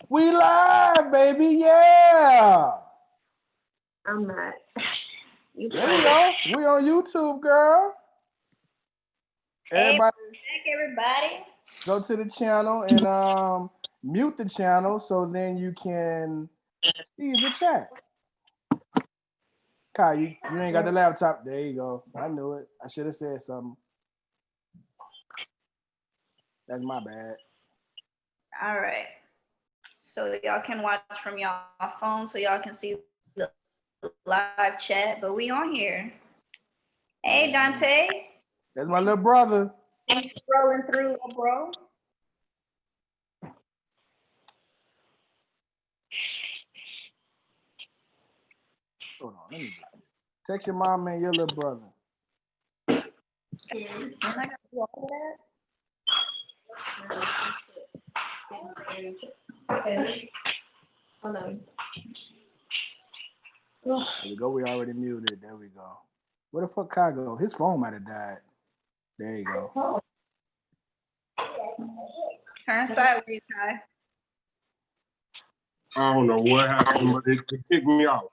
We live, baby. Yeah. I'm not. There we go. We on YouTube, girl. Everybody, everybody. Go to the channel and mute the channel so then you can see the chat. Kai, you ain't got the laptop. There you go. I knew it. I should have said something. That's my bad. All right. So y'all can watch from y'all phone so y'all can see the live chat, but we on here. Hey, Dante. That's my little brother. Thanks for rolling through, little bro. Hold on, let me text your mom and your little brother. Can I got to do all of that? Okay. Hold on. There we go. We already muted. There we go. Where the fuck Kai go? His phone might have died. There you go. Turn sideways, Kai. I don't know what happened, but it kicked me off.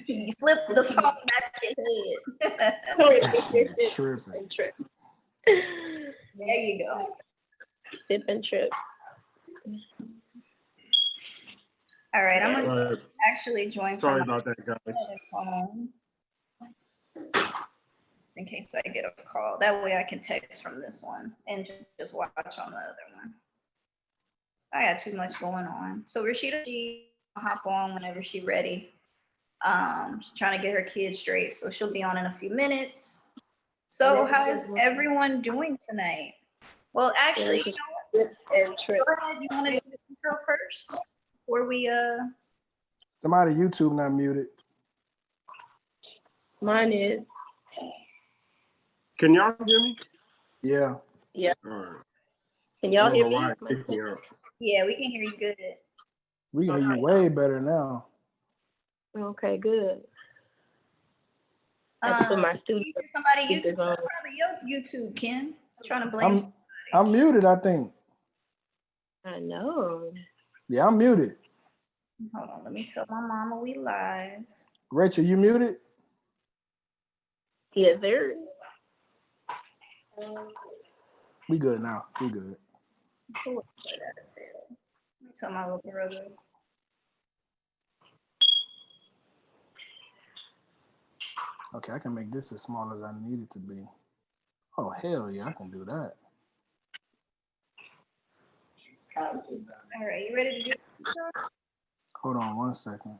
You flip the phone at your head. Tripping. There you go. Sip and trip. All right, I'm gonna actually join. Sorry about that, guys. In case I get a call. That way I can text from this one and just watch on the other one. I got too much going on. So Rashida, she hop on whenever she's ready. She's trying to get her kids straight, so she'll be on in a few minutes. So how is everyone doing tonight? Well, actually, you know what? Go ahead. You want to do the intro first before we Somebody YouTube not muted. Mine is. Can y'all hear me? Yeah. Yeah. All right. Can y'all hear me? Yeah, we can hear you good. We can hear you way better now. Okay, good. I put my students. Somebody YouTube. That's probably your YouTube, Ken. Trying to blame somebody. I'm muted, I think. I know. Yeah, I'm muted. Hold on, let me tell my mama we live. Rachel, you muted? Yes, sir. We good now. We good. Who else I gotta tell? Let me tell my little brother. Okay, I can make this as small as I need it to be. Oh, hell yeah, I can do that. All right, you ready to do it? Hold on 1 second.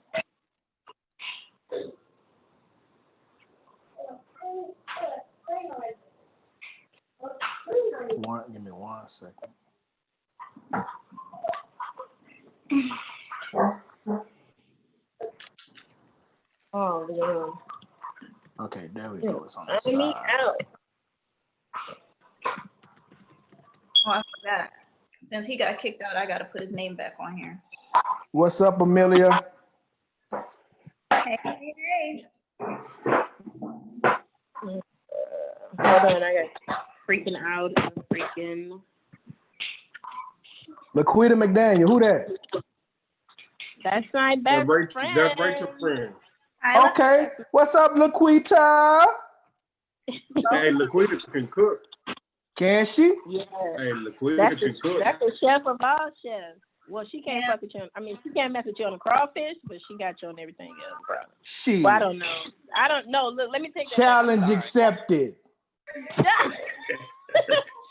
Give me 1 second. Oh, yeah. Okay, there we go. It's on the side. Oh, I forgot. Since he got kicked out, I got to put his name back on here. What's up, Amelia? Hey. Hold on, I got freaking out. Laquita McDaniel, who that? That's my best friend. That's Rachel's friend. Okay, what's up, Laquita? Hey, Laquita can cook. Can she? Yeah. Hey, Laquita can cook. That's the chef of all chefs. Well, she can't fuck with you. She can't mess with you on the crawfish, but she got you on everything else, bro. Well, I don't know. Look, let me take that. Challenge accepted.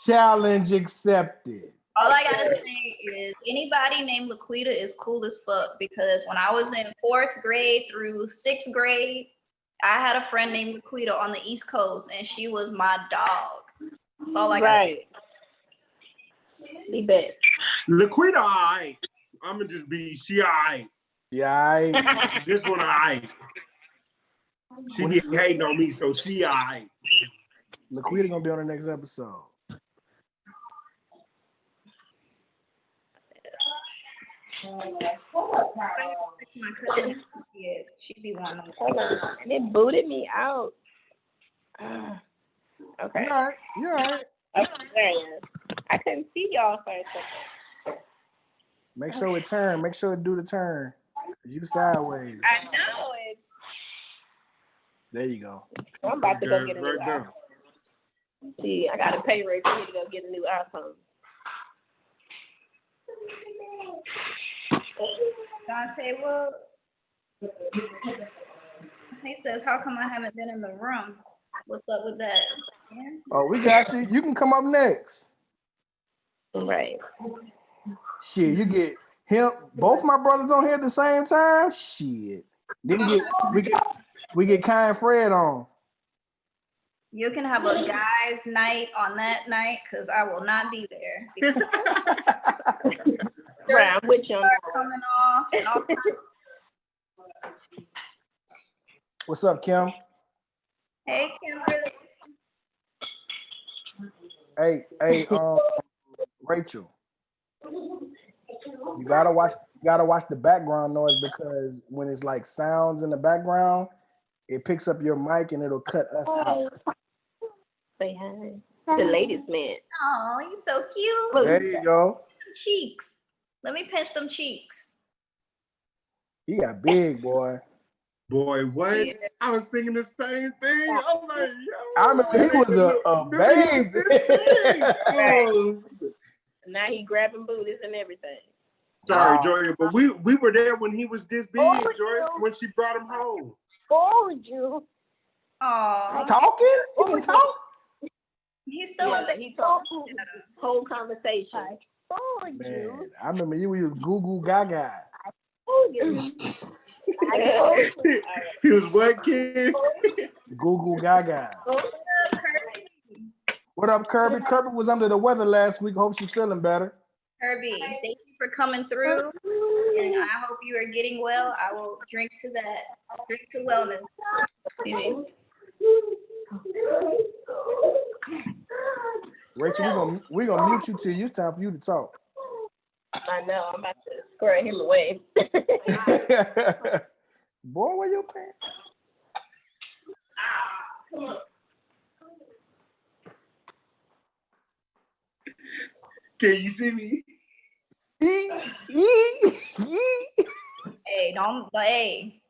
Challenge accepted. All I gotta say is anybody named Laquita is cool as fuck, because when I was in 4th grade through 6th grade, I had a friend named Laquita on the East Coast, and she was my dog. That's all I gotta say. Be bet. Laquita, alright. I'ma just be she alright. Yeah, This one alright. She be hating on me, so she alright. Laquita gonna be on the next episode. She'd be one. Hold on. It booted me out. Okay. You're all right. Oh, there it is. I couldn't see y'all for a second. Make sure it turn. Make sure it do the turn. You sideways. I know it. There you go. I'm about to go get a new Right there. iPhone. See, I got a pay raise. I need to go get a new iPhone. Dante, well, he says, how come I haven't been in the room? What's up with that? Yeah. Oh, we got you. You can come up next. Right. Shit, you get him. Both my brothers on here at the same time. Shit. Then we get Kai and Fred on. You can have a guys' night on that night because I will not be there. Right, I'm with you on that. Coming off and all that. What's up, Kim? Hey, Kimberly. Hey, Rachel. You gotta watch the background noise because when it's like sounds in the background, it picks up your mic and it'll cut us out. Say hi. The latest man. Oh, you so cute. There you go. Cheeks. Let me pinch them cheeks. He got big, boy. Boy, what? Yeah. I was thinking the same thing. I'm like, yo. I remember he was a baby. Oh. Now he grabbing booties and everything. Sorry, Wow. Joy, but we were there when he was this big, Joy, when she brought him home. You. Oh, Talking? He can talk? he's still a baby. He talked whole conversation. Man, I remember you was Goo Goo Gaga. He was what, kid? Goo Goo Gaga. What up, Kirby? Kirby was under the weather last week. Hope she's feeling better. Kirby, thank you for coming through. And I hope you are getting well. I will drink to that. Drink to wellness. Rachel, we're gonna mute you till it's time for you to talk. I know. I'm about to square him away. Boy, where your pants? Can you see me? Hey, hey.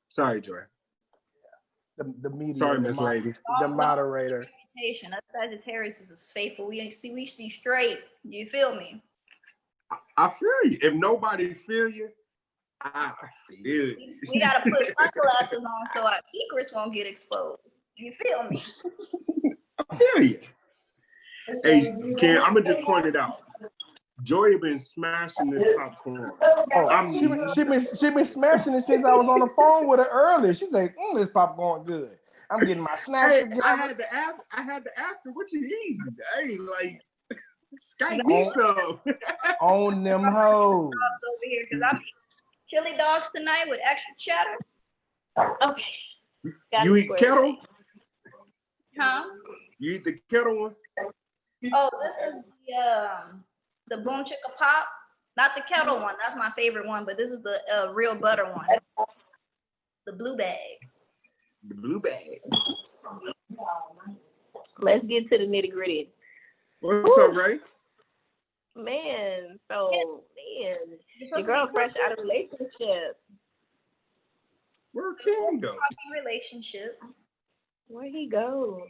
Sorry, Joy. The media. Sorry, Miss Lady. The moderator. Us Sagittarius is faithful. We see straight. You feel me? I feel you. If nobody feel you, I feel you. We gotta put sunglasses on so our secrets won't get exposed. You feel me? I feel you. Hey, Ken, I'm gonna just point it out. Joy been smashing this popcorn. Oh, she been smashing it since I was on the phone with her earlier. She said, this popcorn good. I'm getting my snacks Hey, together. I had to ask her what you eating. Hey, like, Skype me some. On them hoes. Over here because I'm eating chili dogs tonight with extra cheddar. Okay. You eat kettle? Huh? You eat the kettle one? Oh, this is the Boom Chicka Pop. Not the kettle one. That's my favorite one, but this is the real butter one. The blue bag. The blue bag. Let's get to the nitty gritty. What's up, Ray? Man, your You're girl fresh out of a relationship. Where's Ken go? Relationships. Where'd he go?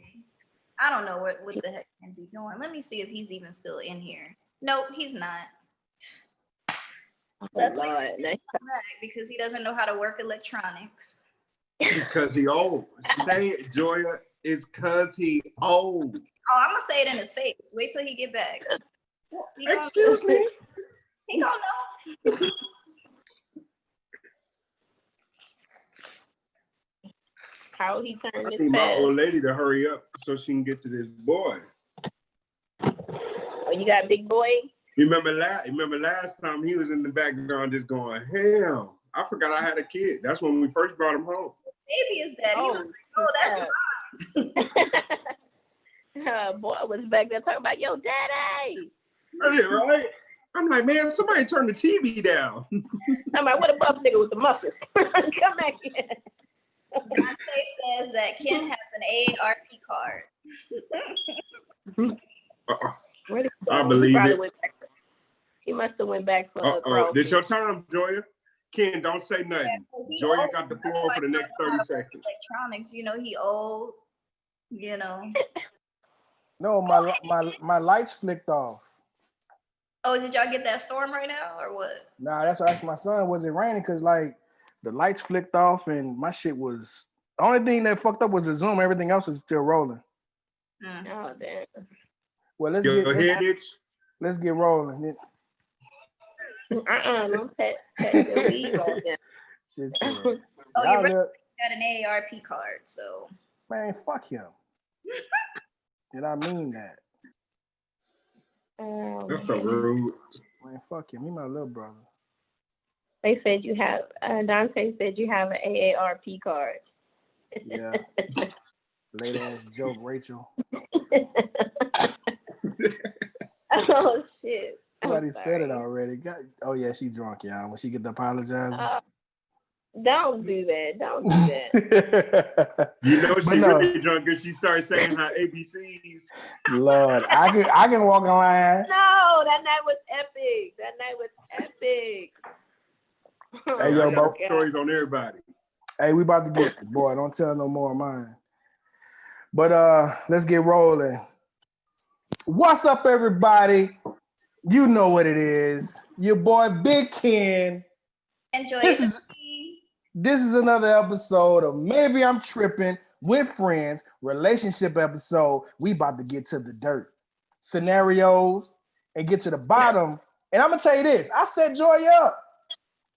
I don't know what the heck can be doing. Let me see if he's even still in here. Nope, he's not. Let's wait for him to come back because he doesn't know how to work electronics. Because he old. Say it, Joya. It's because he old. Oh, I'm gonna say it in his face. Wait till he get back. Excuse me. He don't know. How he turned I his need my past. old lady to hurry up so she can get to this boy. Oh, you got a big boy? Remember last time he was in the background just going, hell, I forgot I had a kid. That's when we first brought him home. Baby is that. He was like, oh, that's mine. Boy was back there talking about, yo, daddy. Right? I'm like, man, somebody turn the TV down. I'm like, what a buff nigga with the muffins. Come back here. Dante says that Ken has an AARP card. Where did he go? I believe it. He must have went back for This your time, Joya. Ken, don't say nothing. Yeah, Joya got the floor for the next 30 seconds. Electronics, he old, No, my lights flicked off. Oh, did y'all get that storm right now or what? Nah, that's what I asked my son. Was it raining? Because like the lights flicked off and my shit was the only thing that fucked up was the Zoom. Everything else is still rolling. Oh damn. Well, let's get rolling. Don't pet the lead right now. Shit, oh, you got an AARP card, so. Man, fuck him. Did I mean that? That's so rude. Man, fuck him. He my little brother. They said you have, Dante said you have an AARP card. Yeah. Late ass joke, Rachel. Oh, shit. Somebody said it already. Oh, yeah, she drunk, y'all. When she get to apologize. Don't do that. Don't do that. You know she's really drunk if she starts saying her ABCs. Lord, I can walk in line. No, that night was epic. Hey, yo, got stories on everybody. Hey, we about to get, boy, don't tell no more of mine. But let's get rolling. What's up, everybody? You know what it is. Your boy, Big Ken. Enjoy This is another episode of Maybe I'm Tripping with Friends, relationship episode. We about to get to the dirt, scenarios, and get to the bottom. And I'm going to tell you this. I set Joy up.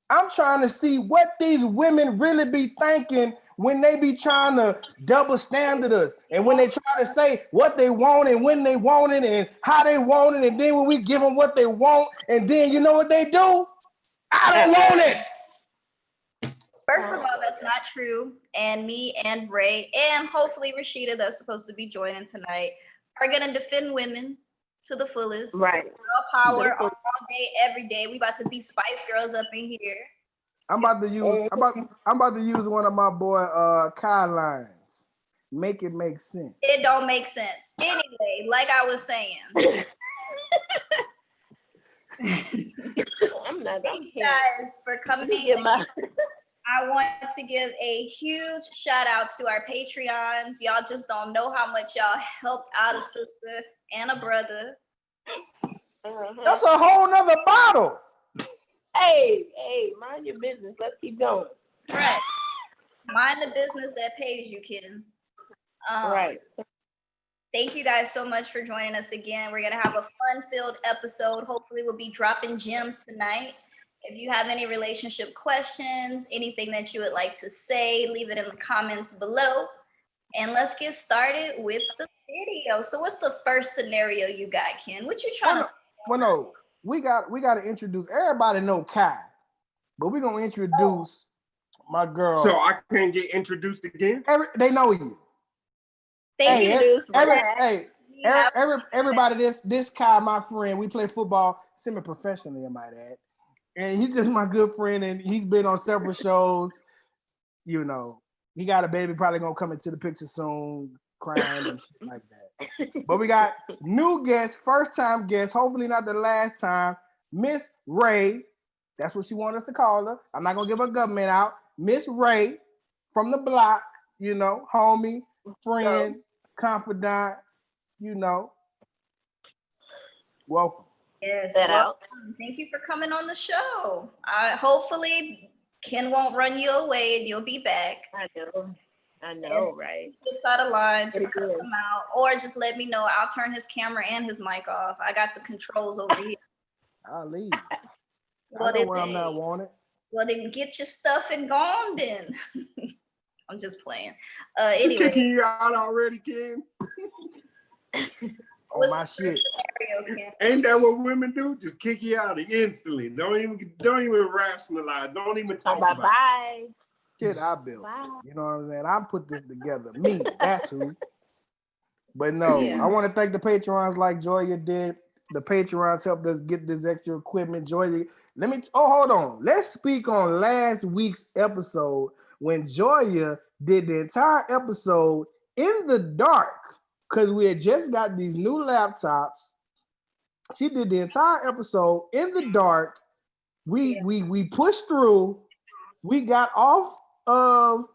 I'm trying to see what these women really be thinking when they be trying to double standard us. And when they try to say what they want and when they want it and how they want it. And then when we give them what they want, and then you know what they do? I don't want it. First of all, that's not true. And me and Bray and hopefully Rashida, that's supposed to be joining tonight, are going to defend women to the fullest. Right. All power, all day, every day. We about to be Spice Girls up in here. I'm about to use one of my boy Kai lines. Make it make sense. It don't make sense. Anyway, like I was saying. Thank you guys for coming. I want to give a huge shout out to our Patreons. Y'all just don't know how much y'all helped out a sister and a brother. That's a whole nother bottle. Hey, mind your business. Let's keep going. Right. Mind the business that pays you, kid. Right. Thank you guys so much for joining us again. We're going to have a fun-filled episode. Hopefully we'll be dropping gems tonight. If you have any relationship questions, anything that you would like to say, leave it in the comments below. And let's get started with the video. So what's the first scenario you got, Ken? What you trying to... Well, no, we got to introduce, everybody know Kai, but we're going to introduce my girl. So I can't get introduced again? They know you. Everybody, this Kai, my friend, we play football semi-professionally, I might add. And he's just my good friend, and he's been on several shows. You know, he got a baby, probably gonna come into the picture soon, crying and shit like that. But we got new guest, first time guest, hopefully not the last time, Miss Ray. That's what she wanted us to call her. I'm not gonna give her government out. Miss Ray from the block, you know, homie, friend, confidant, you know. Welcome. Yes, thank you for coming on the show. Hopefully Ken won't run you away and you'll be back. I know, right? Gets out of line, just cut him out, or just let me know. I'll turn his camera and his mic off. I got the controls over here. I'll leave. I know where I'm not wanted. Well, then get your stuff and go on then. I'm just playing. Anyway. Kicking you out already, Ken? On my shit. Ain't that what women do? Just kick you out instantly. Don't even rationalize. Don't even talk about it. Shit I built. Bye. You know what I'm saying? I put this together. Me, that's who. But no, I want to thank the Patreons like Joya did. The Patreons helped us get this extra equipment. Joya, hold on. Let's speak on last week's episode when Joya did the entire episode in the dark because we had just got these new laptops. She did the entire episode in the dark. We pushed through. We got off of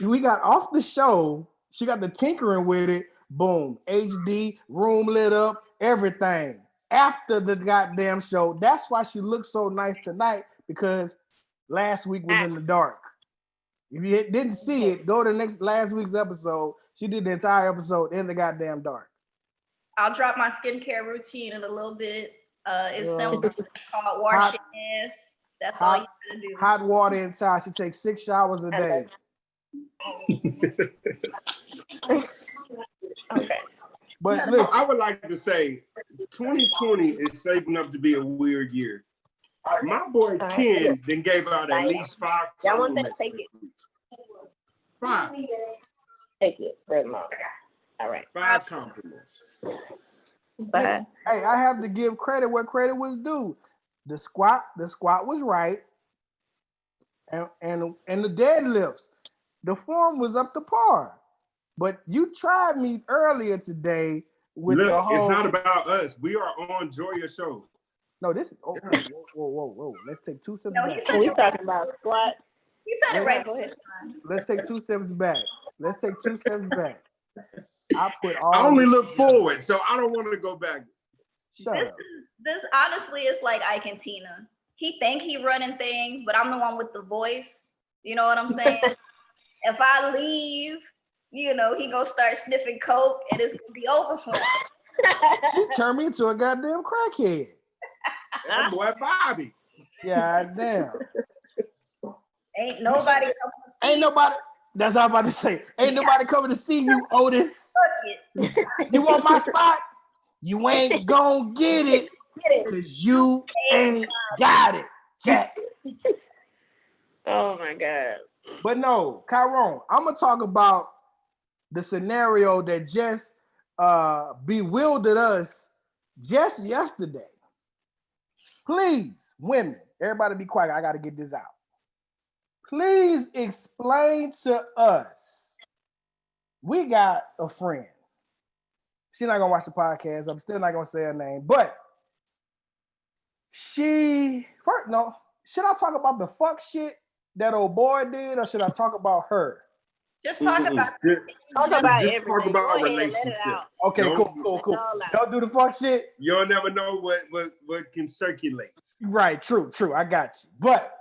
the show. She got the tinkering with it. Boom, HD, room lit up, everything. After the goddamn show. That's why she looks so nice tonight, because last week was in the dark. If you didn't see it, go to last week's episode. She did the entire episode in the goddamn dark. I'll drop my skincare routine in a little bit. It's simple. It's called wash your ass. That's all you gotta do. Hot water and towel. She takes 6 showers a day. Okay. But listen, I would like to say 2020 is shaping up to be a weird year. My boy Ken then gave out at least 5 compliments. Take it. 5. Take it, grandma. All right. 5 compliments. Bye. hey, I have to give credit where credit was due. The squat was right, and the deadlifts, the form was up to par. But you tried me earlier today with the whole. It's not about us. We are on Joya Show. No, this. Whoa! Let's take 2 steps back. We talking about squat. You said it right. Go ahead. Let's take 2 steps back. I only look forward, so I don't want to go back. Shut up. This honestly is like Ike and Tina. He think he running things, but I'm the one with the voice. You know what I'm saying? If I leave, he gonna start sniffing coke, and it's gonna be over for him. She turned me into a goddamn crackhead. That boy Bobby. Yeah, damn. Ain't nobody coming to see. Ain't nobody. That's what I'm about to say. Ain't nobody coming to see you, Otis. You want my spot? You ain't gonna get it, because you ain't got it, Jack. Oh my God. But no, Chiron, I'm gonna talk about the scenario that just bewildered us just yesterday. Please, women, everybody be quiet. I gotta get this out. Please explain to us. We got a friend. She's not gonna watch the podcast. I'm still not gonna say her name, but should I talk about the fuck shit that old boy did, or should I talk about her? Just talk about Talk about relationships. Okay, cool. Don't do the fuck shit. You'll never know what can circulate. Right, true. I got you. But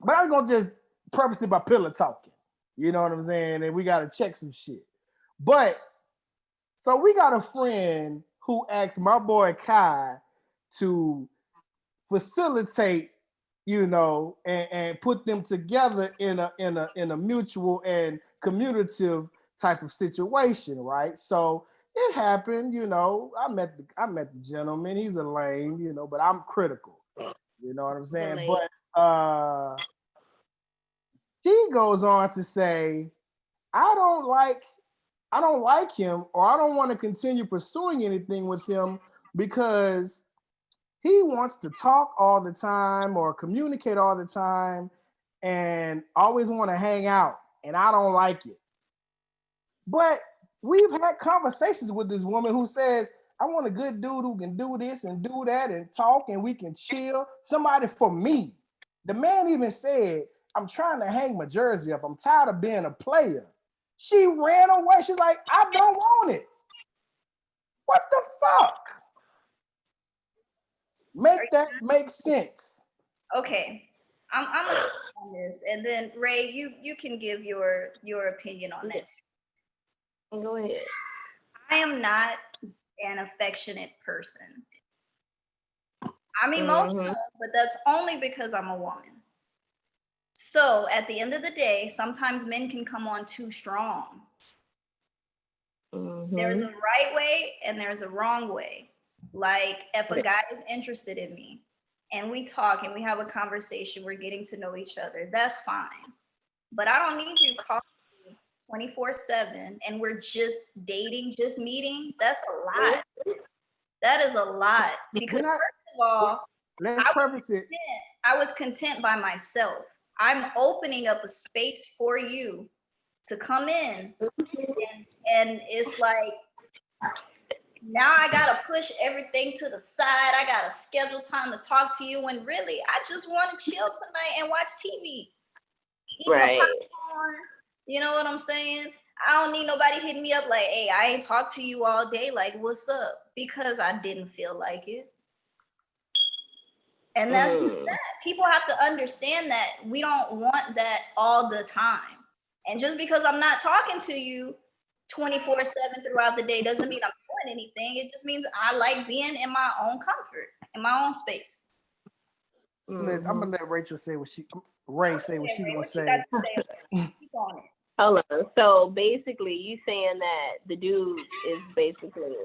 I'm gonna just preface it by pillow talking. You know what I'm saying? And we gotta check some shit. But so we got a friend who asked my boy Kai to facilitate, and put them together in a mutual and commutative type of situation, right? So it happened, I met the gentleman. He's a lame, but I'm critical. You know what I'm saying? But he goes on to say, I don't like him, or I don't want to continue pursuing anything with him because he wants to talk all the time or communicate all the time and always want to hang out, and I don't like it. But we've had conversations with this woman who says, I want a good dude who can do this and do that and talk, and we can chill. Somebody for me. The man even said, I'm trying to hang my jersey up. I'm tired of being a player. She ran away. She's like, I don't want it. What the fuck? Make that make sense. Okay, I'm gonna speak on this, and then Ray, you can give your opinion on that. Go ahead. I am not an affectionate person. I'm emotional, but that's only because I'm a woman. So at the end of the day, sometimes men can come on too strong. There's a right way and there's a wrong way. Like if a guy is interested in me and we talk and we have a conversation, we're getting to know each other, that's fine. But I don't need you calling me 24/7 and we're just dating, just meeting. That's a lot. That is a lot. Because first of all, I was content by myself. I'm opening up a space for you to come in And it's like, now I gotta push everything to the side. I gotta schedule time to talk to you when really I just want to chill tonight and watch TV. Eat my popcorn. You know what I'm saying? I don't need nobody hitting me up like, hey, I ain't talked to you all day. Like, what's up? Because I didn't feel like it. And that's just that. People have to understand that we don't want that all the time. And just because I'm not talking to you 24/7 throughout the day doesn't mean I'm doing anything. It just means I like being in my own comfort, in my own space. I'm gonna let Ray say what she gonna say. Keep on it. Hold on. So basically, you saying that the dude is basically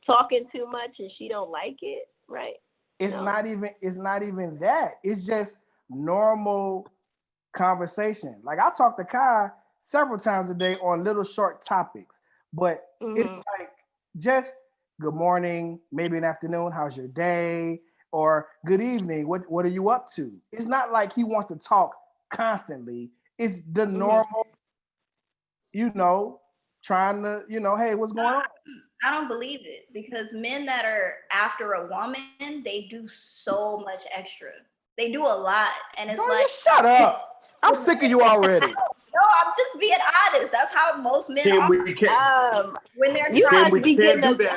talking too much and she don't like it, right? It's not even that. It's just normal conversation. Like I talk to Kai several times a day on little short topics, but it's like just good morning, maybe an afternoon, how's your day? Or good evening, what are you up to? It's not like he wants to talk constantly. It's the normal, trying to, hey, what's going on? I don't believe it because men that are after a woman, they do so much extra. They do a lot. And it's like, shut up. I'm sick of you already. No, I'm just being honest. That's how most men are. When they're you trying must be getting a good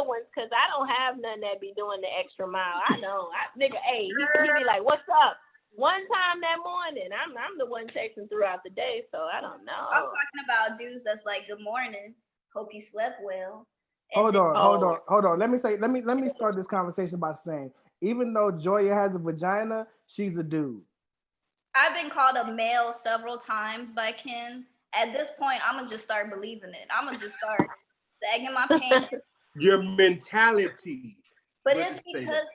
ones because I don't have none that be doing the extra mile. I know. Nigga, hey, he be like, what's up? One time that morning, I'm the one texting throughout the day, so I don't know. I'm talking about dudes that's like, good morning. Hope you slept well. Hold on. Let me start this conversation by saying, even though Joya has a vagina, she's a dude. I've been called a male several times by Ken. At this point, I'm gonna just start believing it. I'm gonna just start sagging my pants. Your mentality. But it's because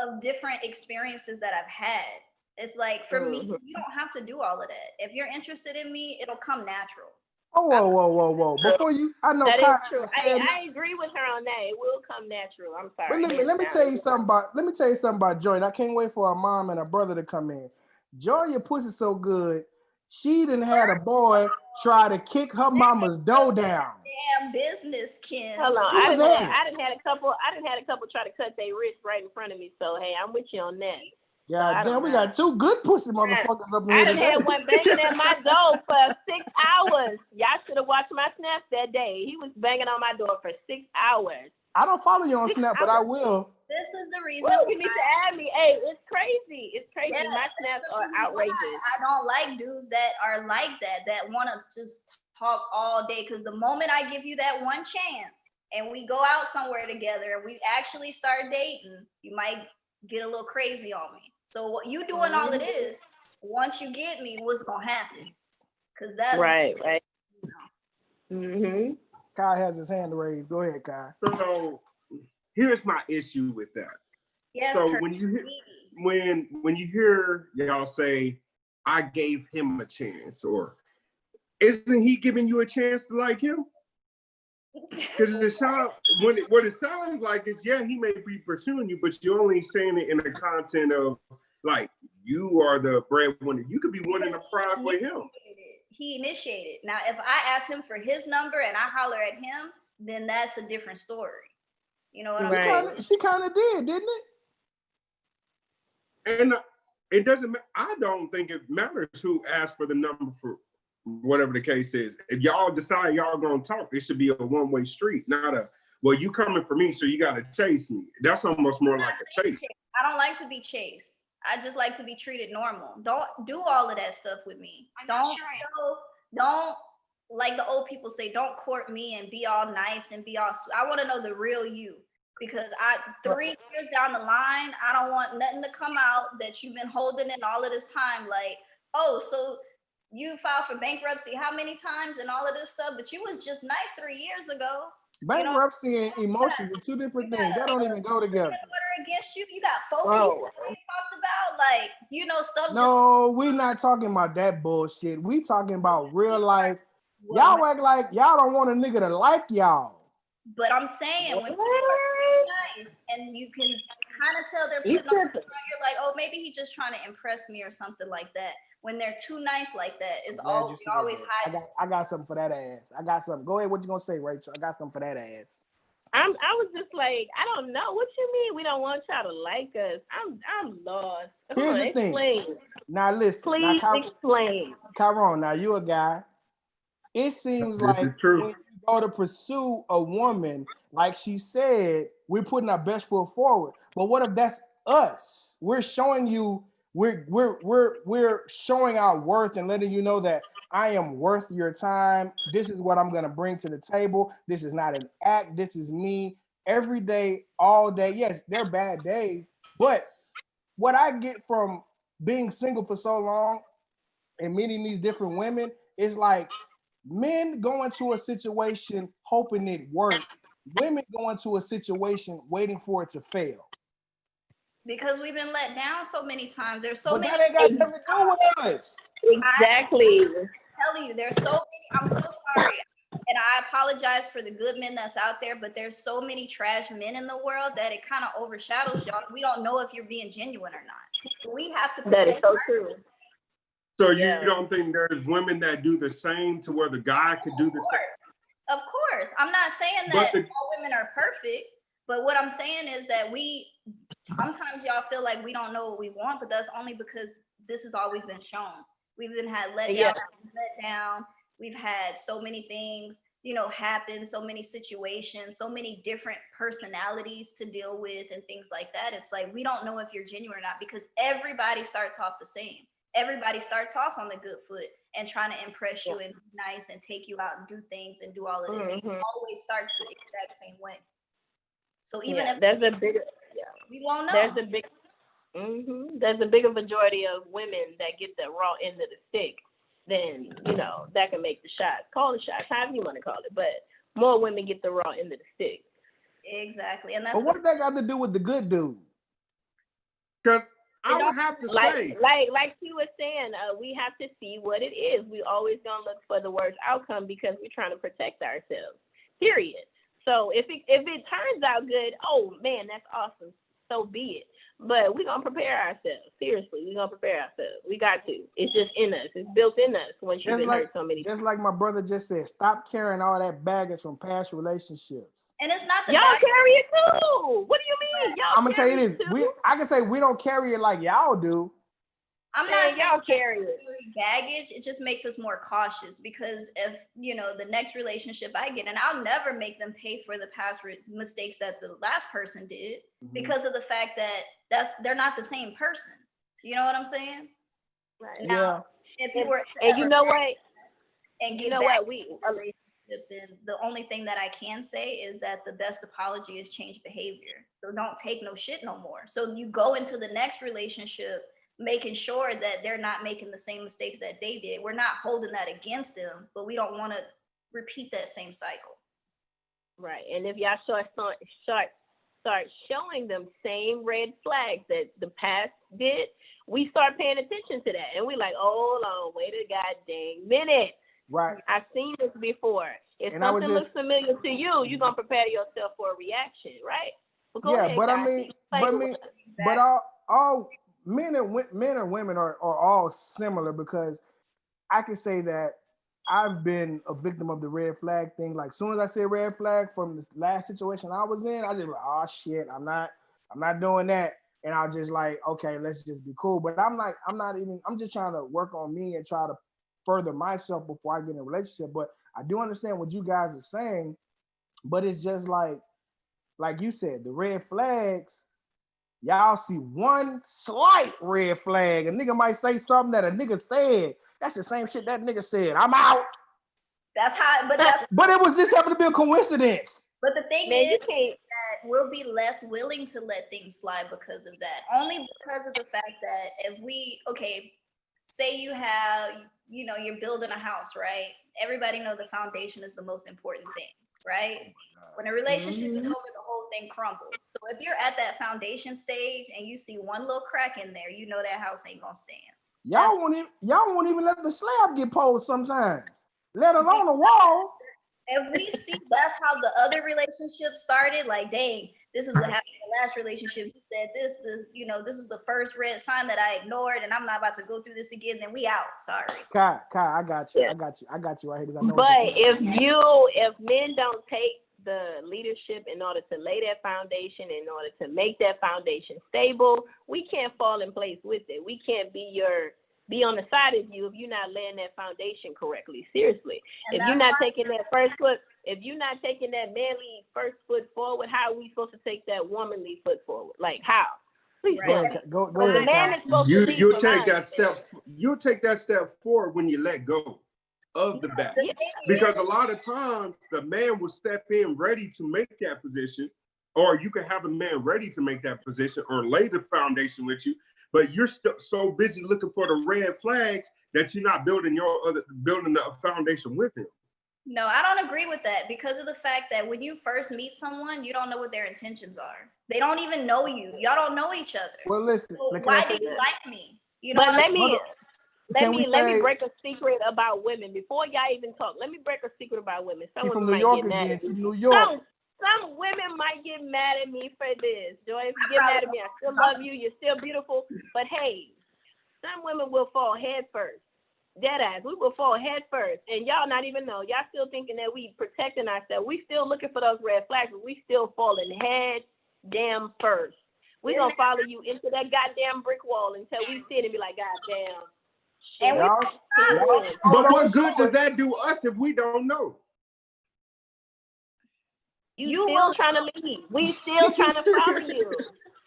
of different experiences that I've had. It's like, for me, you don't have to do all of that. If you're interested in me, it'll come natural. Oh, whoa. Before you, I know that is true. I agree with her on that. It will come natural. I'm sorry. But let me tell you something about Joy. And I can't wait for her mom and her brother to come in. Joy, your pussy so good. She didn't had a boy try to kick her mama's dough down. Damn business, Ken. Hold on. I didn't had a couple try to cut their wrist right in front of me. So hey, I'm with you on that. Yeah, damn, we got two good pussy motherfuckers up here. I done had one banging at my door for 6 hours. Y'all should have watched my snaps that day. He was banging on my door for 6 hours. I don't follow you on Snap, but I will. This is the reason. Well, you need to add me. Hey, it's crazy. It's crazy. Yes, my snaps are outrageous. I don't like dudes that are like that want to just talk all day. Because the moment I give you that one chance and we go out somewhere together and we actually start dating, you might get a little crazy on me. So what you doing all it is, once you get me, what's gonna happen? Because that's right. Kai has his hand raised. Go ahead, Kai. So here's my issue with that. Yes. So when you hear y'all say, I gave him a chance, or isn't he giving you a chance to like him? Because what it sounds like is, yeah, he may be pursuing you, but you're only saying it in the content of like, you are the breadwinner. You could be winning a prize with him. He initiated. Now, if I ask him for his number and I holler at him, then that's a different story. You know what I'm saying? She kind of did, didn't it? And it doesn't. I don't think it matters who asked for the number for whatever the case is. If y'all decide y'all gonna talk, it should be a one-way street, not a, well, you coming for me, so you gotta chase me. That's almost more like a chase. I don't like to be chased. I just like to be treated normal. Don't do all of that stuff with me. Don't, like the old people say, don't court me and be all nice and be all, I want to know the real you. Because 3 years down the line, I don't want nothing to come out that you've been holding in all of this time. Like, oh, so you filed for bankruptcy how many times and all of this stuff, but you was just nice 3 years ago. Bankruptcy and emotions are two different things. That don't even go together. Against you, you got folks we talked about, like, stuff. No, we're not talking about that bullshit. We talking about real life. Y'all act like y'all don't want a nigga to like y'all. But I'm saying when people are nice and you can kind of tell they're putting on, you're like, oh, maybe he's just trying to impress me or something like that. when they're too nice like that, it's Glad you always said that. hide. I got something for that ass. I got something. Go ahead. What you gonna say, Rachel? I got something for that ass. I was just like, I don't know. What you mean we don't want y'all to like us? I'm lost. Here's the thing. Explain. Now listen. Please explain. Chiron, now you a guy. It seems like when you go to pursue a woman, like she said, we're putting our best foot forward. But what if that's us? We're showing you, we're showing our worth and letting you know that I am worth your time. This is what I'm gonna bring to the table. This is not an act. This is me every day, all day. Yes, there are bad days, but what I get from being single for so long and meeting these different women is like men go into a situation hoping it works. Women go into a situation waiting for it to fail. Because we've been let down so many times. There's so many. But that ain't got nothing to do with us. Exactly. I'm telling you, there's so many. I'm so sorry. And I apologize for the good men that's out there, but there's so many trash men in the world that it kind of overshadows y'all. We don't know if you're being genuine or not. We have to protect. That is so true. So you don't think there's women that do the same to where the guy could do the same? Of course. I'm not saying that all women are perfect, but what I'm saying is that sometimes y'all feel like we don't know what we want, but that's only because this is all we've been shown. We've been let down. We've had so many things, happen, so many situations, so many different personalities to deal with and things like that. It's like, we don't know if you're genuine or not because everybody starts off the same. Everybody starts off on the good foot and trying to impress you and be nice and take you out and do things and do all of this. It always starts the exact same way. So even if there's a bigger, we won't know. There's a bigger majority of women that get the raw end of the stick than that can make the shots. Call the shots, however you want to call it, but more women get the raw end of the stick. Exactly, and that's. But what that got to do with the good dude? Because I would have to say, like she was saying, we have to see what it is. We always gonna look for the worst outcome because we're trying to protect ourselves. Period. So if it turns out good, oh man, that's awesome. So be it. But we're gonna prepare ourselves. Seriously, we're gonna prepare ourselves. We got to. It's just in us. It's built in us. Once you've been hurt so many times. Just like my brother just said, stop carrying all that baggage from past relationships. And it's not y'all carry it too. What do you mean? Y'all I'm gonna tell you this. I can say we don't carry it like y'all do. I'm not saying y'all carry baggage. It just makes us more cautious because if the next relationship I get, and I'll never make them pay for the past mistakes that the last person did because of the fact that they're not the same person. You know what I'm saying? Right. Now, if you were to and you know what, and get back relationship, then the only thing that I can say is that the best apology is change behavior. So don't take no shit no more. So you go into the next relationship making sure that they're not making the same mistakes that they did. We're not holding that against them, but we don't want to repeat that same cycle. Right. And if y'all start showing them same red flags that the past did, we start paying attention to that. And we like, hold on, wait a goddamn minute. Right. I've seen this before. If something looks familiar to you, you're going to prepare yourself for a reaction, right? But all men and women are all similar because I can say that I've been a victim of the red flag thing. Like, soon as I say red flag from this last situation I was in, I just like, oh shit, I'm not doing that. And I'll just like, okay, let's just be cool. But I'm just trying to work on me and try to further myself before I get in a relationship. But I do understand what you guys are saying, but it's just like you said, the red flags, y'all see one slight red flag. A nigga might say something that a nigga said. That's the same shit that nigga said. I'm out. But it was just happened to be a coincidence. But the thing is that we'll be less willing to let things slide because of that. Only because of the fact that if say you have, you're building a house, right? Everybody knows the foundation is the most important thing, right? When a relationship is over, the whole thing crumbles. So if you're at that foundation stage and you see one little crack in there, you know that house ain't gonna stand. Y'all won't even let the slab get posed sometimes, let alone the wall. If we see that's how the other relationship started, like, dang, this is what happened in last relationship, he said this, this is the first red sign that I ignored, and I'm not about to go through this again. Then we out. Sorry. Kai, I got you. Yeah. I got you right here because I know. But what you're if men don't take the leadership in order to lay that foundation, in order to make that foundation stable, we can't fall in place with it. We can't be on the side of you if you're not laying that foundation correctly. Seriously. And If you're that's not why- taking that first foot, if you're not taking that manly first foot forward, how are we supposed to take that womanly foot forward? Like how? Please Right. tell me. Go Because the ahead, man Kai. is supposed to You lead you'll from take behind that you. step. You'll take that step forward when you let go of the back. The thing Because is, a lot of times the man will step in ready to make that position, or you can have a man ready to make that position or lay the foundation with you, but you're still so busy looking for the red flags that you're not building the foundation with him. no, I don't agree with that because of the fact that when you first meet someone, you don't know what their intentions are. They don't even know you. Y'all don't know each other. Well, listen. So Can I why say do you that? like me? You know But what let I'm me Hold on. let Can me we let me say- break a secret about women before y'all even talk. Let me break a secret about women. Some You from women New might York get mad again? at me. From New York. Some women might get mad at me for this. Joy, if you get mad at me, I still love you. You're still beautiful. But hey, some women will fall head first. Dead ass. We will fall head first. And y'all not even know. Y'all still thinking that we protecting ourselves. We still looking for those red flags, but we still falling head damn first. We gonna follow you into that goddamn brick wall until we see it and be like, God damn. And we- Y'all, But what good does that do us if we don't know? You You still will- trying to lead. We still trying to follow you.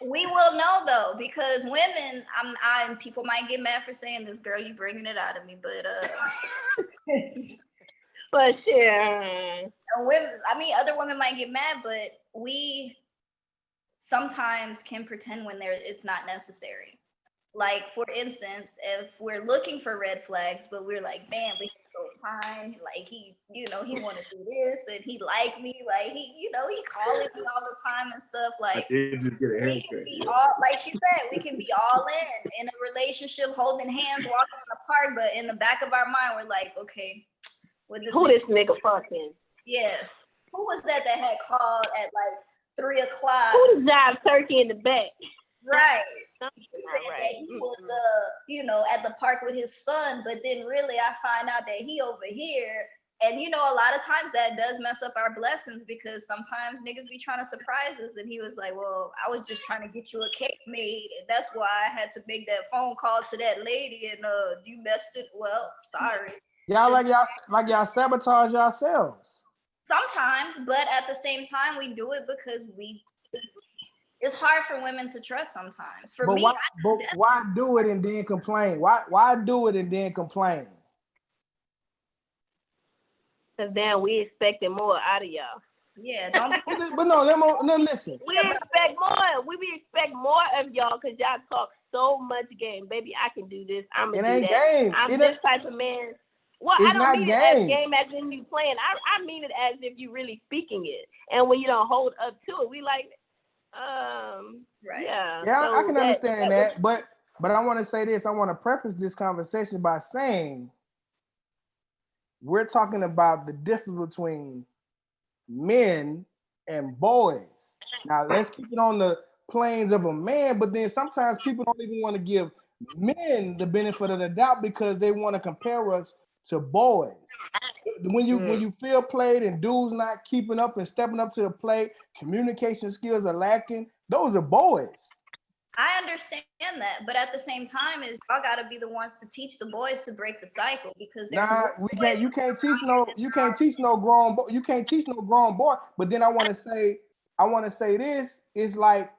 We will know though, because women, and people might get mad for saying this, girl, you bringing it out of me, but But sure. women, other women might get mad, but we sometimes can pretend when it's not necessary. Like for instance, if we're looking for red flags, but we're like, man, but he's so fine. Like he want to do this, and he like me. Like he calling me all the time and stuff. Like They just get a we can handshake. be all, like she said, we can be all in a relationship, holding hands, walking in the park, but in the back of our mind, we're like, okay, with this. Who this nigga fucking? Yes. Who was that had called at like 3 o'clock? Who the job turkey in the back? Right. Something He not said right. that he was at the park with his son, but then really I find out that he over here. And a lot of times that does mess up our blessings because sometimes niggas be trying to surprise us. And he was like, well, I was just trying to get you a cake made. And that's why I had to make that phone call to that lady and you messed it. Well, sorry. y'all sabotage yourselves. Sometimes, but at the same time, we do it because it's hard for women to trust sometimes. For But me, why do it and then complain? Why do it and then complain? Cause then we expecting more out of y'all. yeah, don't be But no, listen. We expect more. We expect more of y'all because y'all talk so much game. Baby, I can do this. I'm It gonna do ain't that. game. I'm It this ain't- type of man. Well, It's I don't not mean it as game. game as in you playing. I mean it as if you really speaking it. And when you don't hold up to it, we like, right. yeah. Yeah, So I can understand that, but I want to say this. I want to preface this conversation by saying we're talking about the difference between men and boys. Now let's keep it on the planes of a man, but then sometimes people don't even want to give men the benefit of the doubt because they want to compare us to boys. When you feel played and dudes not keeping up and stepping up to the plate, communication skills are lacking. Those are boys. I understand that, but at the same time, is y'all gotta be the ones to teach the boys to break the cycle because there's We can't. You can't teach no grown boy. You can't teach no grown boy. But then I want to say this is like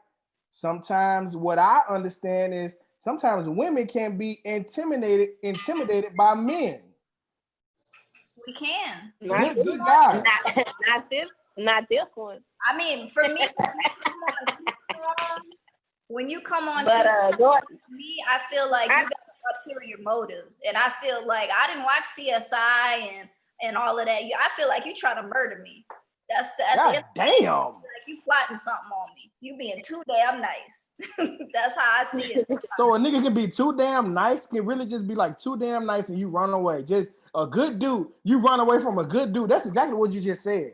sometimes what I understand is sometimes women can be intimidated by men. we can. Good guys. Not this one. I mean, for me, when you come on But go me, I feel like you got ulterior motives, and I feel like I didn't watch CSI and all of that. I feel like you trying to murder me. That's at the God end, damn. like you plotting something on me. You being too damn nice. That's how I see it. So a nigga can be too damn nice, can really just be like too damn nice, and you run away. Just a good dude, you run away from a good dude. That's exactly what you just said.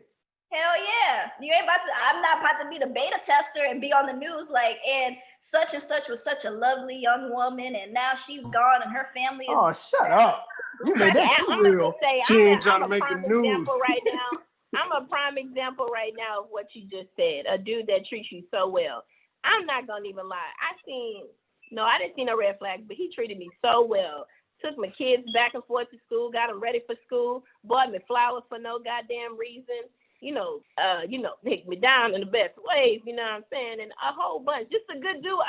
Hell yeah. Yeah, you ain't about to. I'm not about to be the beta tester and be on the news like, and such was such a lovely young woman, and now she's gone, and her family is. Oh, shut up. You made that too I'm gonna real. just say, She ain't trying I'm to a make the prime news. example right now. I'm a prime example right now of what you just said. A dude that treats you so well. I'm not gonna even lie. I didn't see no red flags, but he treated me so well. Took my kids back and forth to school, got them ready for school, bought me flowers for no goddamn reason. Hit me down in the best ways, you know what I'm saying? And a whole bunch. Just a good dude.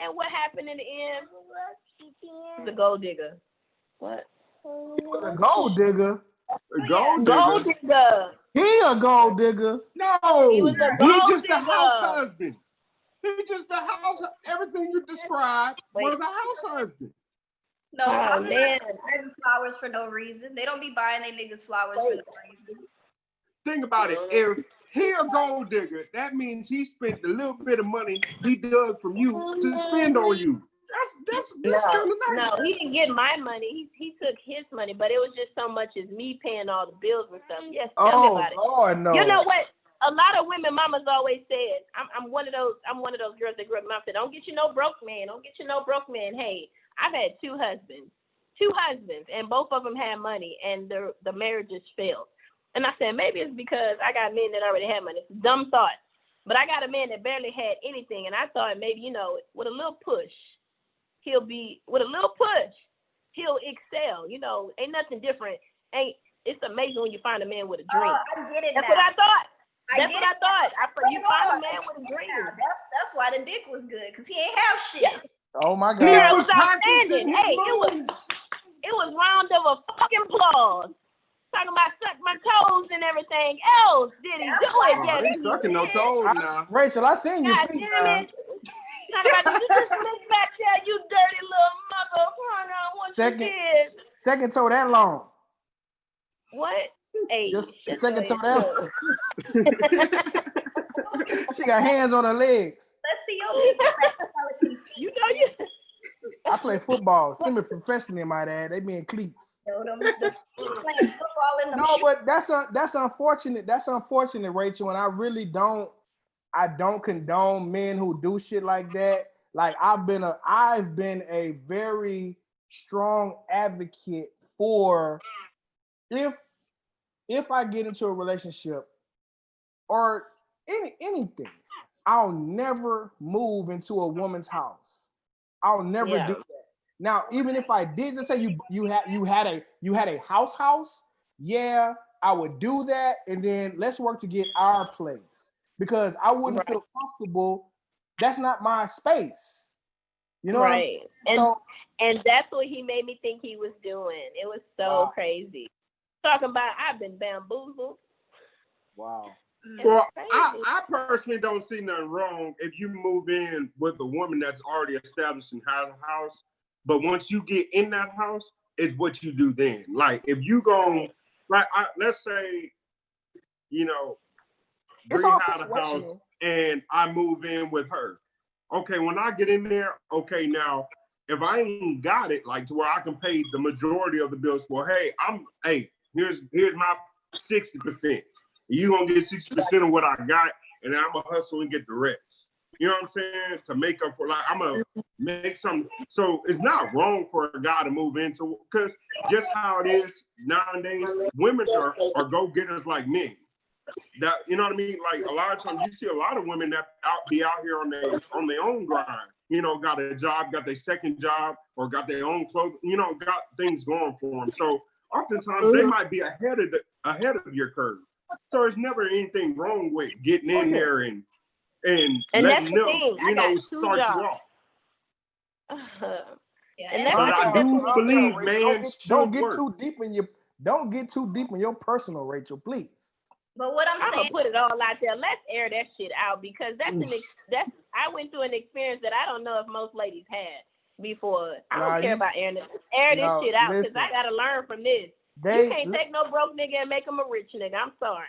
And what happened in the end? The gold digger. What? He was a gold digger. Gold Gold digger. digger. He a gold digger. No, He was a he gold just a digger. house husband. He just a house. Everything you described was a house husband. No, Oh, I'm man. not buying flowers for no reason. They don't be buying their niggas flowers for no reason. Think about it. If he a gold digger, that means he spent the little bit of money he dug from you to spend on you. That's kind of nice. No, he didn't get my money. He took his money, but it was just so much as me paying all the bills and stuff. Yes, tell me Oh, about it. Lord, no. You know what? A lot of women mamas always said, I'm one of those girls that grew up in my said, don't get you no broke man. Don't get you no broke man. Hey, I've had two husbands, and both of them had money, and the marriages failed. And I said, maybe it's because I got men that already had money. It's a dumb thought. But I got a man that barely had anything, and I thought maybe, with a little push, he'll excel. Ain't nothing different. It's amazing when you find a man with a dream. I get it That's now. what I thought. I That's get what I it thought. You Hold find on, a man I with a get it dream. now. That's why the dick was good, because he ain't have shit. Oh, my He God. It was was outstanding. practicing his Hey, moves. it was round of a fucking applause. Talking about suck my toes and everything else. Did he do it? Oh, Yes, they he sucking no did. toes now. Rachel, I seen your God feet. damn it. Talking about, did you just look back there, you dirty little motherfucker? What Second. you did? Second toe that long. What? Hey, Just shut second your toe ass that up. She got hands on her legs. Let's see your big black skeleton feet. You know you. I play football, semi-professionally, might add. They be in cleats. Them playing football in them No, shoes. but that's unfortunate. That's unfortunate, Rachel. And I really don't condone men who do shit like that. Like I've been a very strong advocate for if I get into a relationship or anything, I'll never move into a woman's house. I'll never do that. Now, even if I did, just say you had a house, yeah, I would do that, and then let's work to get our place because I wouldn't feel comfortable. That's not my space. You know right. what I'm saying? And that's what he made me think he was doing. It was so crazy. Talking about I've been bamboozled. Wow. Well, I personally don't see nothing wrong if you move in with a woman that's already established and has a house. But once you get in that house, it's what you do then. Like if you go, let's say, It's Bree all had a house situational. and I move in with her. Okay, when I get in there, okay, now if I ain't got it, like to where I can pay the majority of the bills, well, here's my 60%. You gonna get 60% of what I got, and then I'm gonna hustle and get the rest. You know what I'm saying? To make up for, like, I'm gonna make some. So it's not wrong for a guy to move into, because just how it is nowadays, women are go-getters like men. That, you know what I mean? Like a lot of times you see a lot of women that be out here on their own grind. Got a job, got their second job, or got their own clothes. Got things going for them. So oftentimes they might be ahead of your curve. So there's never anything wrong with getting in there and letting them, start you off. And but I do believe, man, don't get too deep in your personal, Rachel, please. But what I'm saying, gonna put it all out there. Let's air that shit out because I went through an experience that I don't know if most ladies had before. I don't care about airing this. Air this shit out because I gotta learn from this. You can't take no broke nigga and make him a rich nigga. I'm sorry.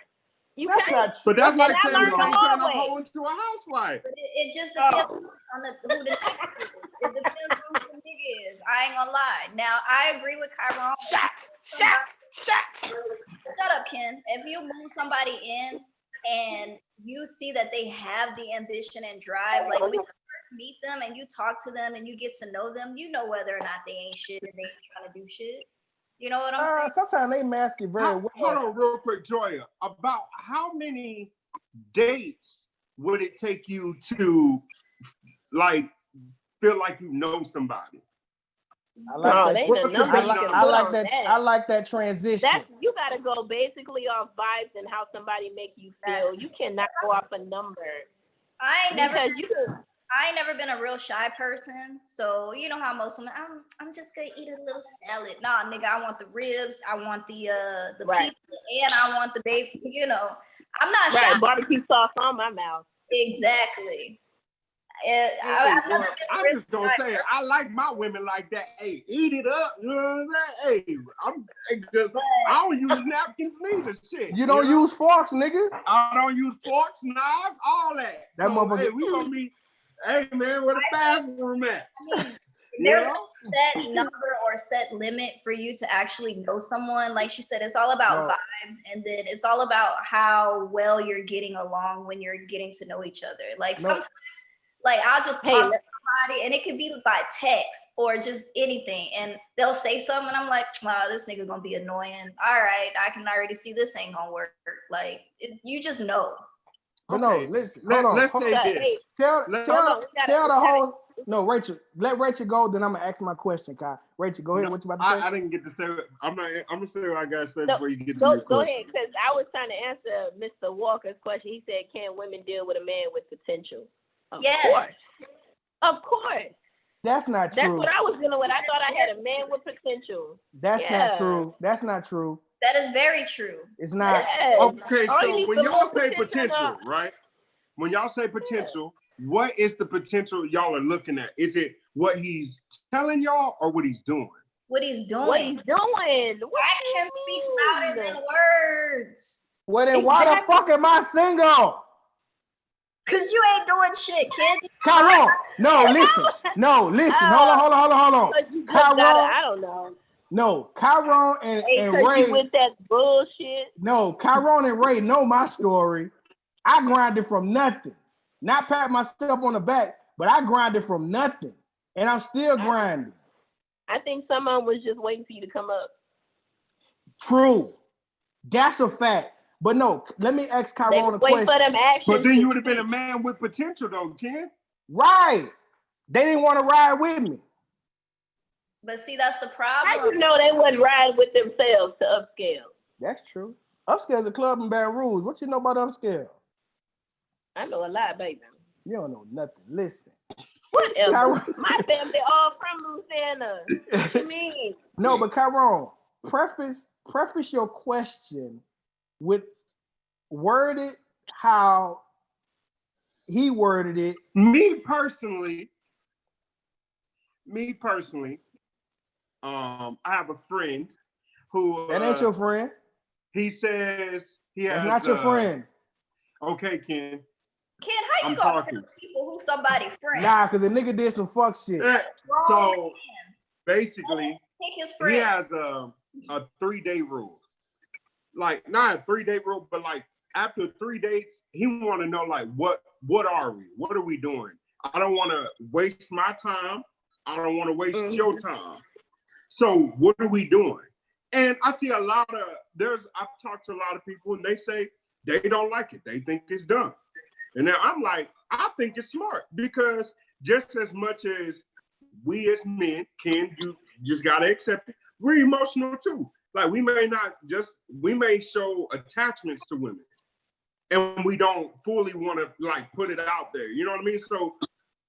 That's can't. not true. But that's like I saying you learned can't the hard turn a way. hoe into a housewife. but it just depends on who the nigga is. It depends on who the nigga is. I ain't gonna lie. Now, I agree with Chiron. Shots. Shut up, Ken. If you move somebody in, and you see that they have the ambition and drive, like when you first meet them and you talk to them and you get to know them, you know whether or not they ain't shit and they ain't trying to do shit. You know what I'm saying? Sometimes they mask it very well. Hold on real quick, Joya. About how many dates would it take you to like feel like you know somebody? I like Oh, that. they What's the the numbers big you can number? I put like on that. I like that transition. That's you gotta go basically off vibes and how somebody make you feel. You cannot go off a number. I ain't never Because been, you can, I ain't never been a real shy person. So you know how most women, I'm just gonna eat a little salad. Nah, nigga, I want the ribs, I want the Right. pizza, and I want the bacon. You know, I'm not shy. right, barbecue sauce on my mouth. Exactly. Hey, I've well, never been a I'm real just gonna shy say it. person. I like my women like that. Hey, eat it up. You know what I'm saying? Hey, I don't use napkins neither. Shit. You don't know? use forks, nigga. I don't use forks, knives, all that. That So, motherfucker- hey, we gonna be. Hey man, where the bathroom at? I mean, You there's know? a set number or set limit for you to actually know someone. Like she said, it's all about No. vibes, and then it's all about how well you're getting along when you're getting to know each other. Like No. sometimes, like I'll just Hey, talk to somebody, and it could be by text or just anything, and they'll say something, and I'm like, wow, this nigga gonna be annoying. All right, I can already see this ain't gonna work. Like you just know. But Okay, no, listen. Hold on. let's hold say on. Hey, this. Tell Let's- tell Hold on, we gotta- tell we the gotta- whole. No, Rachel. Let Rachel go. Then I'm gonna ask my question, Kyle. Rachel, go ahead. No, What you about to say? I didn't get to say it. I'm gonna say what I gotta say No, before you get to Go your question. ahead, because I was trying to answer Mr. Walker's question. He said, "Can women deal with a man with potential?" Of Yes. course, of course. That's not That's true. what I was dealing with. I thought I had a man with potential. That's Yeah. not true. That's not true. That is very true. It's not. Yes. Okay, All you so need when some y'all more say potential, potential, right? When y'all say potential, what is the potential y'all are looking at? Is it what he's telling y'all or what he's doing? What he's doing. What he's doing? What Action you speaks mean? louder than words. Well, then why the Exactly. fuck am I single? Cause you ain't doing shit, kid. Chiron. No, listen. No, listen. Hold on. Because you just gotta, Chiron. I don't know. No, Chiron and Hey, because Ray. you with that bullshit. No, Chiron and Ray know my story. I grinded from nothing. Not pat myself on the back, but I grinded from nothing. And I'm still grinding. I think someone was just waiting for you to come up. True. That's a fact. But no, let me ask They Chiron a wait for question. them actions. But then to you would have been a speak. man with potential though, Ken. Right. They didn't want to ride with me. But see, that's the How problem. you know they wouldn't ride with themselves to upscale? That's true. Upscale's a club in Baton Rouge. What you know about Upscale? I know a lot, baby. You don't know nothing. Listen. Whatever. Chiron. My family all from Louisiana. What you mean? No, but Chiron, preface your question with word it how he worded it. Me personally, I have a friend who That ain't your friend. he says he has That's not your friend. Okay, Ken. Ken, how you I'm gonna talking. tell people who somebody friend? Nah, because the nigga did some fuck shit. Yeah, Wrong so man. basically, Pick his he friend. has a 3-day rule. Like not a 3-day rule, but like after 3 dates, he want to know like what are we? What are we doing? I don't want to waste my time. I don't want to waste your time. So what are we doing? And I see a lot of I've talked to a lot of people and they say they don't like it. They think it's dumb. And then I'm like, I think it's smart because just as much as we as men you just gotta accept it, we're emotional too. Like we may show attachments to women and we don't fully want to like put it out there. You know what I mean? So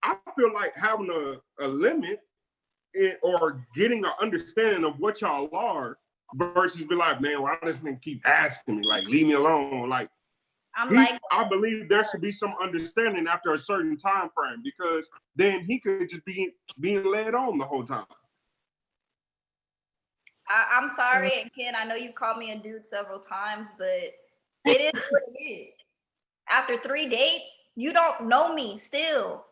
I feel like having a limit or getting an understanding of what y'all are versus be like, man, why does this man keep asking me? Like, leave me alone. Like, I believe there should be some understanding after a certain time frame because then he could just be being led on the whole time. I'm sorry, and Ken, I know you've called me a dude several times, but it is what it is. After 3 dates, you don't know me still.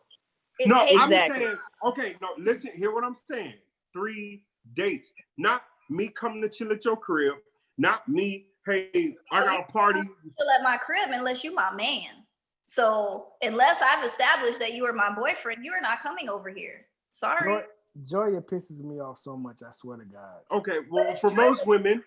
No, I'm Exactly. saying, okay, no, listen, hear what I'm saying. 3 dates, not me coming to chill at your crib, not me hey, I got a party. Still at my crib unless you my man. So unless I've established that you are my boyfriend, you are not coming over here. Sorry. Joya pisses me off so much, I swear to God. Okay, well, for most women,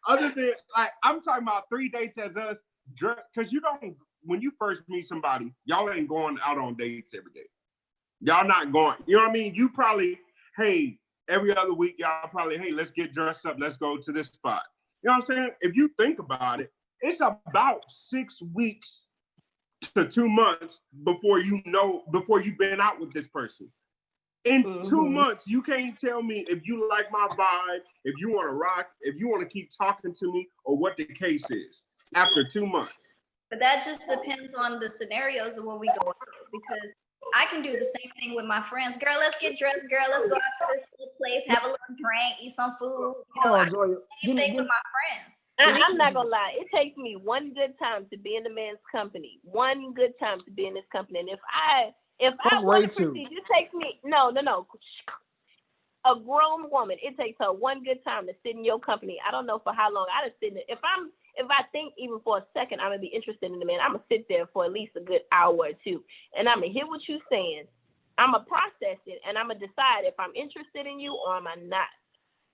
other than like, I'm talking about 3 dates as us, because you don't, when you first meet somebody, y'all ain't going out on dates every day. Y'all not going, you know what I mean? You probably, hey, every other week, y'all probably, hey, let's get dressed up, let's go to this spot. You know what I'm saying? If you think about it, it's about 6 weeks to 2 months before you've been out with this person. In 2 months, you can't tell me if you like my vibe, if you want to rock, if you want to keep talking to me, or what the case is after 2 months. But that just depends on the scenarios of when we go out, because I can do the same thing with my friends. Girl, let's get dressed. Girl, let's go out to this little place, have a little drink, eat some food. You know, I do Joya, the same thing with my friends. I'm not gonna lie. It takes me one good time to be in a man's company. One good time to be in his company. And if I want to proceed, it takes me no. A grown woman, it takes her one good time to sit in your company. I don't know for how long. I just sit in it. If I think even for a second I'm gonna be interested in the man, I'm gonna sit there for at least a good hour or two, and I'm gonna hear what you're saying. I'm gonna process it, and I'm gonna decide if I'm interested in you or am I not.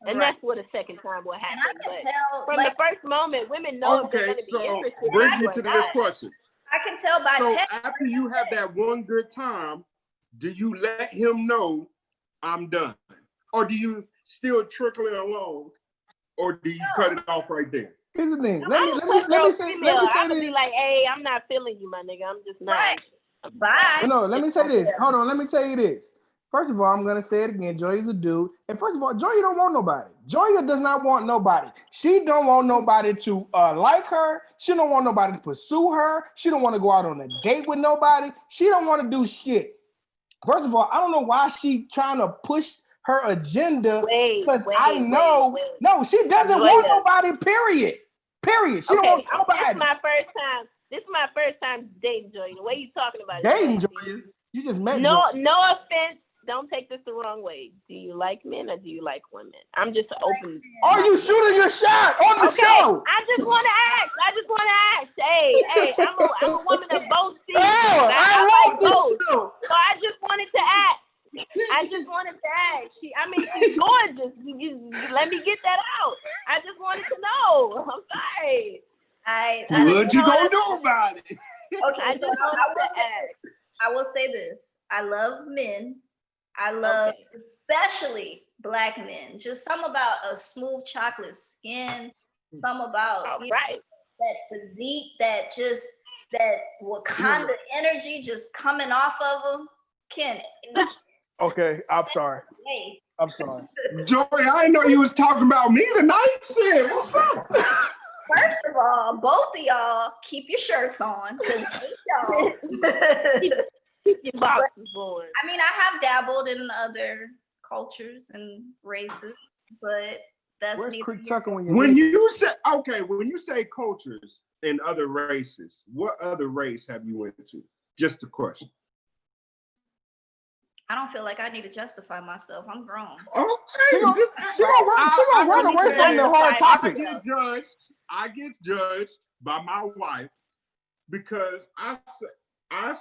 And that's what a second time will happen. And I can tell from the first moment, women know if they're going to be interested. Bring me to this question. I can tell by text. After you have that one good time, do you let him know I'm done, or do you still trickle it along, or do you cut it off right there? Here's the thing. No, let me say I would this. be like, hey, I'm not feeling you, my nigga. I'm just not. Right. Bye. No, let me say this. Hold on. Let me tell you this. First of all, I'm gonna say it again. Joya's a dude, and first of all, Joya don't want nobody. Joya does not want nobody. She don't want nobody to like her. She don't want nobody to pursue her. She don't want to go out on a date with nobody. She don't want to do shit. First of all, I don't know why she trying to push her agenda. Because I know, no, she doesn't want nobody. Period. She don't want nobody. This is my first time dating Joya. The way you talking about dating Joya? You just met no Joya. No offense. Don't take this the wrong way. Do you like men or do you like women? I'm just open. Are you shooting your shot on the show? I just want to ask. Hey, I'm a woman of both seasons. I like both. So I just wanted to ask. She's gorgeous. You let me get that out. I just wanted to know. I'm sorry. What you gonna do about it? Okay, so I will say this. I love men. I love especially Black men. Just some about a smooth chocolate skin. Some about that physique, that Wakanda energy just coming off of them. Ken. Okay, I'm sorry. Hey. I'm sorry. Joy, I didn't know you was talking about me tonight. Shit, what's up? First of all, both of y'all keep your shirts on. Keep your boxes on. I mean, I have dabbled in other cultures and races, but that's Where's Creek Tucker when you say cultures and other races, what other race have you went to? Just a question. I don't feel like I need to justify myself. I'm grown. Okay, she gonna run away from the hard topics. I get judged by my wife because I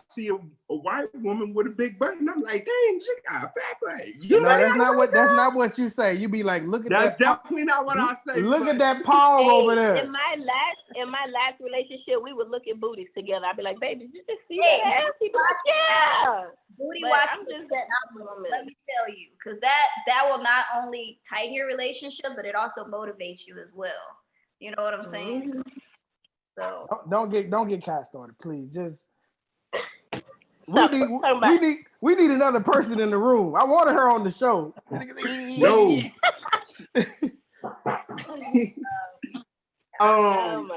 see a white woman with a big butt, and I'm like, dang, she got a fat butt. That's not what you say. You be like, look at that. That's definitely not what I say. Look at that palm over there. In my last relationship, we would look at booties together. I'd be like, baby, did you just see that ass? He'd be like, yeah. Booty watching. Let me tell you, because that will not only tighten your relationship, but it also motivates you as well. You know what I'm saying? Mm-hmm. So don't get cast started, please. Just we need another person in the room. I wanted her on the show. No.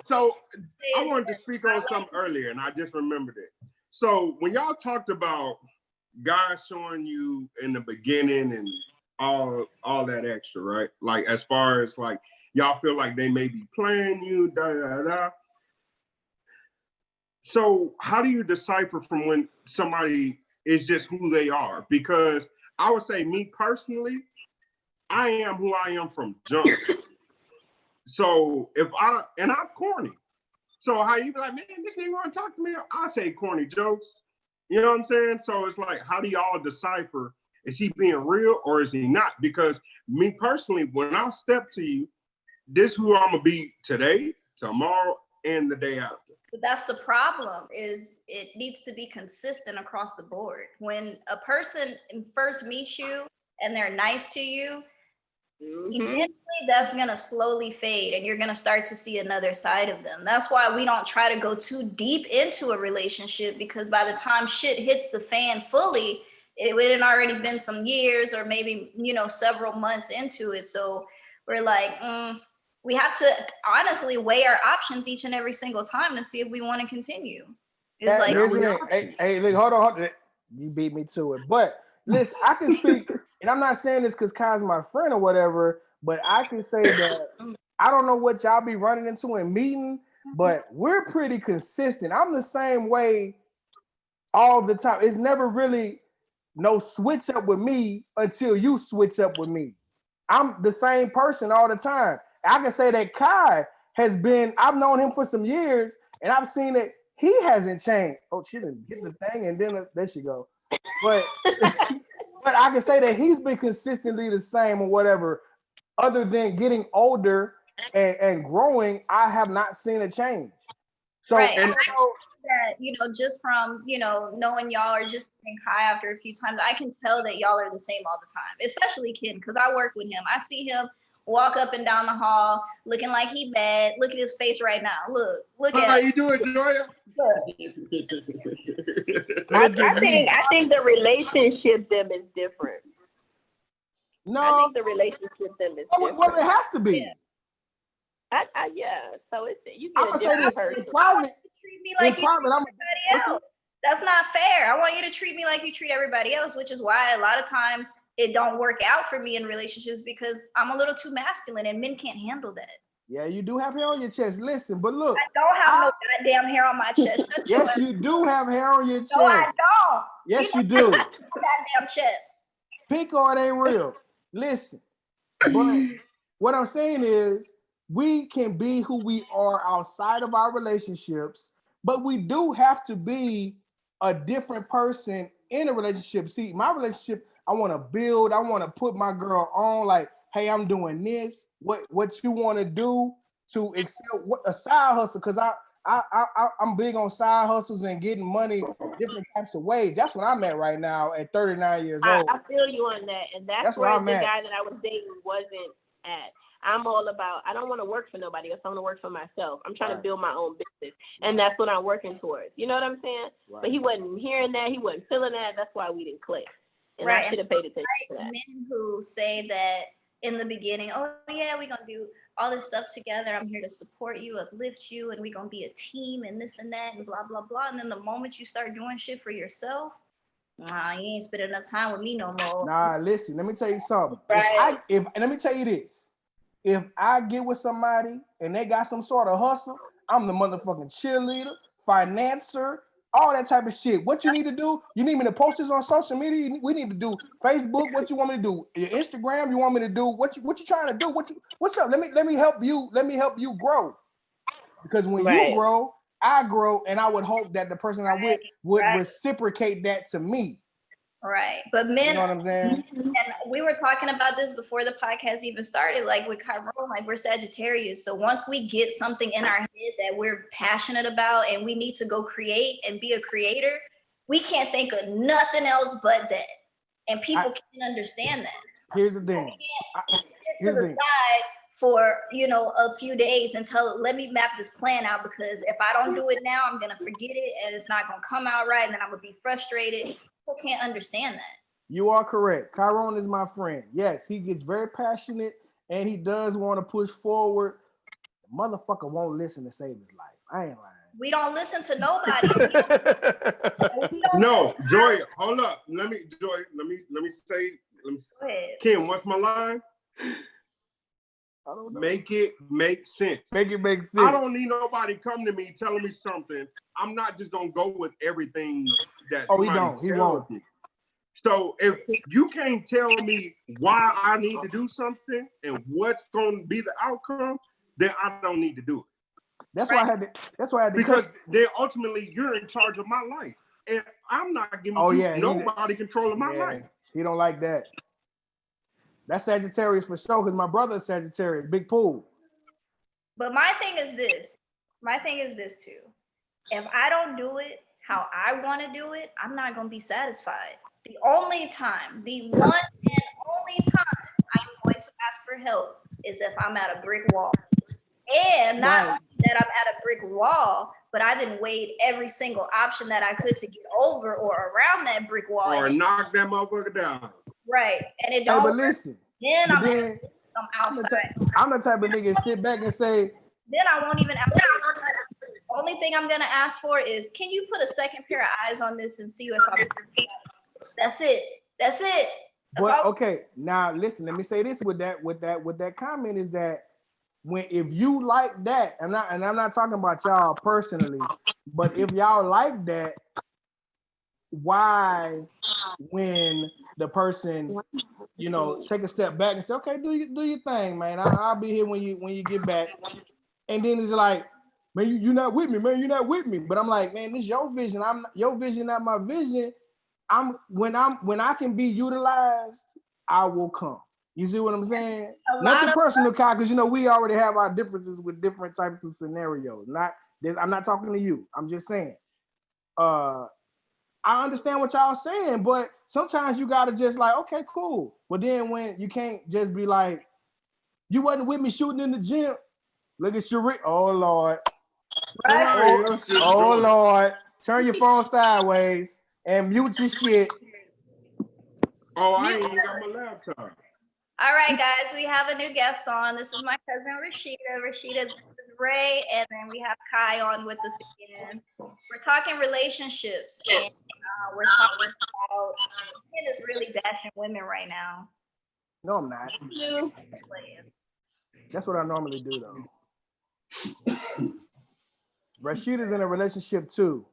So I wanted to speak on something earlier, and I just remembered it. So when y'all talked about guys showing you in the beginning and all that extra, right? Like as far as like y'all feel like they may be playing you, da da da. So how do you decipher from when somebody is just who they are? Because I would say me personally, I am who I am from jump. So I'm corny. So how you be like, man, this nigga want to talk to me? I say corny jokes. You know what I'm saying? So it's like, how do y'all decipher? Is he being real or is he not? Because me personally, when I step to you, this is who I'm gonna be today, tomorrow, and the day after. But that's the problem, is it needs to be consistent across the board. When a person first meets you and they're nice to you, eventually that's gonna slowly fade and you're gonna start to see another side of them. That's why we don't try to go too deep into a relationship, because by the time shit hits the fan fully, it had already been some years or maybe, several months into it. So we're like, we have to honestly weigh our options each and every single time to see if we want to continue. It's like, hey, look, hold on. You beat me to it. But listen, I can speak, and I'm not saying this because Kai's my friend or whatever, but I can say that I don't know what y'all be running into in meeting, but we're pretty consistent. I'm the same way all the time. It's never really no switch up with me until you switch up with me. I'm the same person all the time. I can say that Kai I've known him for some years, and I've seen that he hasn't changed. Oh, she didn't get the thing, and then there she go. But but I can say that he's been consistently the same or whatever. Other than getting older and growing, I have not seen a change. So, right. And that, just from, knowing y'all or just being Kai after a few times, I can tell that y'all are the same all the time, especially Ken, because I work with him. I see him walk up and down the hall looking like he bad. Look at his face right now. Look at how you doing, Joya? I think the relationship them is different. No, I think the relationship them is different. Well, it has to be. Yeah. So you I'm get gonna say this person. in private. Treat me like you treat I'm everybody else. That's not fair. I want you to treat me like you treat everybody else, which is why a lot of times it don't work out for me in relationships, because I'm a little too masculine and men can't handle that. Yeah, you do have hair on your chest. Listen, but look. I don't have no goddamn hair on my chest. Yes, you do have hair on your chest. No, I don't. Yes, you do. Goddamn chest. Pick on ain't real. Listen, but what I'm saying is we can be who we are outside of our relationships, but we do have to be a different person in a relationship. See, my relationship, I want to build. I want to put my girl on like, hey, I'm doing this. What you want to do to excel? What a side hustle? Because I'm big on side hustles and getting money different types of ways. That's what I'm at right now at 39 years old. I feel you on that, and that's where the guy that I was dating wasn't at. I'm all about, I don't want to work for nobody else. I want to work for myself. I'm trying to build my own business, and that's what I'm working towards. You know what I'm saying? Right. But he wasn't hearing that. He wasn't feeling that. That's why we didn't click. And I should have paid attention to that. Men who say that in the beginning, oh yeah, we're going to do all this stuff together. I'm here to support you, uplift you, and we're going to be a team and this and that and blah, blah, blah. And then the moment you start doing shit for yourself, nah, you ain't spending enough time with me no more. Nah, listen, let me tell you something. Right. Let me tell you this. If I get with somebody and they got some sort of hustle, I'm the motherfucking cheerleader, financer, all that type of shit. What you need to do? You need me to post this on social media? We need to do Facebook. What you want me to do? Your Instagram? You want me to do what you trying to do? What's up? Let me help you. Let me help you grow. Because when you grow, I grow, and I would hope that the person I'm with would reciprocate that to me. Right. But men, you know what I'm saying? And we were talking about this before the podcast even started, like with Chiron, like we're Sagittarius. So once we get something in our head that we're passionate about and we need to go create and be a creator, we can't think of nothing else but that. And people can't understand that. Here's the thing. Get to the side for, a few days and let me map this plan out, because if I don't do it now, I'm going to forget it and it's not going to come out right. And then I'm going to be frustrated. People can't understand that. You are correct. Chiron is my friend. Yes, he gets very passionate and he does want to push forward. The motherfucker won't listen to save his life. I ain't lying. We don't listen to nobody. No, Joy, hold up. Let me say, Kim, what's my line? I don't know. Make it make sense. Make it make sense. I don't need nobody come to me telling me something. I'm not just gonna go with everything that he won't. Me. So if you can't tell me why I need to do something and what's going to be the outcome, then I don't need to do it. That's why I had to. That's why I had to. Because then ultimately you're in charge of my life, and I'm not giving nobody control of my life. He don't like that. That's Sagittarius for sure. Because my brother is Sagittarius, big pool. But my thing is this. My thing is this too. If I don't do it how I want to do it, I'm not going to be satisfied. The only time, the one and only time I'm going to ask for help is if I'm at a brick wall. And not only that I'm at a brick wall, but I didn't weigh every single option that I could to get over or around that brick wall. Or knock that motherfucker down. Right. And it don't. Hey, but listen. Then I'm outside. I'm the type of nigga to sit back and say. Then I won't even ask. Only thing I'm gonna ask for is, can you put a second pair of eyes on this and see if I'm. That's it. That's it. That's But okay, now listen. Let me say this with that comment is that if you like that, and I'm not talking about y'all personally, but if y'all like that, why when the person, take a step back and say, okay, do your thing, man. I'll be here when you get back, and then it's like, man, you're not with me, man. You're not with me. But I'm like, man, this is your vision. Your vision, not my vision. When I can be utilized, I will come. You see what I'm saying? Nothing personal, Kyle, because we already have our differences with different types of scenarios. I'm not talking to you. I'm just saying. I understand what y'all saying, but sometimes you gotta just like, okay, cool. But then when you can't just be like, you wasn't with me shooting in the gym. Look at Sheree. Oh Lord. Oh Lord. Turn your phone sideways and mute your shit. Oh, I ain't even got my laptop. All right, guys, we have a new guest on. This is my cousin Rashida. Rashida, this is Ray, and then we have Kai on with us again. We're talking relationships, and we're talking about men is really bashing women right now. No, I'm not. That's what I normally do, though. Rashida's in a relationship too.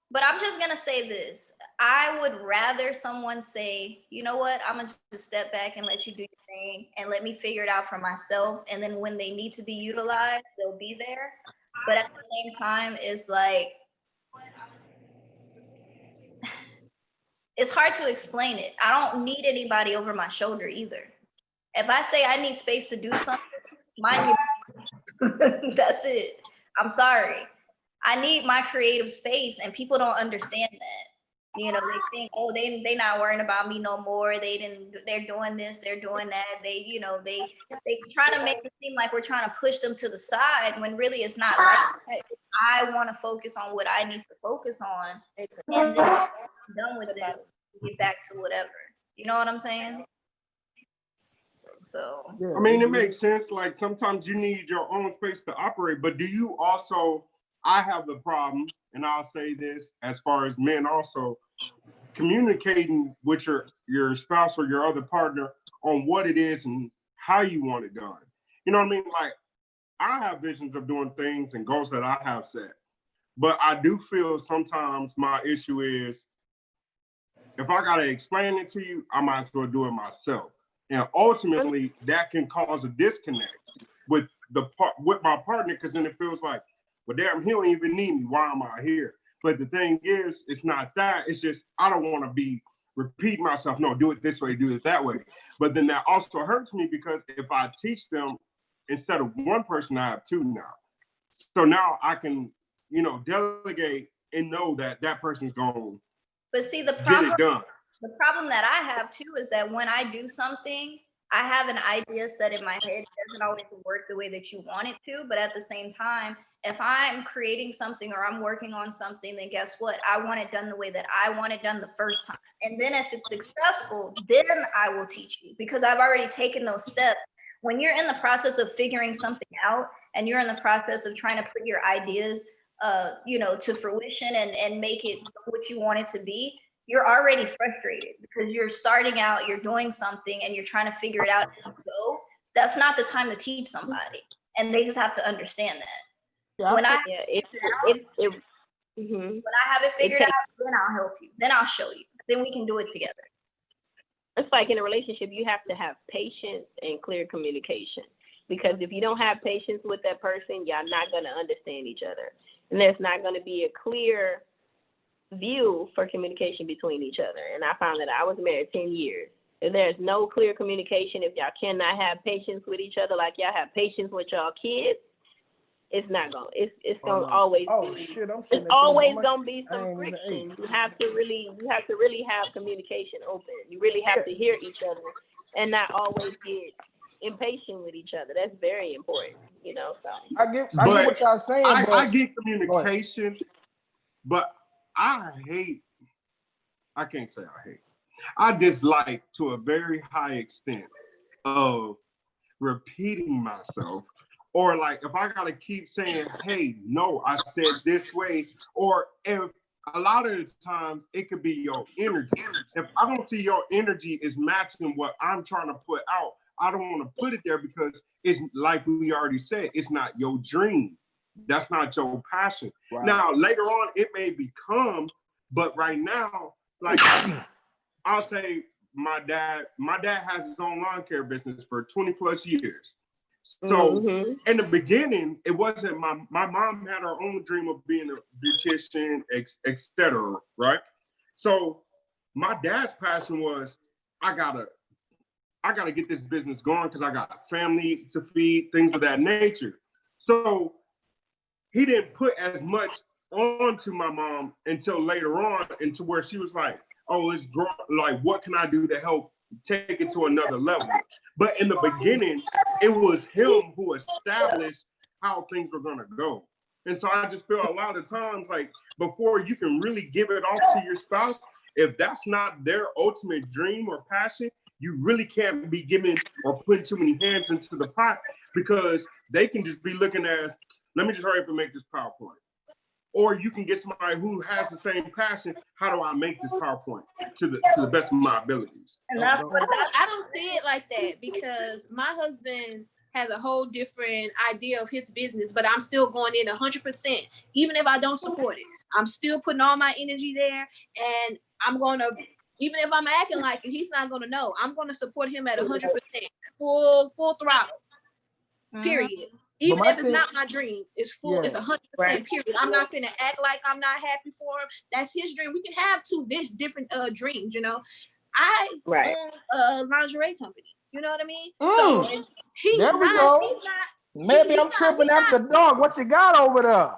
But I'm just gonna say this. I would rather someone say, you know what, I'm gonna just step back and let you do your thing and let me figure it out for myself. And then when they need to be utilized, they'll be there. But at the same time, it's like, it's hard to explain it. I don't need anybody over my shoulder either. If I say I need space to do something, mind you, that's it. I'm sorry. I need my creative space, and people don't understand that. They think, oh, they not worrying about me no more. They're doing this, they're doing that. They try to make it seem like we're trying to push them to the side when really it's not like that. I want to focus on what I need to focus on, and then I'm done with this, get back to whatever. You know what I'm saying? So I mean, it makes sense. Like sometimes you need your own space to operate, but do you also? I have the problem, and I'll say this as far as men also, communicating with your spouse or your other partner on what it is and how you want it done. You know what I mean? Like, I have visions of doing things and goals that I have set, but I do feel sometimes my issue is if I got to explain it to you, I might as well do it myself. And ultimately, that can cause a disconnect with my partner, because then it feels like, well, damn, he don't even need me. Why am I here? But the thing is, it's not that. It's just, I don't want to be repeating myself. No, do it this way, do it that way. But then that also hurts me, because if I teach them, instead of one person, I have two now. So now I can, delegate and know that person's going to get it done. The problem that I have too is that when I do something, I have an idea set in my head. It doesn't always work the way that you want it to, but at the same time, if I'm creating something or I'm working on something, then guess what? I want it done the way that I want it done the first time. And then if it's successful, then I will teach you, because I've already taken those steps. When you're in the process of figuring something out and you're in the process of trying to put your ideas, to fruition and make it what you want it to be, you're already frustrated because you're starting out, you're doing something and you're trying to figure it out as you go. That's not the time to teach somebody. And they just have to understand that. Yeah, when I Mm-hmm. When I have it figured out, then I'll help you. Then I'll show you. Then we can do it together. It's like in a relationship, you have to have patience and clear communication. Because if you don't have patience with that person, y'all not going to understand each other. And there's not going to be a clear view for communication between each other. And I found that I was married 10 years. If there's no clear communication, if y'all cannot have patience with each other like y'all have patience with y'all kids, it's not going. It's going to always be. Shit, I'm It's always going to be some friction. You have to really have communication open. You really have to hear each other and not always get impatient with each other. That's very important, you know. So I get what y'all saying. I get communication, but I can't say I hate. I dislike to a very high extent of repeating myself, or like if I gotta keep saying, hey, no, I said this way, or if a lot of the times it could be your energy. If I don't see your energy is matching what I'm trying to put out, I don't want to put it there because it's like we already said, it's not your dream. That's not your passion. Right. Now, later on, it may become, but right now, like I'll say my dad has his own lawn care business for 20 plus years. So in the beginning, it wasn't my mom had her own dream of being a beautician, etc. Right? So my dad's passion was, I gotta get this business going because I got a family to feed, things of that nature. So he didn't put as much onto my mom until later on, into where she was like, oh, it's like, what can I do to help take it to another level? But in the beginning, it was him who established how things were gonna go. And so I just feel a lot of times, like, before you can really give it off to your spouse, if that's not their ultimate dream or passion, you really can't be giving or putting too many hands into the pot, because they can just be looking as, let me just hurry up and make this PowerPoint. Or you can get somebody who has the same passion. How do I make this PowerPoint to the best of my abilities? And that's what I don't see it like that, because my husband has a whole different idea of his business, but I'm still going in 100%. Even if I don't support it, I'm still putting all my energy there, and I'm gonna, even if I'm acting like it, he's not gonna know. I'm gonna support him at 100%, full throttle. Period. Even if it's not my dream, it's full. It's 100%. Period. I'm not finna act like I'm not happy for him. That's his dream. We can have two different dreams. You know, I own a lingerie company. You know what I mean? So he's there we not. go. He's not. Maybe I'm tripping after dark. What you got over there?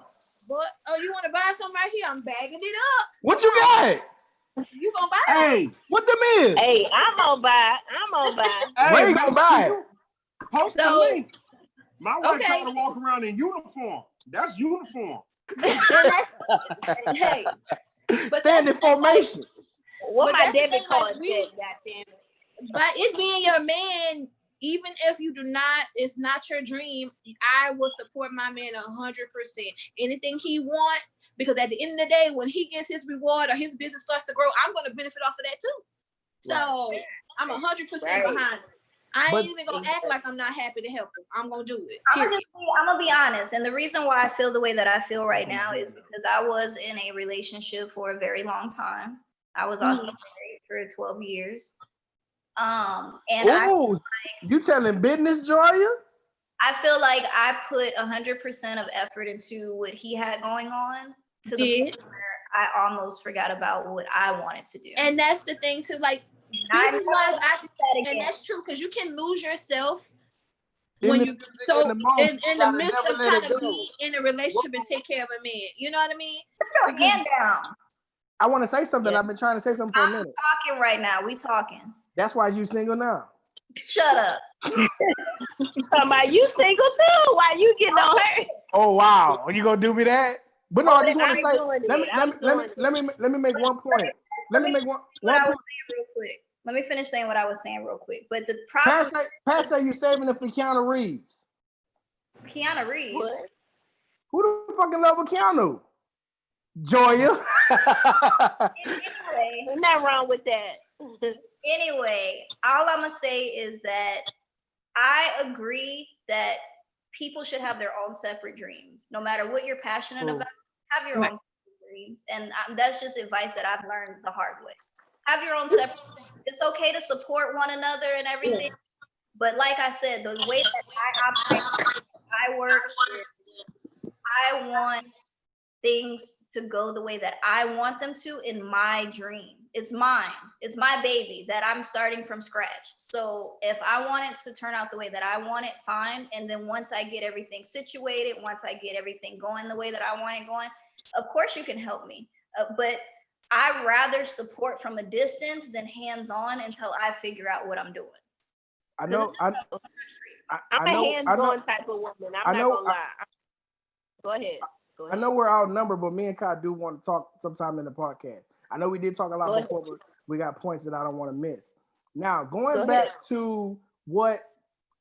What? Oh, you want to buy something right here? I'm bagging it up. What you got? You gonna buy it? Hey, what them is? Hey, I'm gonna buy. Where you gonna buy it? Post the link. My wife trying to walk around in uniform. That's uniform. Hey, but stand in formation. What my debit card said, goddamn. But it being your man, even if you do not, it's not your dream, I will support my man 100%. Anything he want, because at the end of the day, when he gets his reward or his business starts to grow, I'm going to benefit off of that too. So I'm 100% behind it. I ain't even gonna act like I'm not happy to help him. I'm gonna do it. I'm gonna be honest. And the reason why I feel the way that I feel right now is because I was in a relationship for a very long time. I was also married for 12 years. And you telling business, Joya? I feel like I put 100% of effort into what he had going on, to the point where I almost forgot about what I wanted to do. And that's the thing too, like, business wise, and that's true, because you can lose yourself when you in the midst of trying to be in a relationship and take care of a man. You know what I mean? Put your hand down. I want to say something. I've been trying to say something for a minute. I'm talking right now. We talking. That's why you single now. Shut up. Somebody, you single too? Why you getting on her? Oh wow, are you gonna do me that? But no, I just want to say. Let me make one point. Let me make one point real quick. Let me finish saying what I was saying real quick. But the problem, Pat say you saving it for Keanu Reeves. Keanu Reeves. What? Who the fucking love with Keanu? Joya. Anyway, there's nothing wrong with that. Anyway, all I'm gonna say is that I agree that people should have their own separate dreams. No matter what you're passionate about, have your own separate dreams. And that's just advice that I've learned the hard way. Have your own separate dreams. It's okay to support one another and everything, But like I said, the way that I operate, I work, is I want things to go the way that I want them to in my dream. It's mine. It's my baby that I'm starting from scratch. So if I want it to turn out the way that I want it, fine. And then once I get everything situated, once I get everything going the way that I want it going, of course you can help me. But I rather support from a distance than hands-on until I figure out what I'm doing. I know. I I'm know. a hands-on type of woman. I'm not gonna lie. Go ahead. I know we're outnumbered, but me and Kai do want to talk sometime in the podcast. I know we did talk a lot before, but we got points that I don't want to miss. Now, going back to what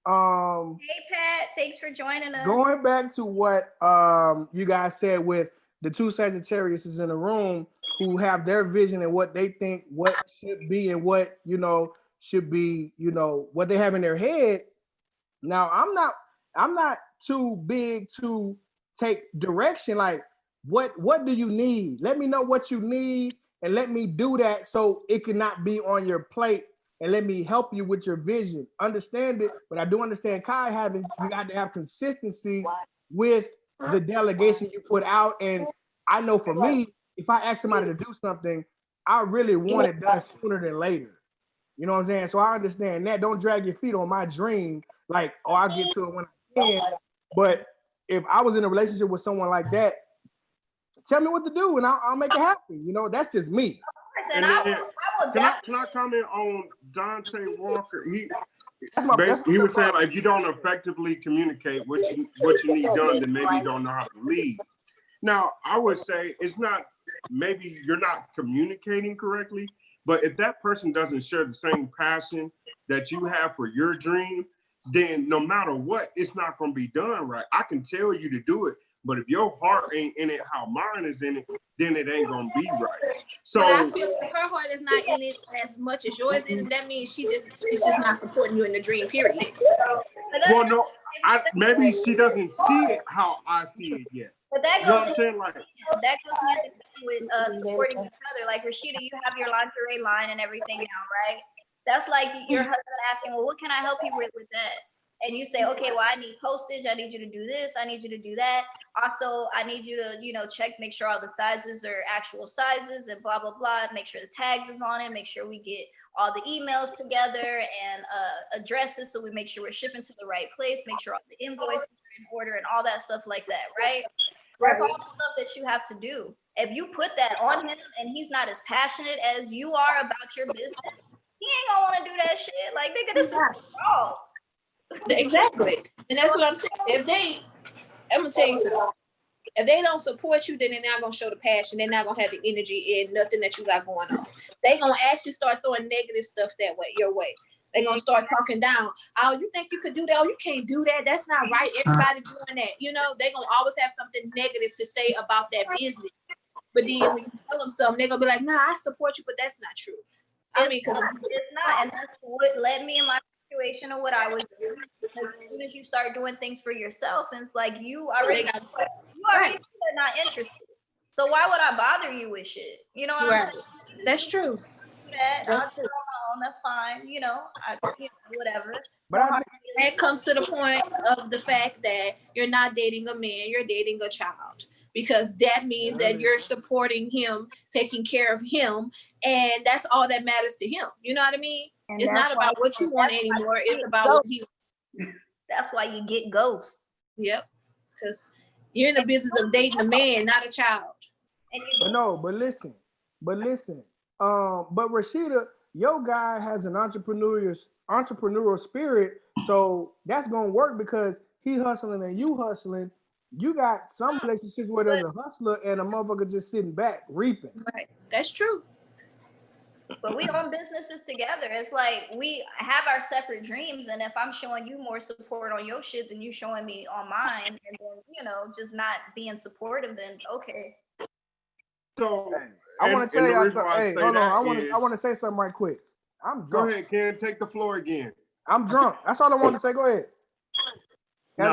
Hey Pat, thanks for joining us. Going back to what you guys said with the two Sagittariuses in the room who have their vision and what they think what should be and what should be, what they have in their head. Now, I'm not too big to take direction. Like, what do you need? Let me know what you need and let me do that so it cannot be on your plate, and let me help you with your vision. Understand it, but I do understand Kai you got to have consistency with the delegation you put out. And I know for me, if I ask somebody to do something, I really want it done sooner than later. You know what I'm saying? So I understand that. Don't drag your feet on my dream. Like, oh, I'll get to it when I can. But if I was in a relationship with someone like that, tell me what to do and I'll make it happen. That's just me. And I will can I comment on Dante Walker? He was saying, like, if you don't effectively communicate what you need done, then maybe you don't know how to lead. Now, I would say it's not, maybe you're not communicating correctly, but if that person doesn't share the same passion that you have for your dream, then no matter what, it's not going to be done right. I can tell you to do it, but if your heart ain't in it how mine is in it, then it ain't going to be right. So but I feel like her heart is not in it as much as yours is, and that means it's just not supporting you in the dream, period. Well, no, maybe she doesn't see it how I see it yet. But that You know goes what I'm saying? Like, that goes hand in hand with supporting each other. Like, Rashida, you have your lingerie line and everything now, right? That's like your husband asking, well, what can I help you with that? And you say, okay, well, I need postage. I need you to do this. I need you to do that. Also, I need you to, check, make sure all the sizes are actual sizes and blah, blah, blah. Make sure the tags is on it. Make sure we get all the emails together and addresses, so we make sure we're shipping to the right place. Make sure all the invoices are in order and all that stuff like that, right? That's all the stuff that you have to do. If you put that on him and he's not as passionate as you are about your business, he ain't gonna want to do that shit. Like, nigga, this is dogs. Exactly. And that's what I'm saying. I'm gonna tell you something. If they don't support you, then they're not gonna show the passion. They're not gonna have the energy and nothing that you got going on. They're gonna actually start throwing negative stuff your way. They're gonna start talking down. Oh, you think you could do that? Oh, you can't do that. That's not right. Everybody doing that. They're gonna always have something negative to say about that business. But then when you tell them something, they're gonna be like, nah, I support you, but that's not true. It's not. And that's what led me in my situation of what I was doing. Because as soon as you start doing things for yourself, and it's like you already not interested. So why would I bother you with shit? You know what I'm saying? That's true. I'll do it on my own. That's fine. Whatever. But that comes to the point of the fact that you're not dating a man, you're dating a child. Because that means that you're supporting him, taking care of him, and that's all that matters to him. You know what I mean? And it's not about what you want anymore. It's about what he wants. That's why you get ghosts. Yep. Because you're in the business of dating a man, not a child. But listen. But Rashida, your guy has an entrepreneurial spirit, so that's gonna work because he hustling and you hustling. You got some relationships where there's a hustler and a motherfucker just sitting back reaping. Right, that's true. But we own businesses together. It's like we have our separate dreams, and if I'm showing you more support on your shit than you showing me on mine, and then just not being supportive, then okay. So I want to tell y'all something. Hey, hold on. I want to say something right quick. I'm drunk. Go ahead, Ken. Take the floor again. I'm drunk. That's all I wanted to say. Go ahead. Go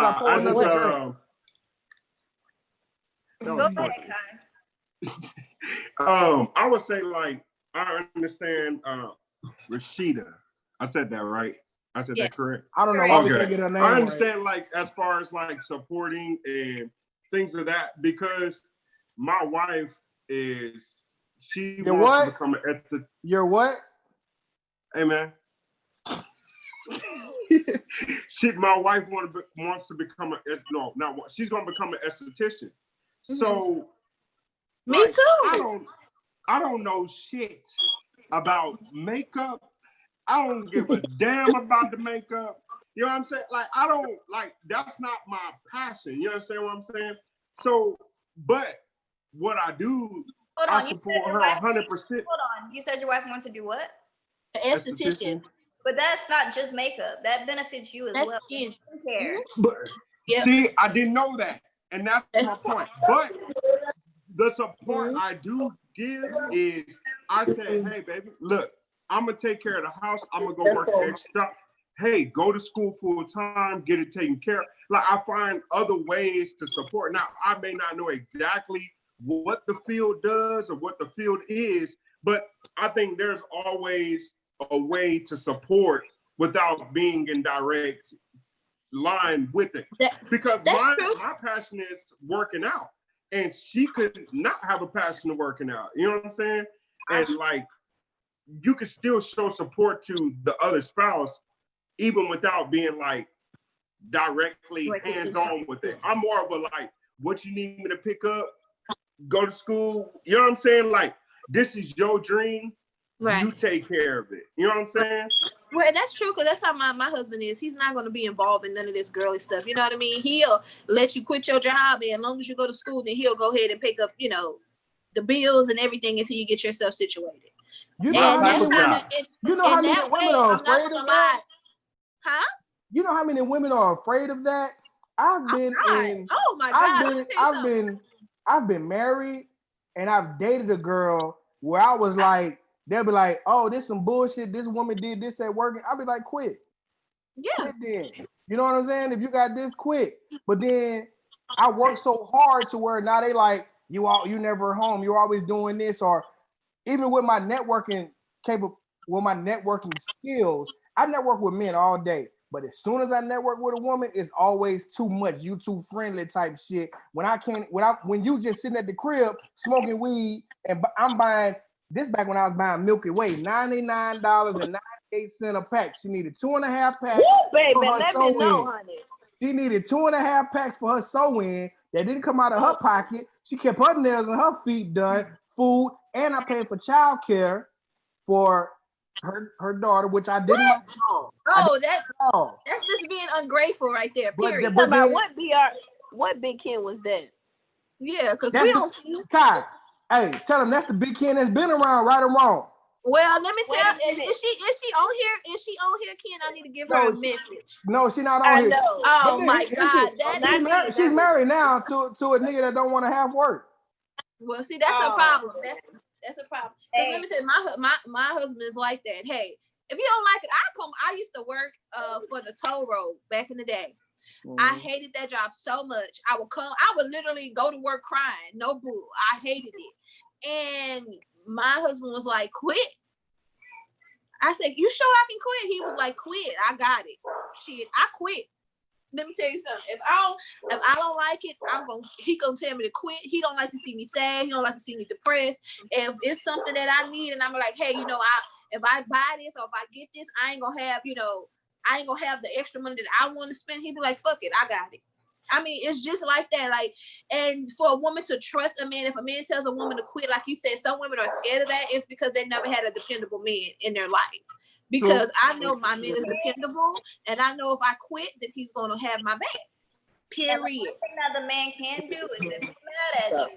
ahead, Kai. I would say, like, I understand Rashida. I said that right. I said Yeah. that correct. I don't know why we Okay. can't get her name I right. understand, like, as far as like supporting and things of that, because my wife she Your wants what? to become an esthetician. You're what? Hey man. My wife wants to become she's gonna become an esthetician. So Me like, too. I don't know shit about makeup. I don't give a damn about the makeup. You know what I'm saying? Like, I don't like, that's not my passion. You understand what I'm saying? So, but what I do, Hold I on, you support said her your wife. 100%. Hold on, you said your wife wants to do what? The esthetician. But that's not just makeup. That benefits you as That's well. skin. Skincare. But Yep. see, I didn't know that. And that's my That's- point. But the support I do give is I say, hey, baby, look, I'm going to take care of the house. I'm going to go work extra. Hey, go to school full time, get it taken care of. Like, I find other ways to support. Now, I may not know exactly what the field does or what the field is, but I think there's always a way to support without being in direct line with it. Because my passion is working out, and she could not have a passion to working out. You know what I'm saying? And like, you can still show support to the other spouse even without being like directly hands-on with it. I'm more of a like, what you need me to pick up, go to school. You know what I'm saying? Like, this is your dream. Right. You take care of it. You know what I'm saying? Well, that's true, because that's how my husband is. He's not going to be involved in none of this girly stuff. You know what I mean? He'll let you quit your job, and as long as you go to school, then he'll go ahead and pick up, you know, the bills and everything until you get yourself situated. You know how many And women, that's- you know how and many that women way, are I'm not afraid gonna of that? lie. Huh? You know how many women are afraid of that? I've been God. in. Oh my God. I've been married, and I've dated a girl where I was like, they'll be like, "Oh, this some bullshit. This woman did this at work." I'll be like, "Quit, Yeah. quit then." You know what I'm saying? If you got this, quit. But then I work so hard to where now they like, you never home. You're always doing this, or even with my networking my networking skills, I network with men all day. But as soon as I network with a woman, it's always too much. You too friendly type shit. When you just sitting at the crib smoking weed, and I'm buying this back when I was buying Milky Way, $99.98 a pack. She needed 2.5 packs. Woo, baby, for her let me know, sew-in. honey. She needed 2.5 packs for her sew-in that didn't come out of her pocket. She kept her nails and her feet done, food, and I paid for childcare for her daughter, which I didn't myself. Oh, that's just being ungrateful right there. Period. But then, what Big Ken was that? Yeah, because that's we don't see. Kai, hey, tell him that's the Big Ken that's been around, right or wrong. Well, let me Wait tell a you, is minute. she on here? Is she on here, Ken? I need to give her a message. No, she's not on I here. know. Oh But my God, she's married now to a nigga that don't want to have work. Well, see, that's a problem. That's a problem. Because let me tell you, my husband is like that. Hey, if you don't like it, I used to work for the toll road back in the day. I hated that job so much. I would literally go to work crying. No bull. I hated it. And my husband was like, quit. I said, you sure I can quit? He was like, quit. I got it. Shit, I quit. Let me tell you something. If I don't like it, he gonna tell me to quit. He don't like to see me sad. He don't like to see me depressed. If it's something that I need, and I'm like, hey, you know, if I buy this or if I get this, I ain't gonna have the extra money that I want to spend. He'd be like, fuck it, I got it. I mean, it's just like that. Like, and for a woman to trust a man, if a man tells a woman to quit, like you said, some women are scared of that. It's because they never had a dependable man in their life. Because I know my man is dependable, and I know if I quit, that he's gonna have my back. Period. And the one thing that the man can do is if he's mad at you,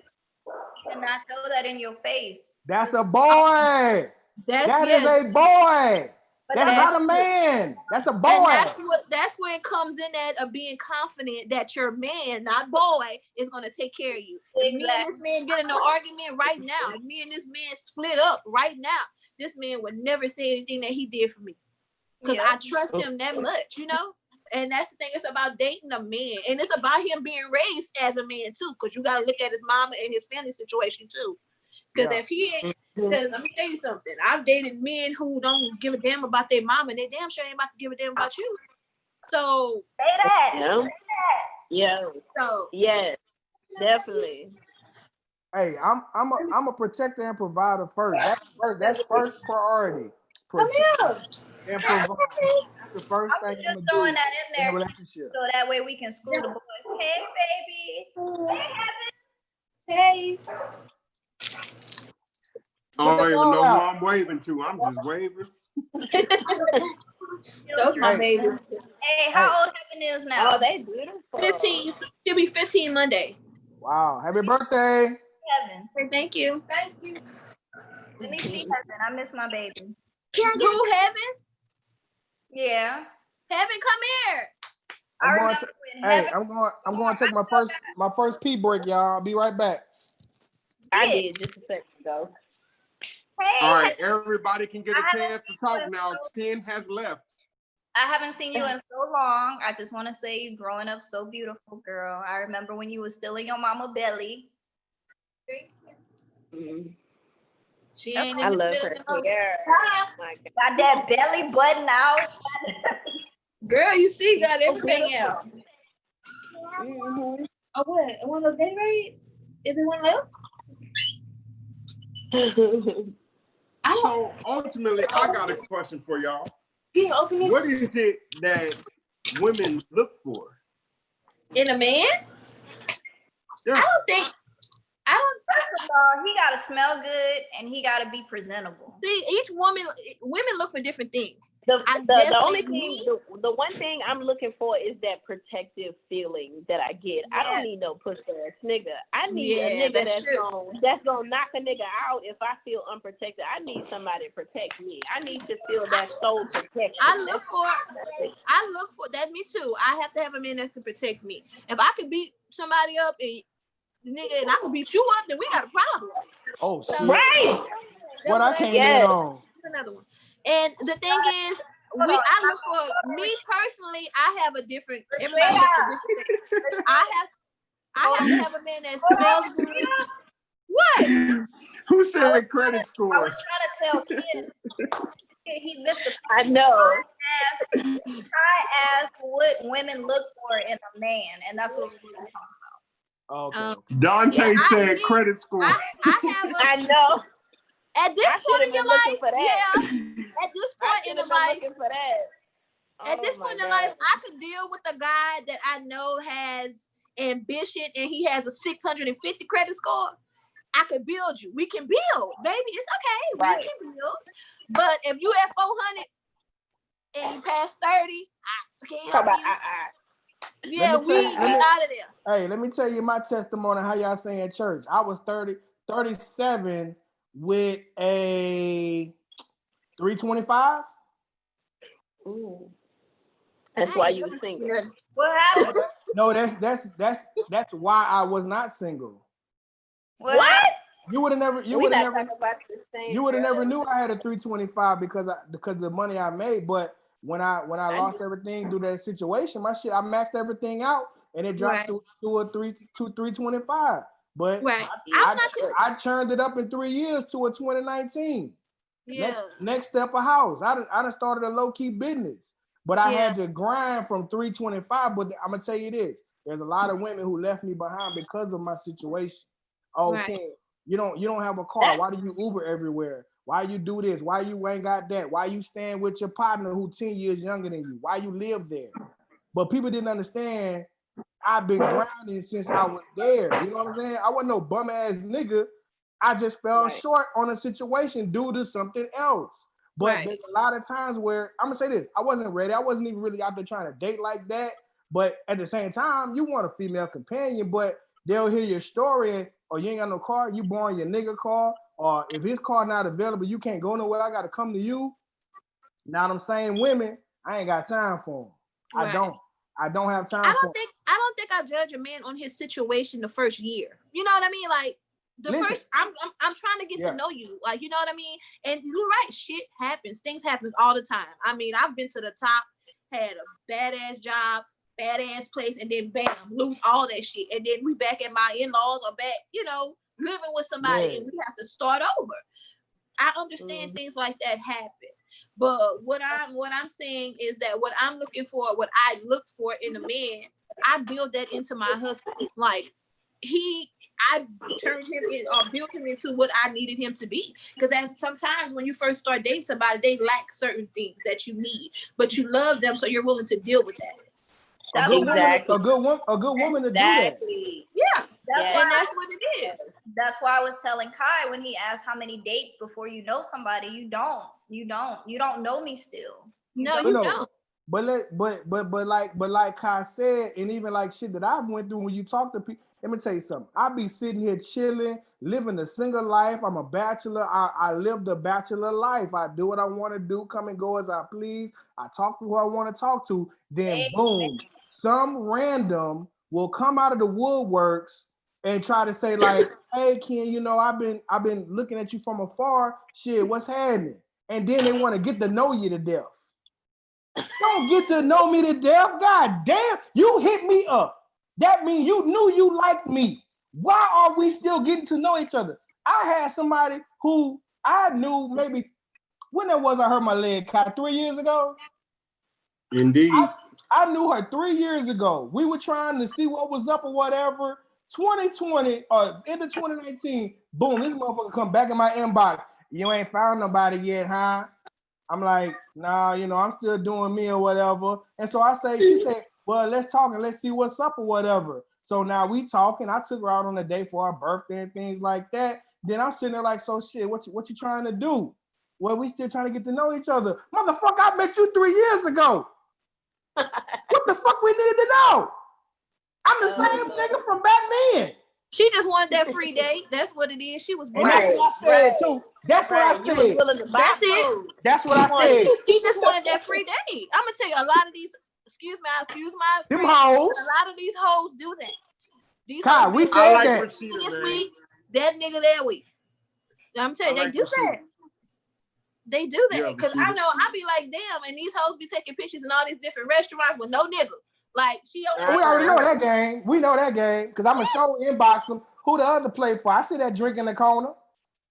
he cannot throw that in your face. That's a boy. That is a boy. That's not a man. That's a boy. And that's where it comes in at being confident that your man, not boy, is gonna take care of you. If me and this man get in an argument right now, if me and this man split up right now, this man would never say anything that he did for me. Because I trust him that much, you know? And that's the thing, it's about dating a man. And it's about him being raised as a man too, because you gotta look at his mama and his family situation too. Because Yeah. if he ain't, because let me tell you something. I've dated men who don't give a damn about their mom, and they damn sure ain't about to give a damn about you. So, Say that. Yeah. Say that. Yeah. so Yes. Definitely. Hey, I'm a protector and provider first. That's first priority. come Protect here. and provide. That's the first I was thing I'm just gonna throwing do that in in a there relationship. so that way we can screw the boys. Hey, baby. Hey. I don't even all know who out. I'm waving to. I'm just waving. Those my Hey. babies. Hey, how old Heaven is now? Oh, they beautiful. 15. She'll be 15 Monday. Wow. Happy birthday. Heaven. Hey, thank you. Thank you. Let me see Heaven. I miss my baby. Who, Heaven? Yeah. Heaven, come here. I I'm going remember to when Hey, Heaven I'm going to take my first pee break, y'all. I'll be right back. I did. did just a second ago. Hey, All right, everybody can get a I haven't chance to seen you talk in now. so- 10 has left. I haven't seen you in so long. I just want to say you growing up so beautiful, girl. I remember when you was still in your mama belly. Mhm. She ain't I in the love building. her hair. Ah, My God. got that belly button out. Girl, you see, got everything out. Mhm. Oh, what? One of those Gatorades? Is it one left? I don't. So ultimately, I got a question for y'all. Can you open this? What is it that women look for? In a man? Yeah. I don't think. I don't First of all, he gotta smell good and he gotta be presentable. see. Women look for different things. The only definitely- thing, the one thing I'm looking for is that protective feeling that I get. I Yeah. don't need no push ass nigga. I need Yeah, a nigga that's that's true. gonna knock a nigga out if I feel unprotected. I need somebody to protect me. I need to feel that soul protection. I look for that. Me too. I have to have a man that can protect me. If I could beat somebody up and nigga, and I can beat you up, then we got a problem. Oh shit. Right. What I That's came Yes. in on. another one. And the thing is, I look for me personally. I have a different. Everybody has a different thing. I have to have a man that smells good. What? Who said credit I score? was trying to tell Ken. He missed the I know. I asked what women look for in a man, and that's what we're talking Okay. Dante Yeah, said credit score. I have a I know. at this I point should've in your been looking life. for that. Yeah. At this I point in should your have been life. looking for that. At Oh this my point in God. life, I could deal with a guy that I know has ambition and he has a 650 credit score. I could build you. We can build, baby. It's okay. Right. We can build. But if you at 400 and you pass 30, I can't Talk help about you. Yeah, Let me tell you- we let me- out of there. Hey, let me tell you my testimony how y'all say in church. I was 37 with a 325. Ooh. That's why you were single. about. What happened? No, that's why I was not single. What? What? You would have never We not talking about the same. you would have never girl. knew I had a 325 because of the money I made. But when I lost everything due to that situation, I maxed everything out and it dropped Right. to a 325. But Right. I churned it up in 3 years to a 2019. Yeah. Next step a house. I done started a low-key business, but I had to grind from 325. But I'm gonna tell you this: there's a lot of women who left me behind because of my situation. Okay, Right. you don't have a car. Why do you Uber everywhere? Why you do this? Why you ain't got that? Why you staying with your partner who 10 years younger than you? Why you live there? But people didn't understand. I've been grinding since I was there. You know what I'm saying? I wasn't no bum ass nigga. I just fell short on a situation due to something else. But there's a lot of times where I'm gonna say this: I wasn't ready. I wasn't even really out there trying to date like that. But at the same time, you want a female companion, but they'll hear your story and, oh, you ain't got no car, you borrowing your nigga car, or if his car not available, you can't go nowhere. I gotta come to you. Now them same women, I ain't got time for them. Right. I don't have time. I don't think I judge a man on his situation the first year. You know what I mean? Like first, I'm trying to get to know you. Like, you know what I mean? And you're right, shit happens. Things happen all the time. I mean, I've been to the top, had a badass job, bad ass place, and then bam, lose all that shit, and then we back at my in-laws or back, living with somebody, and we have to start over. I understand things like that happen, but what I'm saying is that what I'm looking for, what I look for in a man, I build that into my husband. Like I turned him in or built him into what I needed him to be. Because as sometimes when you first start dating somebody, they lack certain things that you need, but you love them, so you're willing to deal with that. A good woman to do that. Yeah, That's and that's what it is. That's why I was telling Kai when he asked how many dates before you know somebody. You don't know me still. No, you don't. But like Kai said, and even like shit that I've went through, when you talk to people, let me tell you something. I be sitting here chilling, living a single life. I'm a bachelor. I live the bachelor life. I do what I want to do, come and go as I please. I talk to who I want to talk to. Then boom, some random will come out of the woodworks and try to say like, "Hey, Ken, I've been looking at you from afar. Shit, what's happening?" And then they want to get to know you to death. Don't get to know me to death. God damn, you hit me up. That means you knew you liked me. Why are we still getting to know each other? I had somebody who I knew maybe, when it was I hurt my leg, 3 years ago? Indeed. I knew her 3 years ago. We were trying to see what was up or whatever. 2020 or into 2019, boom, this motherfucker come back in my inbox. You ain't found nobody yet, huh? I'm like, nah, I'm still doing me or whatever. And so she said, well, let's talk and let's see what's up or whatever. So now we talking. I took her out on a date for her birthday and things like that. Then I'm sitting there like, so shit, what you trying to do? Well, we still trying to get to know each other. Motherfucker, I met you 3 years ago. What the fuck we need to know? I'm the same nigga from back then. She just wanted that free date. That's what it is. She was And that's what I said too. That's what I said. That's it. That's what I said. She just wanted that free date. I'm gonna tell you, a lot of these, excuse my them friends, hoes. a lot of these hoes do that. These Kai, hoes we do said like that. Rashida, this week, that nigga that week. I'm telling you, they do that. They do that because I know I be like, damn, and these hoes be taking pictures in all these different restaurants with no nigga. Like she okay. We already know that game. We know that game because I'm gonna show inbox them who the other play for. I see that drink in the corner.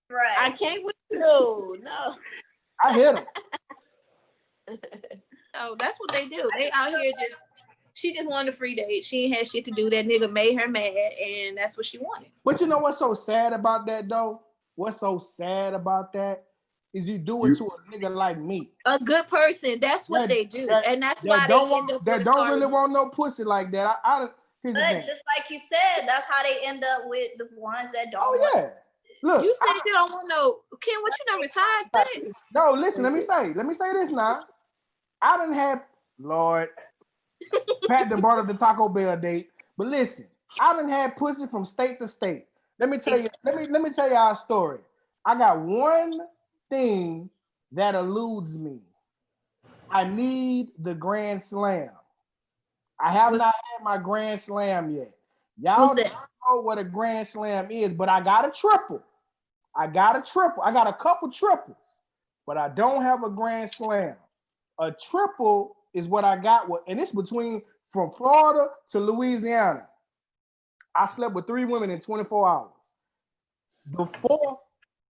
Right. I can't with you. No. I hit him. So that's what they do. They out here she just wanted a free date. She ain't had shit to do. That nigga made her mad, and that's what she wanted. But you know what's so sad about that though? What's so sad about that is you do it to a nigga like me. A good person. That's what they do, and that's why they don't really want no pussy like that. But just like you said, that's how they end up with the ones that don't. Oh yeah. Look, you said you don't want no Ken. What you done retired since? No, listen. Let me say this now. I done had Lord Pat done brought up the Taco Bell date, but listen, I done had pussy from state to state. Let me tell you. Let me tell y'all a story. I got one thing that eludes me. I need the Grand Slam. I have not had my Grand Slam yet. Y'all don't know what a Grand Slam is, but I got a triple. I got a couple triples, but I don't have a Grand Slam. A triple is what I got with, and it's from Florida to Louisiana. I slept with 3 women in 24 hours. The fourth,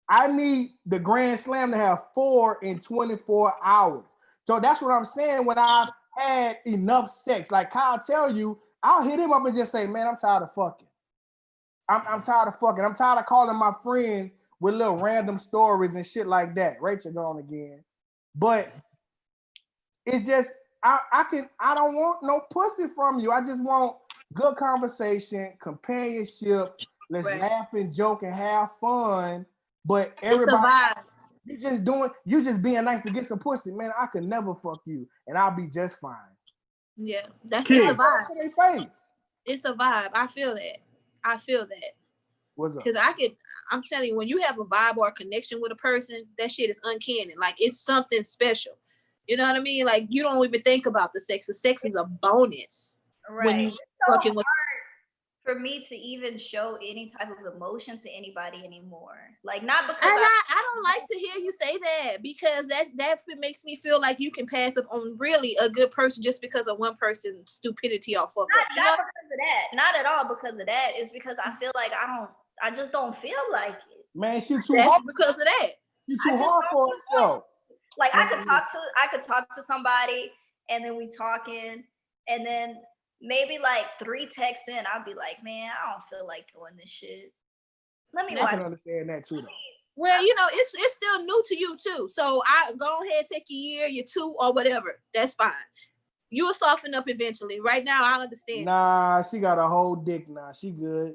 I need the Grand Slam to have 4 in 24 hours. So that's what I'm saying when I've had enough sex. Like Kyle tell you, I'll hit him up and just say, man, I'm tired of fucking. I'm tired of fucking. I'm tired of calling my friends with little random stories and shit like that. Rachel gone again. But it's just, I don't want no pussy from you. I just want good conversation, companionship. Let's laugh and joke and have fun. But everybody, you just being nice to get some pussy, man. I could never fuck you, and I'll be just fine. Yeah, it's a vibe. Face. It's a vibe. I feel that. What's up? Because I'm telling you, when you have a vibe or a connection with a person, that shit is uncanny. Like it's something special. You know what I mean? Like you don't even think about the sex. The sex is a bonus when you fucking with. for me to even show any type of emotion to anybody anymore. Like, not because And I don't like to hear you say that, because that makes me feel like you can pass up on really a good person just because of one person's stupidity or fuck up. not because of that. Not at all because of that. It's because I feel like I just don't feel like it. Man, she too That's hard. because of that. She too hard for herself. Like, I could talk to somebody, and then we talking, and then maybe like 3 texts in, I'll be like, man, I don't feel like doing this shit. Let me I watch. can understand that too, though. Well, it's still new to you too. So I go ahead, take your year, your 2, or whatever. That's fine. You will soften up eventually. Right now, I understand. Nah, she got a whole dick now. She good.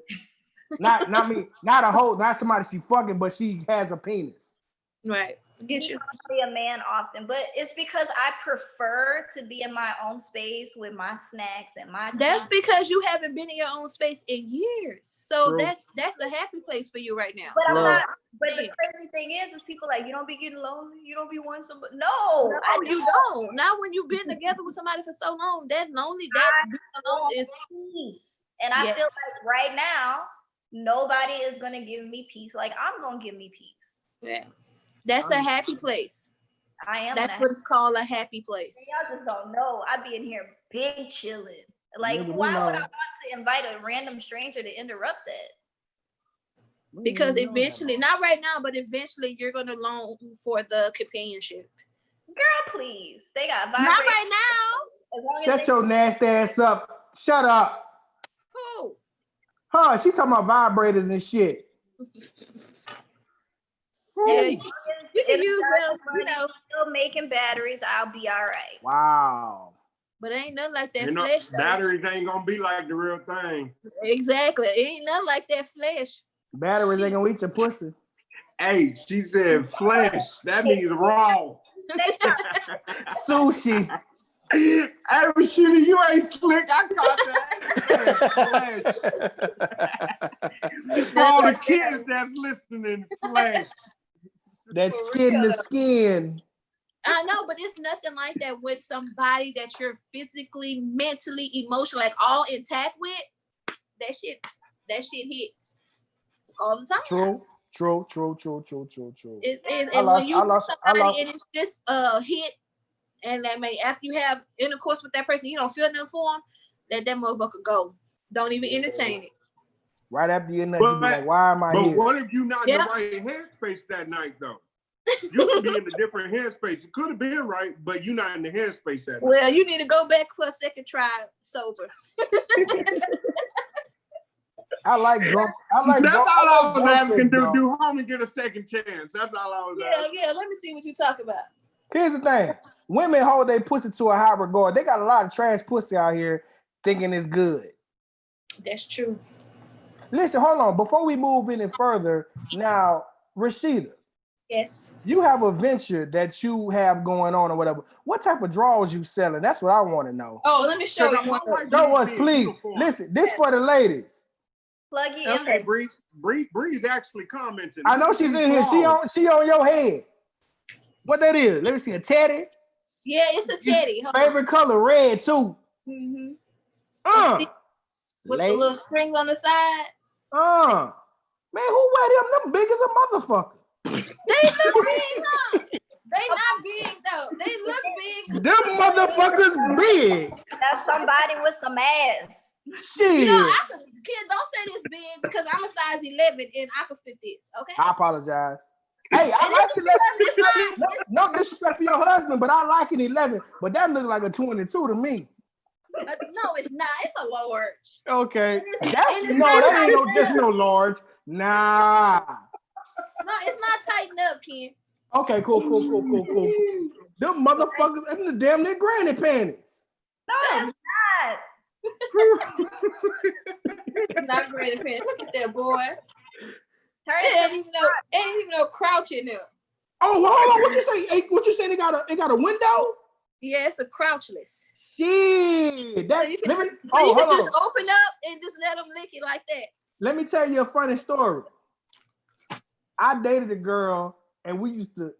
Not me. Not somebody she fucking, but she has a penis. Right. Get you. See a man often, but it's because I prefer to be in my own space with my snacks and my. That's because you haven't been in your own space in years. So True. that's a happy place for you right now. But I'm True. not. But the crazy thing is people like, you don't be getting lonely. You don't be wanting somebody. No, No, you don't. Not when you've been together with somebody for so long. That lonely, that alone is peace. And I feel like right now, nobody is gonna give me peace. Like, I'm gonna give me peace. yeah. That's a happy place. I am. That's what it's called, a happy place. Y'all just don't know. I be in here big chilling. Like, Nigga, we why would I know. want to invite a random stranger to interrupt that? Because eventually, not right now, but eventually you're gonna long for the companionship. Girl, please. They got vibrators. Not right now. As long as Shut they- your nasty ass up. Shut up. Who? Huh, she talking about vibrators and shit. Yeah, Woo. you can If use them, still making batteries, I'll be all right. Wow. but ain't nothing like that You know, flesh. though. batteries ain't gonna be like the real thing. Exactly. It ain't nothing like that flesh. Batteries ain't gonna eat your pussy. Hey, she said flesh. That means raw. Sushi. Hey, Rashida, you ain't slick. I caught that. For all the kids that's listening, flesh. That skin to skin. I know, but it's nothing like that with somebody that you're physically, mentally, emotionally, like all intact with. That shit hits all the time. True. And I when lost- you I with lost- somebody and it's just a hit, and that may after you have intercourse with that person, you don't feel nothing for them, let that motherfucker go. Don't even entertain it. Right after you nut, you be like, why am I But here? what if you not in Yeah. the right headspace that night, though? You could be in a different headspace. It could have been right, but you're not in the headspace that night. Well, you need to go back for a second try sober. I like drunk. That's all I was asking. sex, Do homie get a second chance? That's all I was asking. Yeah, let me see what you talk about. Here's the thing. Women hold their pussy to a high regard. They got a lot of trash pussy out here thinking it's good. That's true. Listen, hold on. Before we move any further, now, Rashida, Yes. you have a venture that you have going on or whatever. What type of drawers you selling? That's what I want to know. Oh, let me show you. Show us, please. Listen, this for the ladies. Plug you in. Hey, Bree's actually commenting. I know she's in here. She on your head. What that is? Let me see. A teddy. Yeah, it's a teddy. Hold on. Favorite color, red too. Mhm. With the Ladies. little strings on the side. Man, who wear them? Them big as a motherfucker. They look big, huh? They not big though. They look big. Them motherfuckers big. That's somebody with some ass. Shit. Kid, don't say this big because I'm a size 11 and I can fit this. Okay. I apologize. Hey, I like to let no disrespect for your husband, but I like an 11. But that looks like a 22 to me. No, it's not. It's a large. Okay. And That's it's no, not that ain't no tightened just up. no large. Nah. No, it's not tightened up, Ken. Okay, cool. Them motherfuckers, them the damn near granny panties. No, it's not. Not great pants. Look at that boy. Turn It it ain't even no crouch in there. Oh, hold on. What you say? Hey, what you saying? It got a window? Yeah, it's a crouchless. Yeah. That, So you can, let me, so you oh, can hold just on. open up and just let them lick it like that. Let me tell you a funny story. I dated a girl, and we used to.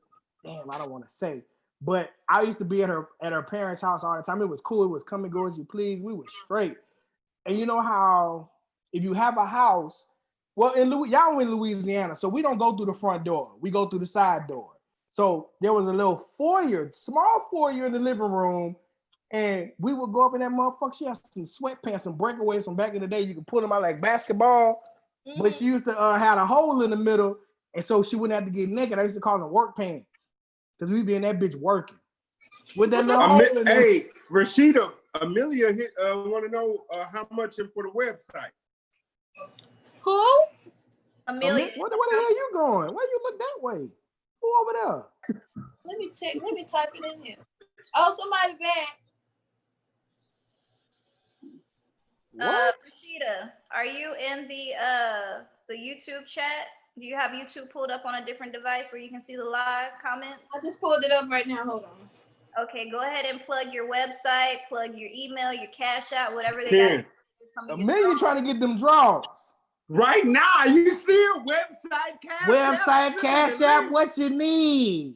Damn, I don't want to say, but I used to be at her parents' house all the time. It was cool. It was come and go as you please. We were straight. And you know how if you have a house, well, y'all in Louisiana, so we don't go through the front door. We go through the side door. So there was a little foyer, small foyer in the living room, and we would go up in that motherfucker. She has some sweatpants, some breakaways from back in the day. You could pull them out like basketball, but she used to have a hole in the middle, and so she wouldn't have to get naked. I used to call them work pants because we'd be in that bitch working with that little hole in there. Hey, Rashida, Amelia want to know how much for the website. Who? Amelia. Where the hell you going? Why you look that way? Who over there? Let me type it in here. Oh, somebody back. What? Rashida, are you in the YouTube chat? Do you have YouTube pulled up on a different device where you can see the live comments? I just pulled it up right now. Hold on. Okay, go ahead and plug your website, plug your email, your cash out, whatever they Ken, got. Amelia trying to get them draws. right now, you still website, Cash app, what you need?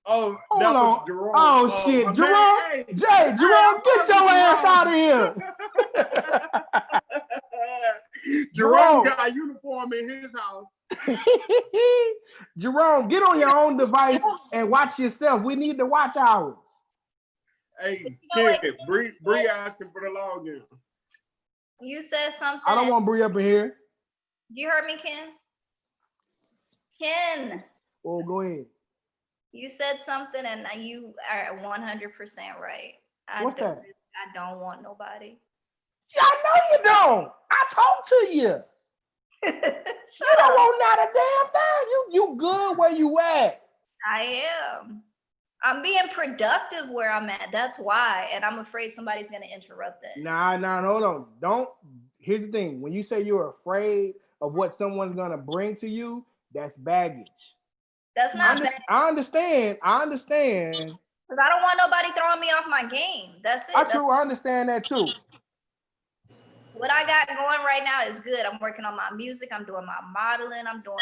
Oh, Hold that was on. Jerome. Oh, shit. my Jerome, man, hey. Jerome, get your ass out of here. Jerome got a uniform in his house. Jerome, get on your own device and watch yourself. We need to watch ours. Hey, You know kid, what? Bree asking for the login. You said something. I don't want Bree up in here. You heard me, Ken? Ken, Oh, go ahead. you said something and you are 100% right. What's that? I don't want nobody. I know you don't. I talked to you. You don't want not a damn thing. You good where you at. I am. I'm being productive where I'm at. That's why. And I'm afraid somebody's going to interrupt that. Nah, hold on. Don't. Here's the thing. When you say you're afraid of what someone's going to bring to you, that's baggage. That's not bad. I understand. Because I don't want nobody throwing me off my game. That's it. I understand that too. What I got going right now is good. I'm working on my music. I'm doing my modeling. I'm doing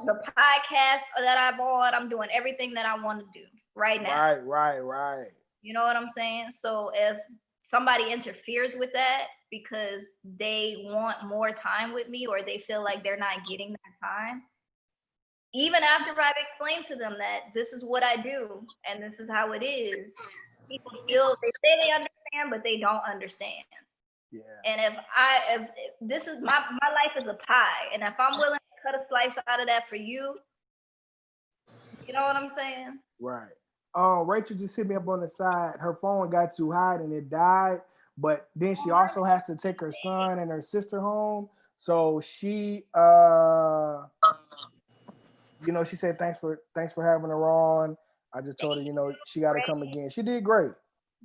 the podcast that I'm on. I'm doing everything that I want to do right now. Right. You know what I'm saying? So if somebody interferes with that because they want more time with me or they feel like they're not getting that time, even after I've explained to them that this is what I do and this is how it is, people still, they say they understand, but they don't understand. Yeah. And if this is my life is a pie, and if I'm willing to cut a slice out of that for you, you know what I'm saying? Right. Rachel just hit me up on the side. Her phone got too hot and it died, but then she also has to take her son and her sister home. So she she said thanks for having her on. I just told her, she got to come again. She did great.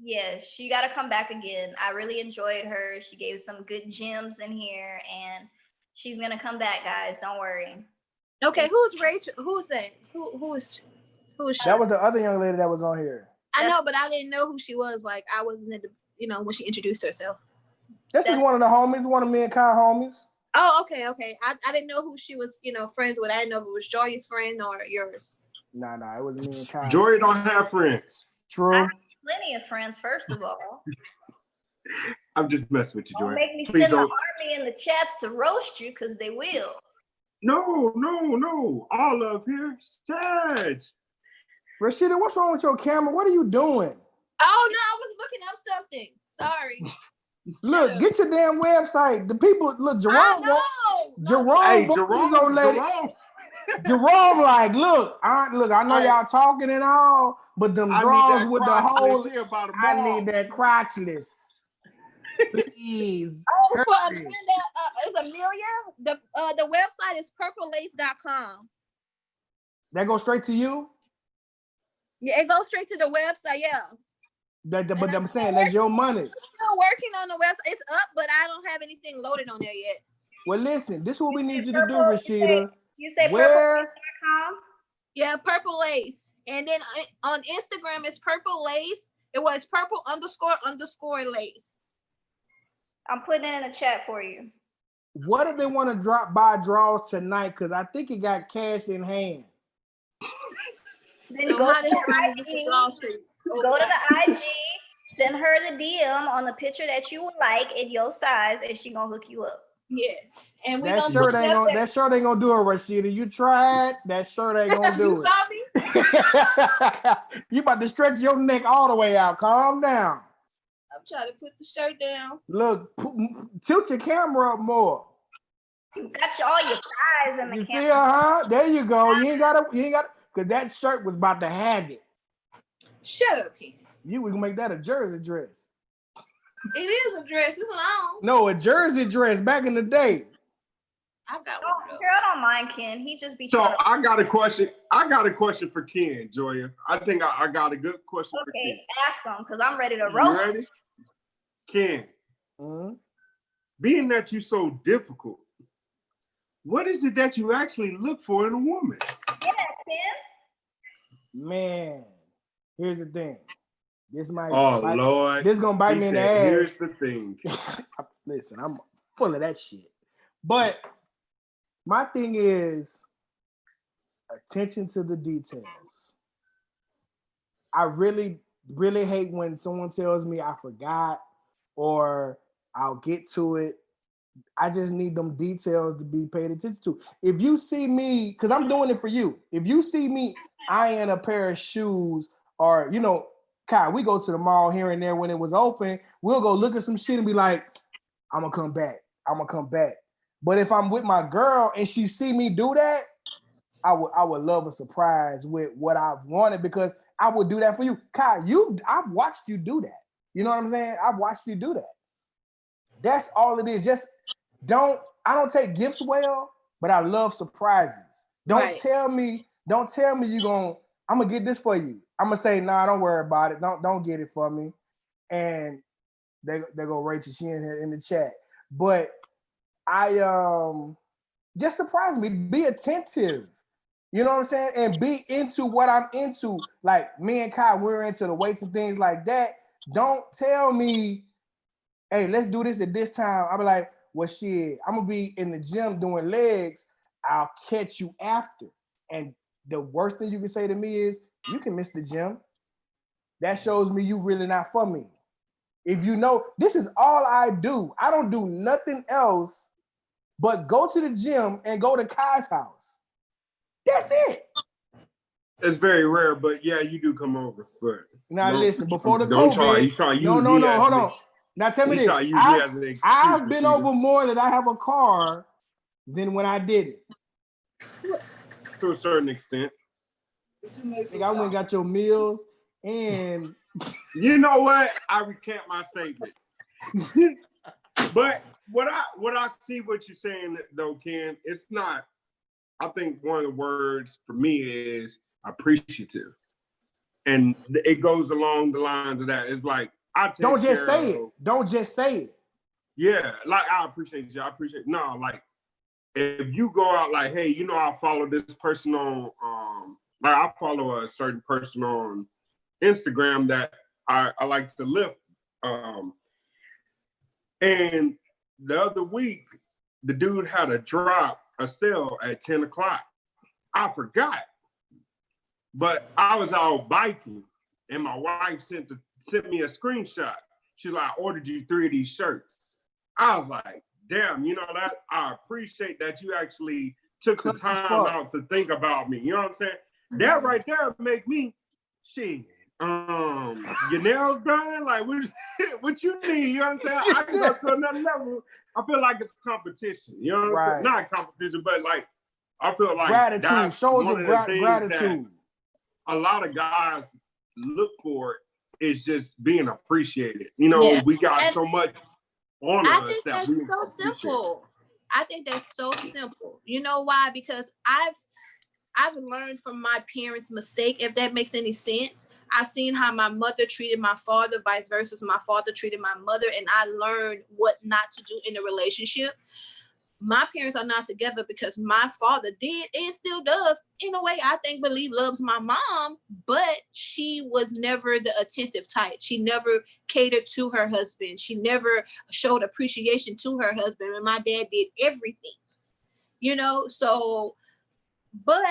Yes, she got to come back again. I really enjoyed her. She gave some good gems in here, and she's gonna come back, guys. Don't worry. Okay, who's Rachel? Who's that? Who is she? That was the other young lady that was on here. I know, but I didn't know who she was. Like I wasn't in the, when she introduced herself. This is one of the homies, one of me and Kyle homies. Oh, okay. I didn't know who she was, friends with. I didn't know if it was Joy's friend or yours. Nah, it was me and Kyle. Joy don't have friends. True. Plenty of friends, first of all. I'm just messing with you, Joy. Don't make me Please send the don't. army in the chats to roast you, because they will. No. All love here. Sag. Rashida, what's wrong with your camera? What are you doing? Oh no, I was looking up something. Sorry. Look, get your damn website. The people, look, Jerome. Jerome, like, look, I know y'all talking and all, but them drawers with the hole. I need that crotchless. Please. For Amanda, is Amelia. The website is purplelace.com. That goes straight to you? Yeah, it goes straight to the website, yeah. But I'm saying that's your money. I'm still working on the website. It's up, but I don't have anything loaded on there yet. Well, listen, this is what we need you to do, Rashida. You say purplelace.com? Yeah, Purple Lace. And then on Instagram, it's Purple Lace. It was purple__lace. I'm putting it in the chat for you. What if they want to drop by draws tonight? Because I think it got cash in hand. Then go to the IG. Go to the IG Send her the DM on the picture that you would like in your size, and she gonna hook you up. Yes. And we That gonna shirt do ain't gonna that shirt ain't gonna do it, Rashida. You tried. That shirt ain't gonna do You saw me? it. You about to stretch your neck all the way out. Calm down. I'm trying to put the shirt down. Look, tilt your camera up more. You got all your thighs in the You see camera. her, huh? There you go. You ain't gotta, cause that shirt was about to have it. Shut up, Ken. We can make that a jersey dress. It is a dress. It's long. No, a jersey dress back in the day. I got Oh, one. girl, don't mind Ken. He just be So trying to. I got a question. I got a question for Ken, Joya. I think I got a good question for Okay, Ken. ask him because I'm ready to You roast. ready? Ken, Mhm. being that you're so difficult, what is it that you actually look for in a woman? Yeah, Ken. Man, here's the thing. This might. Oh Lord, This gonna bite he me in the said, ass. here's the thing. Listen, I'm full of that shit. But my thing is attention to the details. I really, really hate when someone tells me I forgot or I'll get to it. I just need them details to be paid attention to. If you see me, because I'm doing it for you. If you see me eyeing a pair of shoes, or Kai, we go to the mall here and there when it was open. We'll go look at some shit and be like, I'm gonna come back. I'm gonna come back. But if I'm with my girl and she see me do that, I would love a surprise with what I've wanted, because I would do that for you. Kai, I've watched you do that. You know what I'm saying? I've watched you do that. That's all it is. Just I don't take gifts well, but I love surprises. Don't tell me I'm gonna get this for you. I'm gonna say, nah, don't worry about it. Don't get it for me. And they go Rachel, she in here in the chat. But I just surprise me. Be attentive. You know what I'm saying? And be into what I'm into. Like me and Kai, we're into the weights and things like that. Don't tell me, hey, let's do this at this time. I'll be like, well, shit, I'm gonna be in the gym doing legs. I'll catch you after. And the worst thing you can say to me is, you can miss the gym. That shows me you really not for me. If you know, this is all I do. I don't do nothing else but go to the gym and go to Kai's house. That's it. It's very rare, but yeah, you do come over. But Now listen, before the don't COVID, try. You try to use no, me as hold an on. Now tell me you this. try to use me as an excuse, I've been Rashida. over more that I have a car than when I did it. To a certain extent. Like I went and got your meals and You know what? I recant my statement. But what I see what you're saying though, Ken, it's not. I think one of the words for me is appreciative, and it goes along the lines of that. It's like I take don't just care say of, it. Don't just say it. Yeah, like I appreciate you. I appreciate no, like if you go out like, hey, I follow this person on like I follow a certain person on Instagram that I like to lift. And the other week, the dude had a sale at 10 o'clock. I forgot. But I was out biking and my wife sent me a screenshot. She's like, I ordered you 3 of these shirts. I was like, damn, that I appreciate that you actually took the time out to think about me. You know what I'm saying? That right there make me shit. Your nails done? Like what you need? You know what I'm saying? I can go to another level. I feel like it's competition. You know what I'm saying? Not competition, but like I feel like gratitude, shows of gratitude. A lot of guys look for is just being appreciated. We got so much on us. I think that's so simple. I think that's so simple. You know why? Because I've learned from my parents' mistake, if that makes any sense. I've seen how my mother treated my father, vice versa. My father treated my mother, and I learned what not to do in a relationship. My parents are not together because my father did and still does, in a way, I believe loves my mom, but she was never the attentive type. She never catered to her husband. She never showed appreciation to her husband, and my dad did everything, so, but,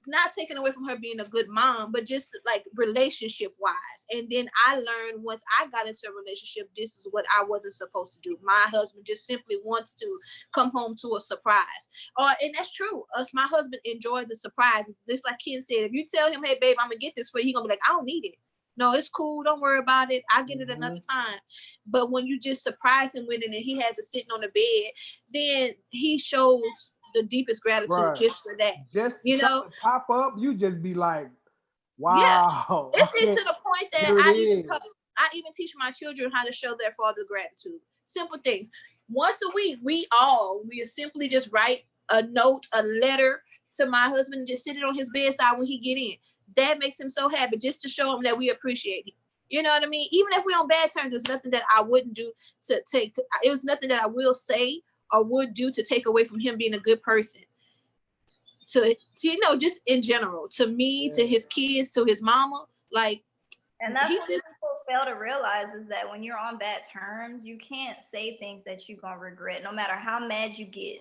not taking away from her being a good mom, but just like relationship wise. And then I learned once I got into a relationship, this is what I wasn't supposed to do. My husband just simply wants to come home to a surprise. And that's true. My husband enjoys the surprise. Just like Ken said, if you tell him, hey babe, I'm gonna get this for you, he's gonna be like, I don't need it. No, it's cool. Don't worry about it. I'll get it another time. But when you just surprise him with it and he has it sitting on the bed, then he shows the deepest gratitude Right. just for that. Just You know? something pop up, you just be like, Yes. wow. It's to the point that Here it I even teach my children how to show their father gratitude. Simple things. Once a week, we simply just write a note, a letter to my husband and just sit it on his bedside when he get in. That makes him so happy, just to show him that we appreciate him. You know what I mean? Even if we're on bad terms, there's nothing that I wouldn't do to take. It was nothing that I will say or would do to take away from him being a good person. To just in general, to me, to his kids, to his mama, like. And that's what people fail to realize is that when you're on bad terms, you can't say things that you're gonna regret, no matter how mad you get.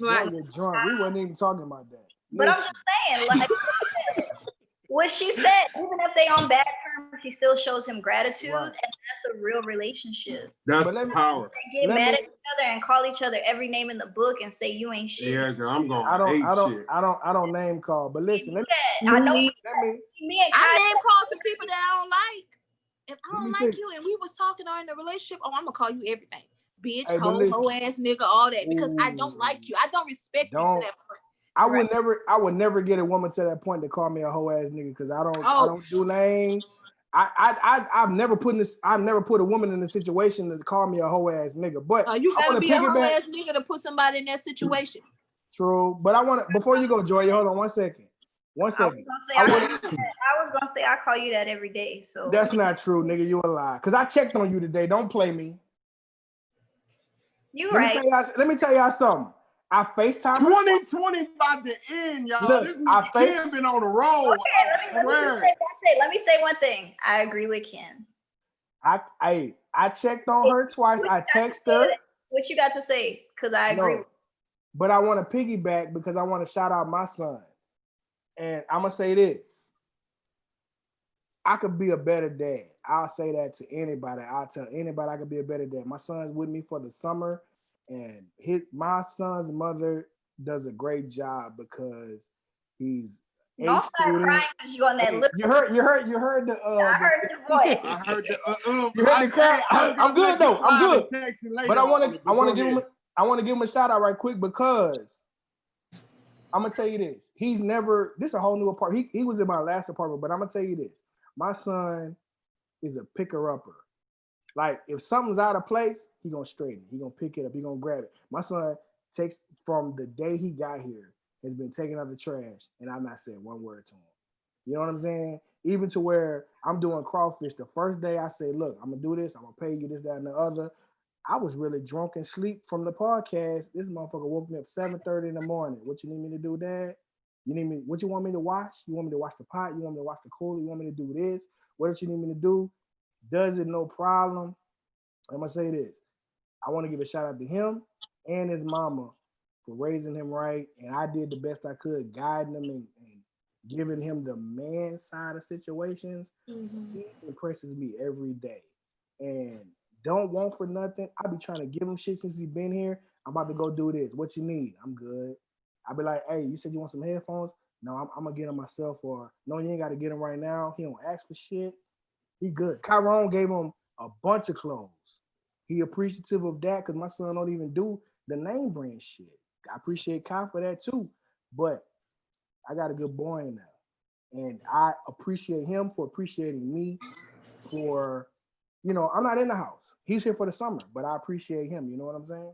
Right. Get drunk. We wasn't even talking about that. But I'm just saying, like what she said, even if they on bad terms, she still shows him gratitude, and that's a real relationship. That's power. They get mad at each other and call each other every name in the book and say you ain't shit. Yeah, girl, I'm going. I don't name call, but listen, I know. I name call to people that I don't like. If I don't like you and we was talking or in a relationship, I'm gonna call you everything. Bitch, hoe ass nigga, all that, because I don't like you. I don't respect you to that point. I would never get a woman to that point to call me a hoe ass nigga, because I don't do names. I've never put a woman in a situation to call me a hoe ass nigga. But you gotta be a hoe ass nigga to put somebody in that situation. True, but I want to, before you go, Joy, hold on 1 second. 1 second. I was gonna say I call you that every day. So that's not true, nigga. You a lie. Cause I checked on you today. Don't play me. Let me tell y'all something. I FaceTime 2020 about to end, y'all. Look, this Ken been on the road. Let me say one thing. I agree with Ken. I checked on her twice. I texted her. What you got to say? Because I agree. But I want to piggyback because I want to shout out my son. And I'm going to say this. I could be a better dad. I'll say that to anybody. I'll tell anybody I could be a better dad. My son's with me for the summer, and my son's mother does a great job because he's don't start crying because you on that lip. You heard the I heard your voice. I heard the you heard the cry. I'm good though. I'm good. But I want to give him a shout out right quick because I'm gonna tell you this. This is a whole new apartment. He was in my last apartment, but I'm gonna tell you this. My son is a picker-upper. Like, if something's out of place, he gonna straighten it. He gonna pick it up. He gonna grab it. My son takes, from the day he got here, has been taking out the trash, and I've not said one word to him. You know what I'm saying? Even to where I'm doing crawfish. The first day I say, look, I'm gonna do this. I'm gonna pay you this, that, and the other. I was really drunk and sleep from the podcast. This motherfucker woke me up 7:30 in the morning. What you need me to do, Dad? What you want me to wash? You want me to wash the pot? You want me to wash the cooler? You want me to do this? What else you need me to do? Does it, no problem. I'm gonna say this. I want to give a shout out to him and his mama for raising him right. And I did the best I could, guiding him and giving him the man side of situations. Mm-hmm. He impresses me every day. And don't want for nothing. I be trying to give him shit since he been here. I'm about to go do this. What you need? I'm good. I be like, hey, you said you want some headphones? No, I'm gonna get them myself. Or no, you ain't gotta get them right now. He don't ask for shit. He good. Kyron gave him a bunch of clothes. He appreciative of that because my son don't even do the name brand shit. I appreciate Kai for that too. But I got a good boy now. And I appreciate him for appreciating me for, I'm not in the house. He's here for the summer, but I appreciate him. You know what I'm saying?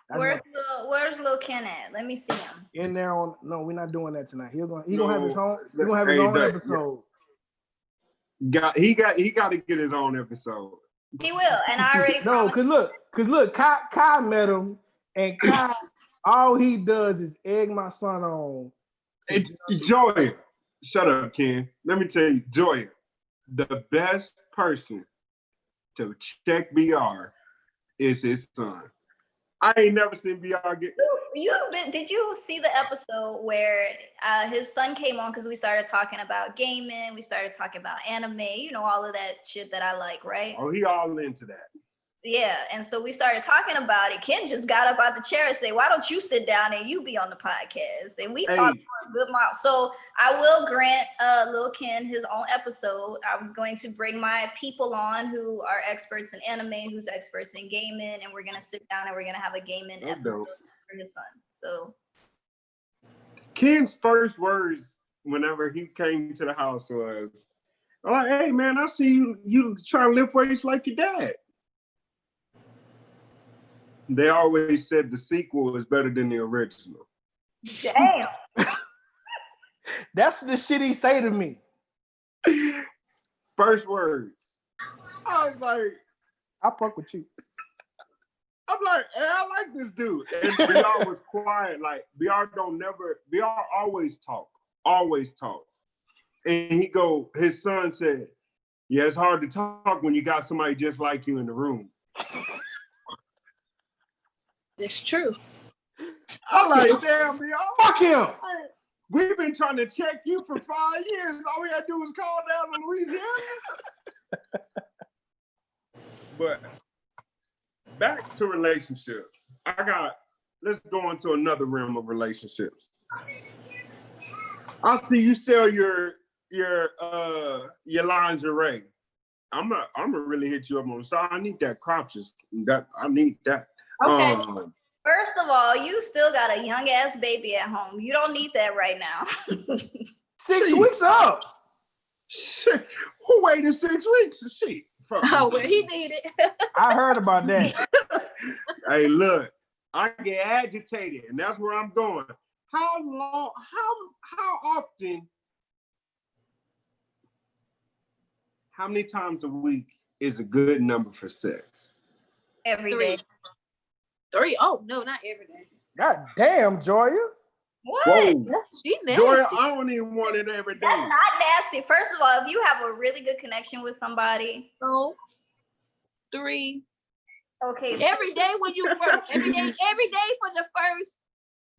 Where's Lil Ken at? Let me see him. In there no, we're not doing that tonight. He's gonna have his own episode. He got to get his own episode. He will, and I already cause look, Kai met him, and Kai, all he does is egg my son on. Hey, Joy, shut up, Ken. Let me tell you, Joy, the best person to check BR is his son. I ain't never seen BR get. Did you see the episode where his son came on because we started talking about gaming, we started talking about anime, you know, all of that shit that I like, right? Oh, he all into that. Yeah, and so we started talking about it. Ken just got up out the chair and said, "Why don't you sit down and you be on the podcast?" And we talked for a good while. So I will grant Lil Ken his own episode. I'm going to bring my people on who are experts in anime, who's experts in gaming, and we're gonna sit down and we're gonna have a gaming episode for his son. So Ken's first words whenever he came to the house was, "Oh, hey man, I see you trying to lift weights like your dad." They always said the sequel is better than the original. damn. That's the shit he say to me. First words. I was like, I fuck with you. I'm like, hey, I like this dude. And BR was quiet. Like, BR always talk. And his son said, yeah, it's hard to talk when you got somebody just like you in the room. It's true. I'm like, damn, BR. Fuck him. We've been trying to check you for 5 years. All we had to do was call down to Louisiana. But back to relationships. Let's go into another realm of relationships. I see you sell your lingerie. I'm gonna really hit you up on the side. I need that crotches. I need that. Okay. First of all, you still got a young ass baby at home. You don't need that right now. 6 weeks up. Shit. Who waited 6 weeks? Shit. Fuck. Oh, well, he need it. I heard about that. Hey, look, I get agitated, and that's where I'm going. How often, how many times a week is a good number for sex? Every 3. day. 3? Oh, no, not every day. God damn, Joya. What? Whoa. She nasty. Joy, I don't even want it every day. That's not nasty. First of all, if you have a really good connection with somebody. No. 3. Okay. So Every day when you work. Every day for the first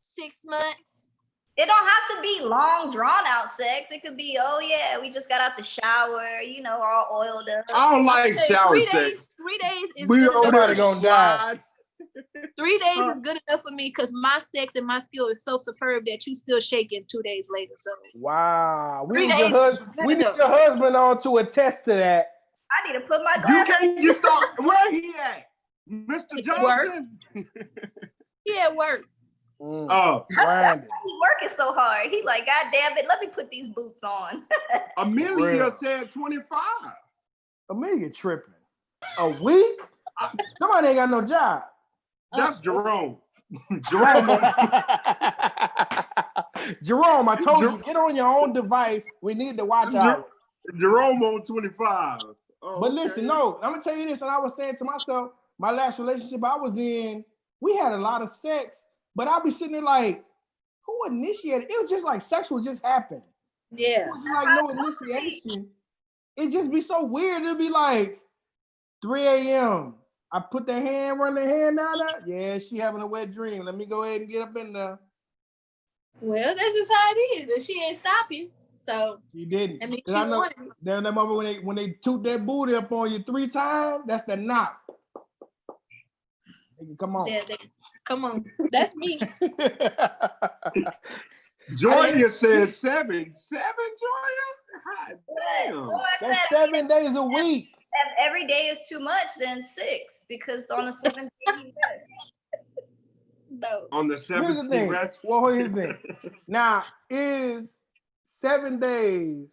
6 months. it don't have to be long, drawn out sex. It could be, oh yeah, we just got out the shower, you know, all oiled up. I don't like shower 3 sex. days, 3 days is We good over enough. Somebody gonna die. 3 days is good enough for me because my sex and my skill is so superb that you still shaking 2 days later. So Wow. We 3 need, days. we need your husband on to attest to that. I need to put my You glasses. can't just start. Where he at? Mr. Johnson? yeah, work. Oh, Brandon. He working so hard. He like, God damn it, let me put these boots on. Amelia Real. said 25. Amelia tripping. A week? Somebody ain't got no job. That's Jerome. Jerome. Jerome, I told you, get on your own device. We need to watch hours. Jerome on 25. Oh, But listen, no, I'm gonna tell you this, and I was saying to myself, my last relationship I was in, we had a lot of sex, but I'll be sitting there like, who initiated? It was just like sex would just happen. Yeah. It was like no initiation. It'd just be so weird. It'd be like 3 a.m. I put the hand, run the hand down there. Yeah, she having a wet dream. Let me go ahead and get up in there. Well, that's just how it is. And she ain't stopping. So She didn't. I mean, 'Cause she I know wanted. that mother when they toot that booty up on you 3 times, that's the knock. Nigga, come on. Come on. That's me. Joya said 7. 7, Joya? God damn. So I That's said, 7 days a week. if every day is too much, then 6, because on the 7th day, you rest. No. On the Here's 7th, the thing. rest. Well, here's the thing. Now, is 7 days.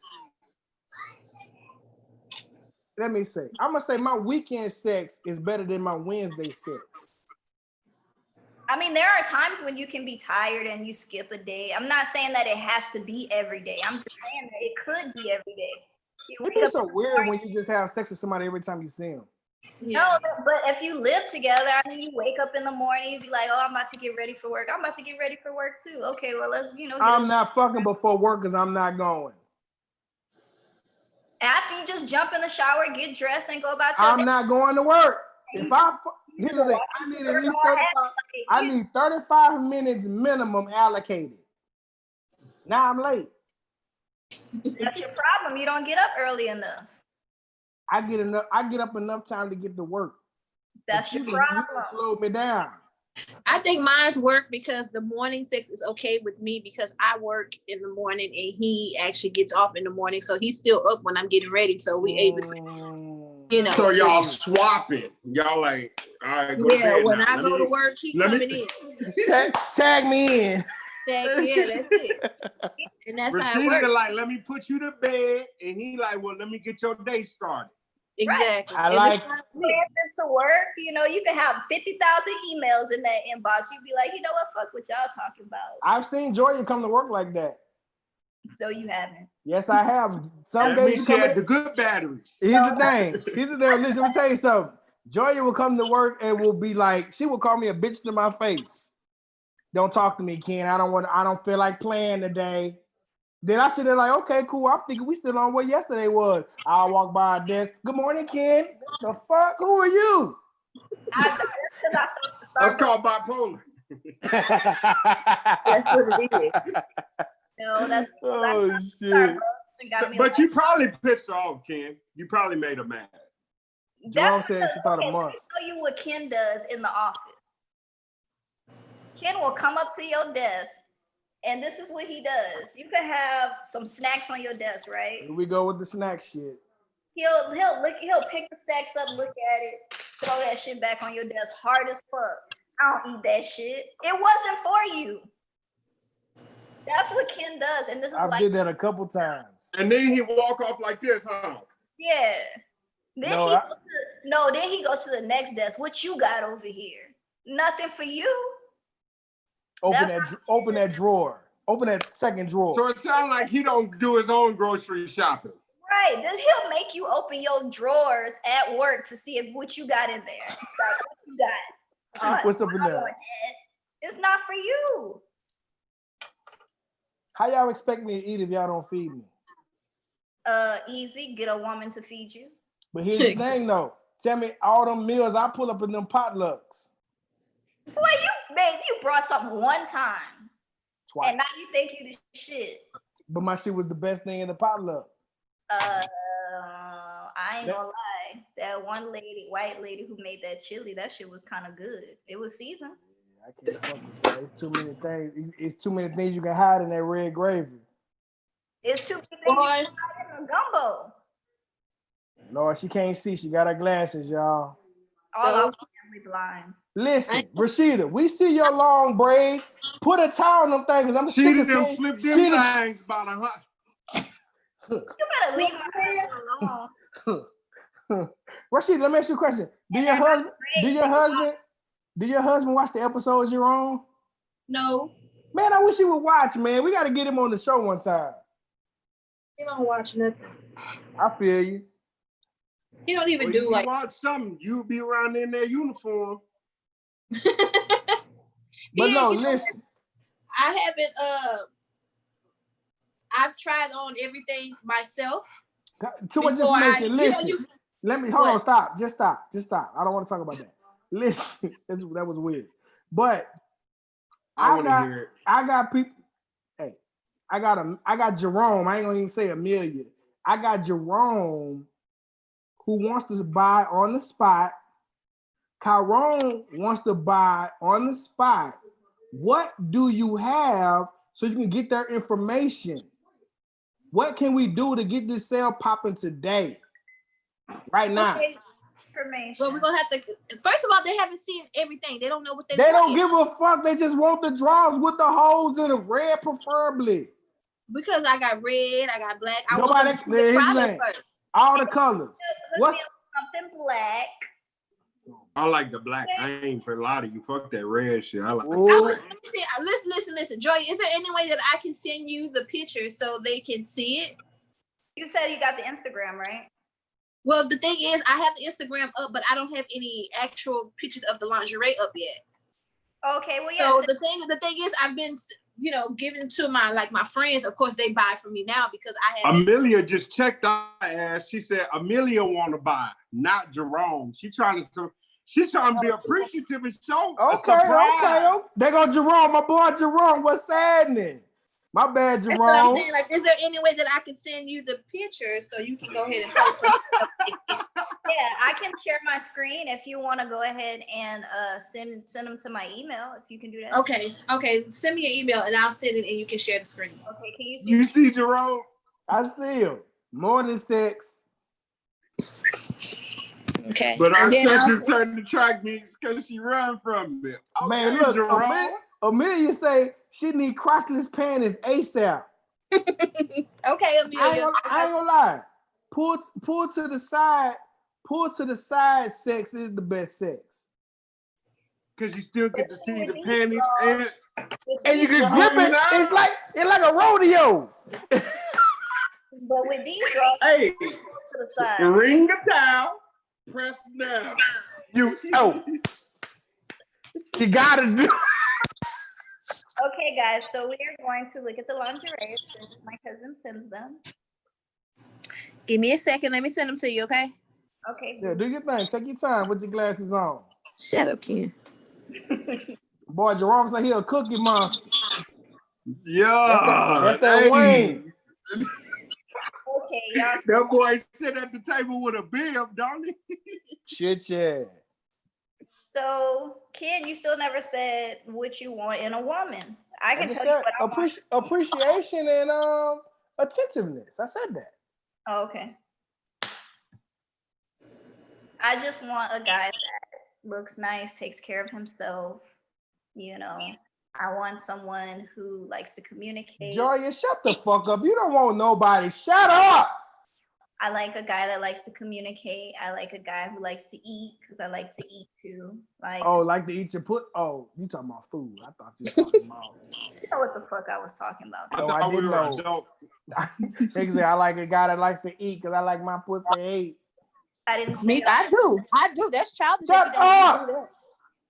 Let me say, I'm gonna say my weekend sex is better than my Wednesday sex. I mean, there are times when you can be tired and you skip a day. I'm not saying that it has to be every day. I'm just saying that it could be every day. You It'd wake be up so in the weird morning- when you just have sex with somebody every time you see them. No, but if you live together, I mean, you wake up in the morning, you be like, oh, I'm about to get ready for work. I'm about to get ready for work too. Okay, well, let's, get I'm not fucking before work because I'm not going. after you just jump in the shower, get dressed, and go about your I'm day. not going to work. If I Here's the thing. I need at least 35. I need 35 minutes minimum allocated. Now I'm late. That's your problem. You don't get up early enough. I get up enough time to get to work. That's But your you problem. slowed me down. I think mine's work because the morning sex is okay with me because I work in the morning and he actually gets off in the morning. So he's still up when I'm getting ready. So we able to, you know. So y'all swapping. Y'all like, all right, go to Yeah, bed when now. I go to work, he let me- coming in. Tag me in. Yeah, that's it. And that's how it Rashida works. like, let me put you to bed, and he like, well, let me get your day started. Exactly. I And like- it's not You me. answer to work, you know, you can have 50,000 emails in that inbox. You'd be like, you know what, fuck what y'all talking about. I've seen Joya come to work like that. No, you haven't. Yes, I have. Some That days means you she come had in. the good batteries. Here's the thing. Listen, let me tell you something. Joya will come to work and will be like, she will call me a bitch to my face. Don't talk to me, Ken. I don't feel like playing today. Then I sit there like, okay, cool. I'm thinking we still on where yesterday was. I'll walk by a desk. Good morning, Ken. The fuck? Who are you? That's because I stopped to That's Starbucks. called bipolar. That's what it is. No, that's because I Oh stopped shit. Starbucks and got me. But you probably pissed her off, Ken. You probably made her mad. Jerome said she thought a Let month. me show you what Ken does in the office. Ken will come up to your desk, and this is what he does. You can have some snacks on your desk, right? Here we go with the snack shit. He'll pick the stacks up, look at it, throw that shit back on your desk, hard as fuck. I don't eat that shit. It wasn't for you. That's what Ken does, and this is I why. did that a couple times. And then he walk off like this, huh? Yeah. Then No, then he go to the next desk. What you got over here? Nothing for you. Open that drawer. Open that second drawer. So it sounds like he don't do his own grocery shopping. Right. Then he'll make you open your drawers at work to see what you got in there. Like, what you got? What's up in I there? want that. It's not for you. How y'all expect me to eat if y'all don't feed me? Easy. Get a woman to feed you. But here's the thing though. Tell me all them meals I pull up in them potlucks. Boy, you brought something one time, Twice. and now you think you the shit. But my shit was the best thing in the potluck. I ain't gonna lie. That one lady, white lady who made that chili, that shit was kind of good. It was seasoned. I can't fuck with that. It's too many things. It's too many things you can hide in that red gravy. It's too many things Boy. you can hide in a gumbo. Lord, she can't see. She got her glasses, y'all. All So- our family blind. Listen, Rashida, we see your long braid. Put a towel on them things. I'm She sick of done seeing. flipped them She done- things about 100. You better leave my husband alone. Rashida, let me ask you a question. Do your husband watch the episodes you're on? No, Man, I wish he would watch, man. We got to get him on the show one time. he don't watch nothing. I feel you. He don't even Well, do you like. watch something, you'll be around in their uniform. But Yeah, no, you know, listen. I haven't. I've tried on everything myself. Too much before information. Listen. you- Let me hold on. What? Stop. Just stop. I don't want to talk about that. Listen, that was weird. But I I want to got hear it. I got people. Hey, I got Jerome. I ain't gonna even say Amelia. I got Jerome who wants to buy on the spot. Chiron wants to buy on the spot. What do you have so you can get their information? What can we do to get this sale popping today? Right now. Okay, Information. but we're gonna have to. First of all, they haven't seen everything. They don't know what They want don't yet. give a fuck. They just want the drops with the holes in them, red preferably. Because I got red, I got black. I Nobody- want them to see the here's the product thing. first. All the colors. Put What? me on something black. I like the black. I ain't for a lot of you. Fuck that red shit. I like. Ooh. Let me see, listen. Joy, is there any way that I can send you the picture so they can see it? You said you got the Instagram, right? Well, the thing is, I have the Instagram up, but I don't have any actual pictures of the lingerie up yet. Okay, well, yes. So the thing is, I've been, giving to my friends. Of course, they buy from me now because I have. Amelia just checked our ass. She said Amelia want to buy, not Jerome. She trying to. She trying to be appreciative and show a Okay. surprise. There go Jerome, my boy Jerome. What's happening? My bad, That's what I'm Jerome. saying. Like, is there any way that I can send you the picture so you can go ahead and post it? Yeah, I can share my screen if you want to go ahead and send them to my email. If you can do that. Okay. Send me an email and I'll send it and you can share the screen. Okay. Can you see? You see Jerome? I see him. Morning sex. Okay. But our Then I'll sister turned to track me because she run from me. Okay, Man, look, Jerome. Amelia say she need crotchless panties ASAP. Okay, Amelia. I ain't gonna lie. Pull to the side. Pull to the side. Sex is the best sex. Because you still get to see the With panties these And you can Come grip on it. now. It's like a rodeo. But with these girls, hey, to the side. ring the towel, press down. You gotta do. Okay, guys. So we are going to look at the lingerie since my cousin sends them. Give me a second. Let me send them to you, okay? Okay. Yeah, do your thing. Take your time with your glasses on. Shut up, Ken. Boy, Jerome said he a cookie monster. Yeah. That's that hey. Wayne. Okay, y'all. That boy sit at the table with a bib, don't he? Shit, yeah. So, Ken, you still never said what you want in a woman. I can just tell you said what I want. appreciation and attentiveness. I said that. Oh, okay. I just want a guy that looks nice, takes care of himself. You know, I want someone who likes to communicate. Joya, shut the fuck up. You don't want nobody. Shut up. I like a guy that likes to communicate. I like a guy who likes to eat because I like to eat too. Like to eat your put. Oh, you talking about food? I thought you were talking about. You know what the fuck I was talking about. I Oh, thought I we didn't were know. adults. Exactly. I like a guy that likes to eat because I like my pussy ate. I didn't Me, I do. That's childish. Shut if you don't up! do that.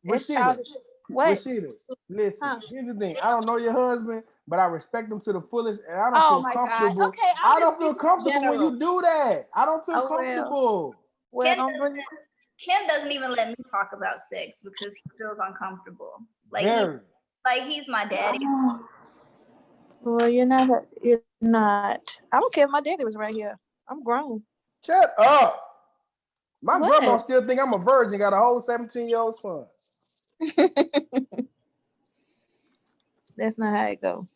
That's Rashida, childish. What? Rashida, listen. Huh? Here's the thing. I don't know your husband, but I respect him to the fullest, and I don't Oh feel my God. comfortable. Okay, I I'm don't just feel speaking in comfortable when general. you do that. I don't feel Oh, well. comfortable. Well, Ken doesn't even let me talk about sex because he feels uncomfortable. Very. He's my daddy. Well, you're not. You're not. I don't care if my daddy was right here. I'm grown. Shut up. My What? grandma still think I'm a virgin. Got a whole 17-year-old son. That's not how it go.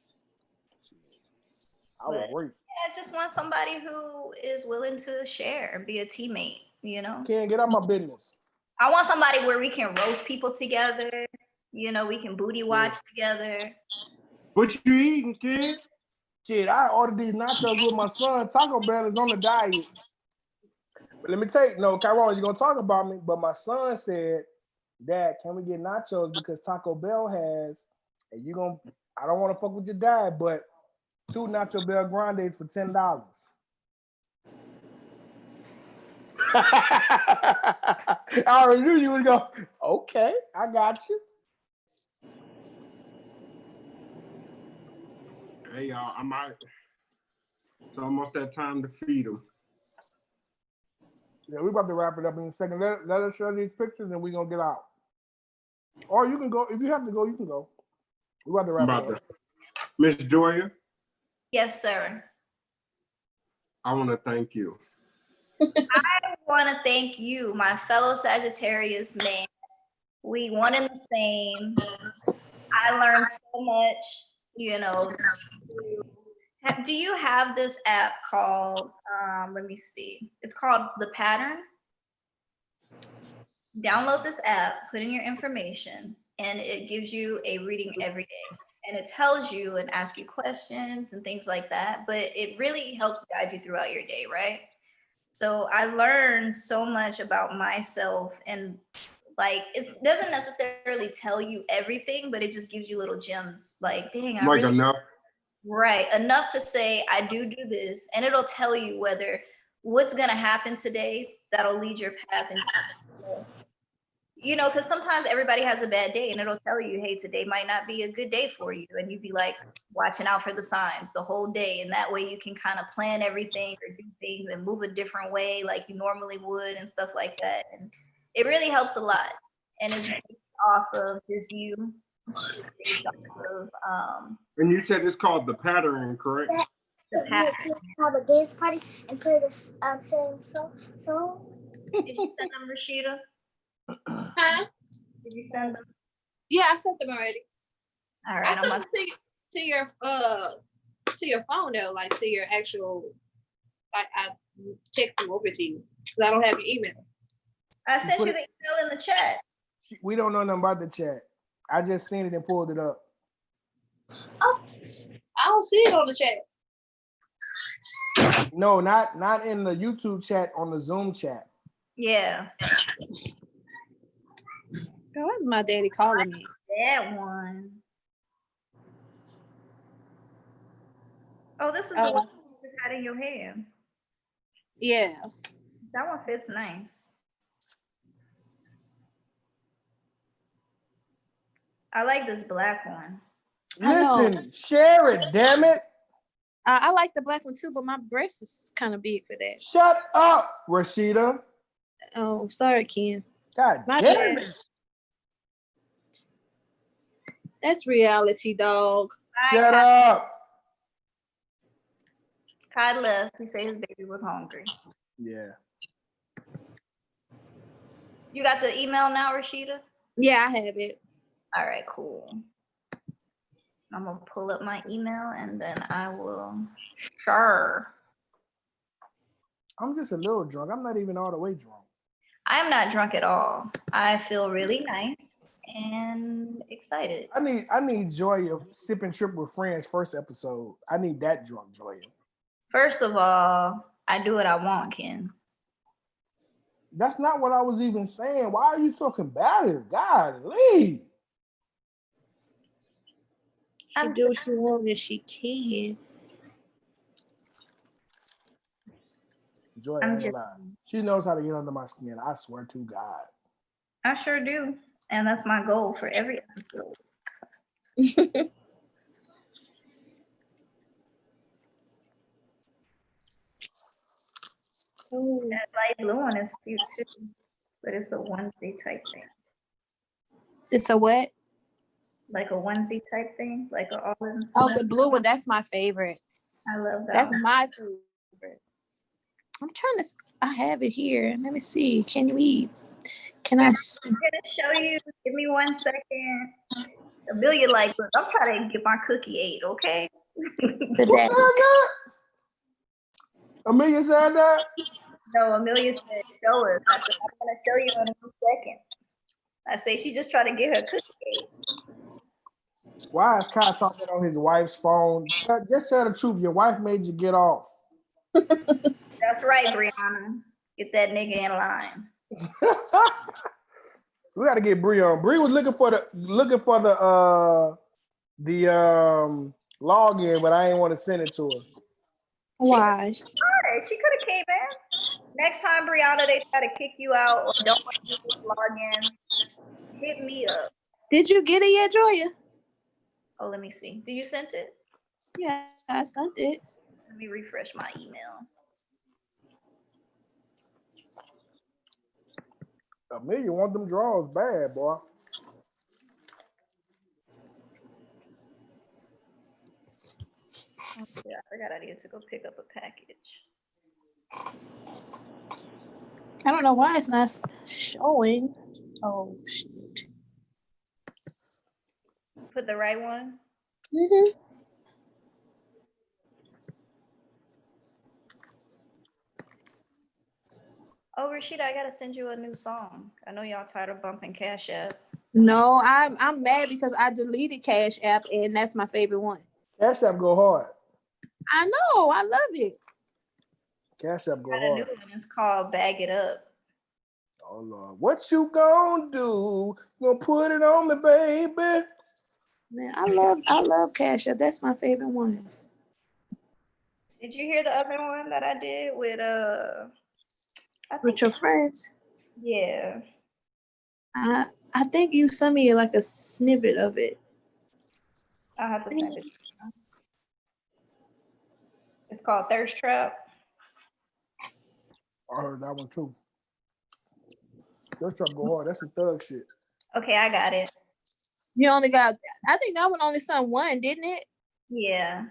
I was raped. I just want somebody who is willing to share and be a teammate, you know? Can't get out my business. I want somebody where we can roast people together, you know, we can booty watch together. What you eating, kid? Shit, I ordered these nachos with my son. Taco Bell is on the diet. But let me tell you, no, Chiron, you're gonna talk about me, but my son said, Dad, can we get nachos because Taco Bell has, and I don't want to fuck with your dad, but 2 Nacho Bell Grandes for $10. I already knew you would go, okay, I got you. Hey, y'all, it's almost that time to feed them. Yeah, we're about to wrap it up in a second. Let us show these pictures and we're going to get out. Or you can go. If you have to go, you can go. We're about to wrap it up. Miss Joya, Yes, sir. I want to thank you. I want to thank you, my fellow Sagittarius man. We one and the same. I learned so much, you know. Do you have this app called, let me see. It's called The Pattern. Download this app, put in your information, and it gives you a reading every day. And it tells you and asks you questions and things like that, but it really helps guide you throughout your day, right? So I learned so much about myself, and like, it doesn't necessarily tell you everything, but it just gives you little gems. Like, dang, I Like really enough. Right, enough to say I do this, and it'll tell you what's gonna happen today that'll lead your path. And you know, because sometimes everybody has a bad day, and it'll tell you, hey, today might not be a good day for you, and you'd be like watching out for the signs the whole day, and that way you can kind of plan everything or do things and move a different way like you normally would and stuff like that. And It really helps a lot, and it's based off of just you. Based off of And you said it's called The Pattern, correct? the pattern. Have a dance party and play this same song. Did you send them, Rashida? Huh? Did you send them? Yeah, I sent them already. All I right, sent I'm them to your phone though, like to your actual. I text them over to you because I don't have your email. I sent put you the email in the chat. We don't know nothing about the chat. I just seen it and pulled it up. Oh, I don't see it on the chat. No, not in the YouTube chat, on the Zoom chat. Yeah, Girl, why is my daddy calling me? that one. Oh, this is the one you just had in your hand. Yeah. That one fits nice. I like this black one. I know. Listen, share it, damn it. I like the black one too, but my breast is kind of big for that. Shut up, Rashida. Oh, sorry, Ken. God My damn bad. it. That's reality, dog. Shut up. Kai left. He said his baby was hungry. Yeah. You got the email now, Rashida? Yeah, I have it. All right, cool. I'm gonna pull up my email and then I will share. I'm just a little drunk. I'm not even all the way drunk. I'm not drunk at all. I feel really nice and excited. I need Joya sipping trip with friends first episode. I need that drunk Joya. First of all, I do what I want, Ken. That's not what I was even saying. Why are you so combative? Golly. She do what she wants and she can. Joya, I'm ain't just- gonna lie. She knows how to get under my skin. I swear to God. I sure do. And that's my goal for every episode. Ooh. That light blue one is cute too, but it's a onesie type thing. It's a what? Like a onesie type thing, like a all in. Oh, the blue one. That's my favorite. I love that. That's one. my favorite. I'm trying to. I have it here. Let me see. Can you read? Can I? See? I'm gonna show you. Give me 1 second. Amelia, like, look, I'm trying to get my cookie ate, okay? The Who dad. said that? Amelia said that? No, Amelia said, show us. I said, I'm gonna show you in 1 second. I say she just trying to get her cookie ate. Why is Kai talking on his wife's phone? Just tell the truth. Your wife made you get off. That's right, Brianna. Get that nigga in line. We gotta get Bree on. Bree was looking for the login, but I didn't want to send it to her. Why? Alright, she could have came in. Next time, Brianna, they try to kick you out or don't want you to log in, hit me up. Did you get it yet, Joya? Oh, let me see. Did you send it? Yeah, I did. Let me refresh my email. Amelia want them draws bad, boy. Yeah, I forgot I needed to go pick up a package. I don't know why it's not showing. Oh shoot. Put the right one. Mm-hmm. Oh, Rashida, I gotta send you a new song. I know y'all tired of bumping Cash App. No, I'm mad because I deleted Cash App and that's my favorite one. Cash App go hard. I know, I love it. Cash App go Got a new hard. one. It's called Bag It Up. Oh Lord, what you gonna do? Gonna put it on me, baby? Man, I love Cash App. That's my favorite one. Did you hear the other one that I did with I With think your friends. yeah. I think you sent me like a snippet of it. I'll have to send it. It's called Thirst Trap. I heard that one too. Your truck go hard. That's some thug shit. Okay, I got it. You only got, I think that one only sung one, didn't it? Yeah.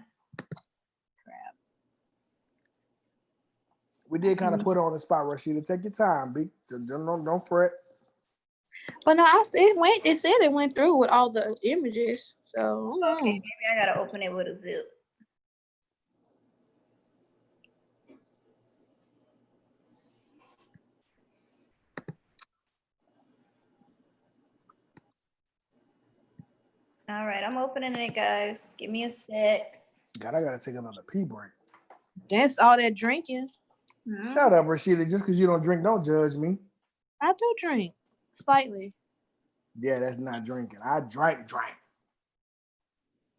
We did kind of put her on the spot, Rashida. Take your time, B. Don't fret. But no, it said it went through with all the images. So Okay, maybe I gotta open it with a zip. All right, I'm opening it, guys. Give me a sec. God, I gotta take another pee break. that's all that drinking. Shut up, Rashida. Just because you don't drink, don't judge me. I do drink slightly. Yeah, that's not drinking. I drank.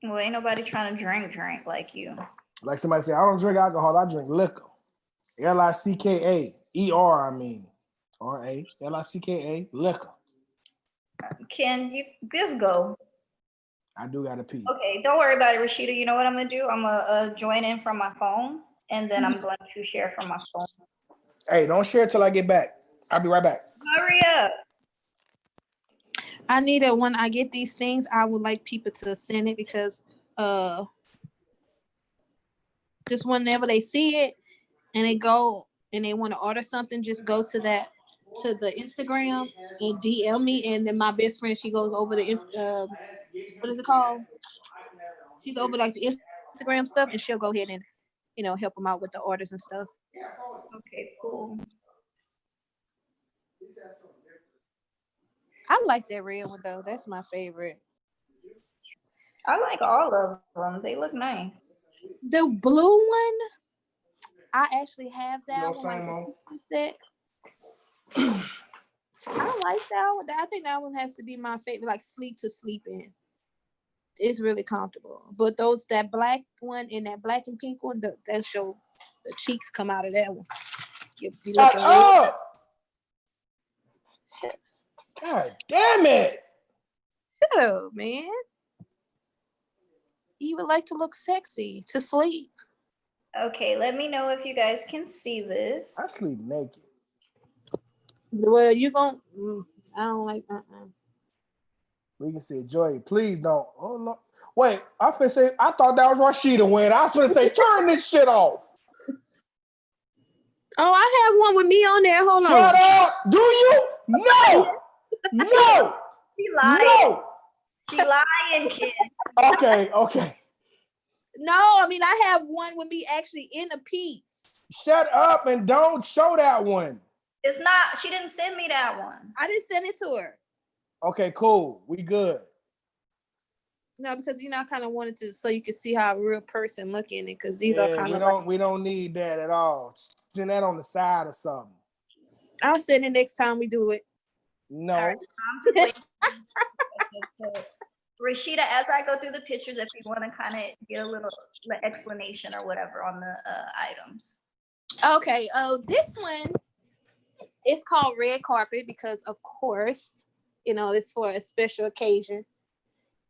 Well, ain't nobody trying to drink like you. Like somebody say, I don't drink alcohol. I drink liquor. Lickaer. I mean. R-A. Licka. Liquor. Ken, you just go. I do gotta pee. Okay, don't worry about it, Rashida. You know what I'm gonna do? I'm gonna join in from my phone, and then I'm going to share from my phone. Hey, don't share till I get back. I'll be right back. Hurry up. I need it when I get these things. I would like people to send it because just whenever they see it and they go and they want to order something, just go to the Instagram and DM me, and then my best friend, she goes over the what is it called? She's over like the Instagram stuff, and she'll go ahead and help them out with the orders and stuff. Okay, cool. I like that red one though. That's my favorite. I like all of them. They look nice. The blue one, I actually have that No, one. Like, Simon. set. I like that one. I think that one has to be my favorite, like sleep in. It's really comfortable. But that black one and that black and pink one, that show the cheeks come out of that one. You'll be Shut looking up! Shut God damn it! up, man. You would like to look sexy to sleep. Okay, let me know if you guys can see this. I sleep naked. Well, you gon' I don't like We can see Joy. Please don't. Oh no. Wait, I thought that was Rashida win. I was gonna say, turn this shit off. Oh, I have one with me on there. Hold on. Shut up. Do you? No. No. She lying. No. She lying, kid. Okay. No, I mean I have one with me actually in a piece. Shut up and don't show that one. It's not. She didn't send me that one. I didn't send it to her. Okay, cool. We good. No, because I kind of wanted to so you could see how a real person looking it, because these are kind of we don't need that at all. Send that on the side or something. I'll send it next time we do it. No. All right, Rashida, as I go through the pictures, if you want to kind of get a little explanation or whatever on the items. Okay. This one is called red carpet because, of course, it's for a special occasion.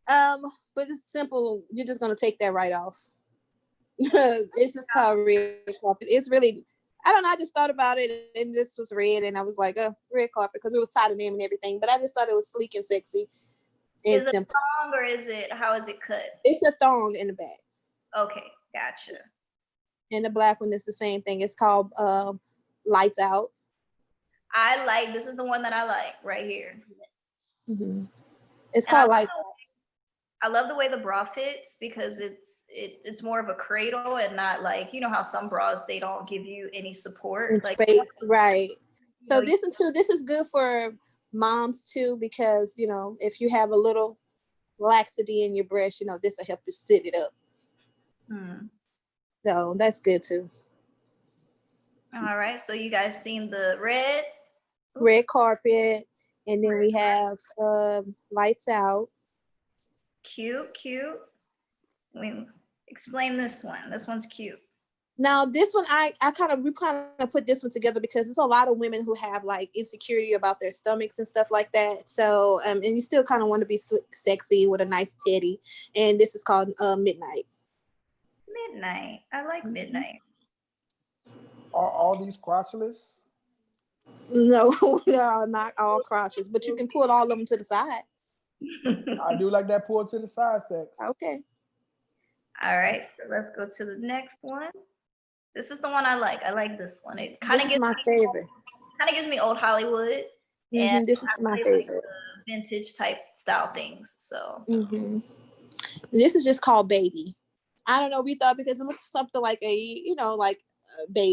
But it's simple. You're just gonna take that right off. It's just called red carpet. It's really, I don't know. I just thought about it, and this was red, and I was like, red carpet, because it was tied name and everything. But I just thought it was sleek and sexy and Is it simple. thong or how is it cut? It's a thong in the back. Okay, gotcha. And the black one is the same thing. It's called Lights Out. This is the one that I like right here. Mm-hmm. It's called Lights Out. I love the way the bra fits because it's more of a cradle and not like, how some bras, they don't give you any support. Like, right. So this is good for moms too, because, if you have a little laxity in your breast, this will help you sit it up. So that's good too. All right. So you guys seen the red carpet, and then we have Lights Out. Cute. Explain this one. This one's cute. Now this one, we kind of put this one together because there's a lot of women who have like insecurity about their stomachs and stuff like that. So and you still kind of want to be sexy with a nice titty, and this is called Midnight. I like Midnight. Are all these crotchless? No, they are not all crotches, but you can pull all of them to the side. I do like that pull to the side sex. Okay. All right, so let's go to the next one. This is the one I like. I like this one. It kind This of is my favorite. gives me old Hollywood, and This is I my really like favorite. the vintage type style things. So This is just called Baby. I don't know. We thought because it looks something like a, like a baby.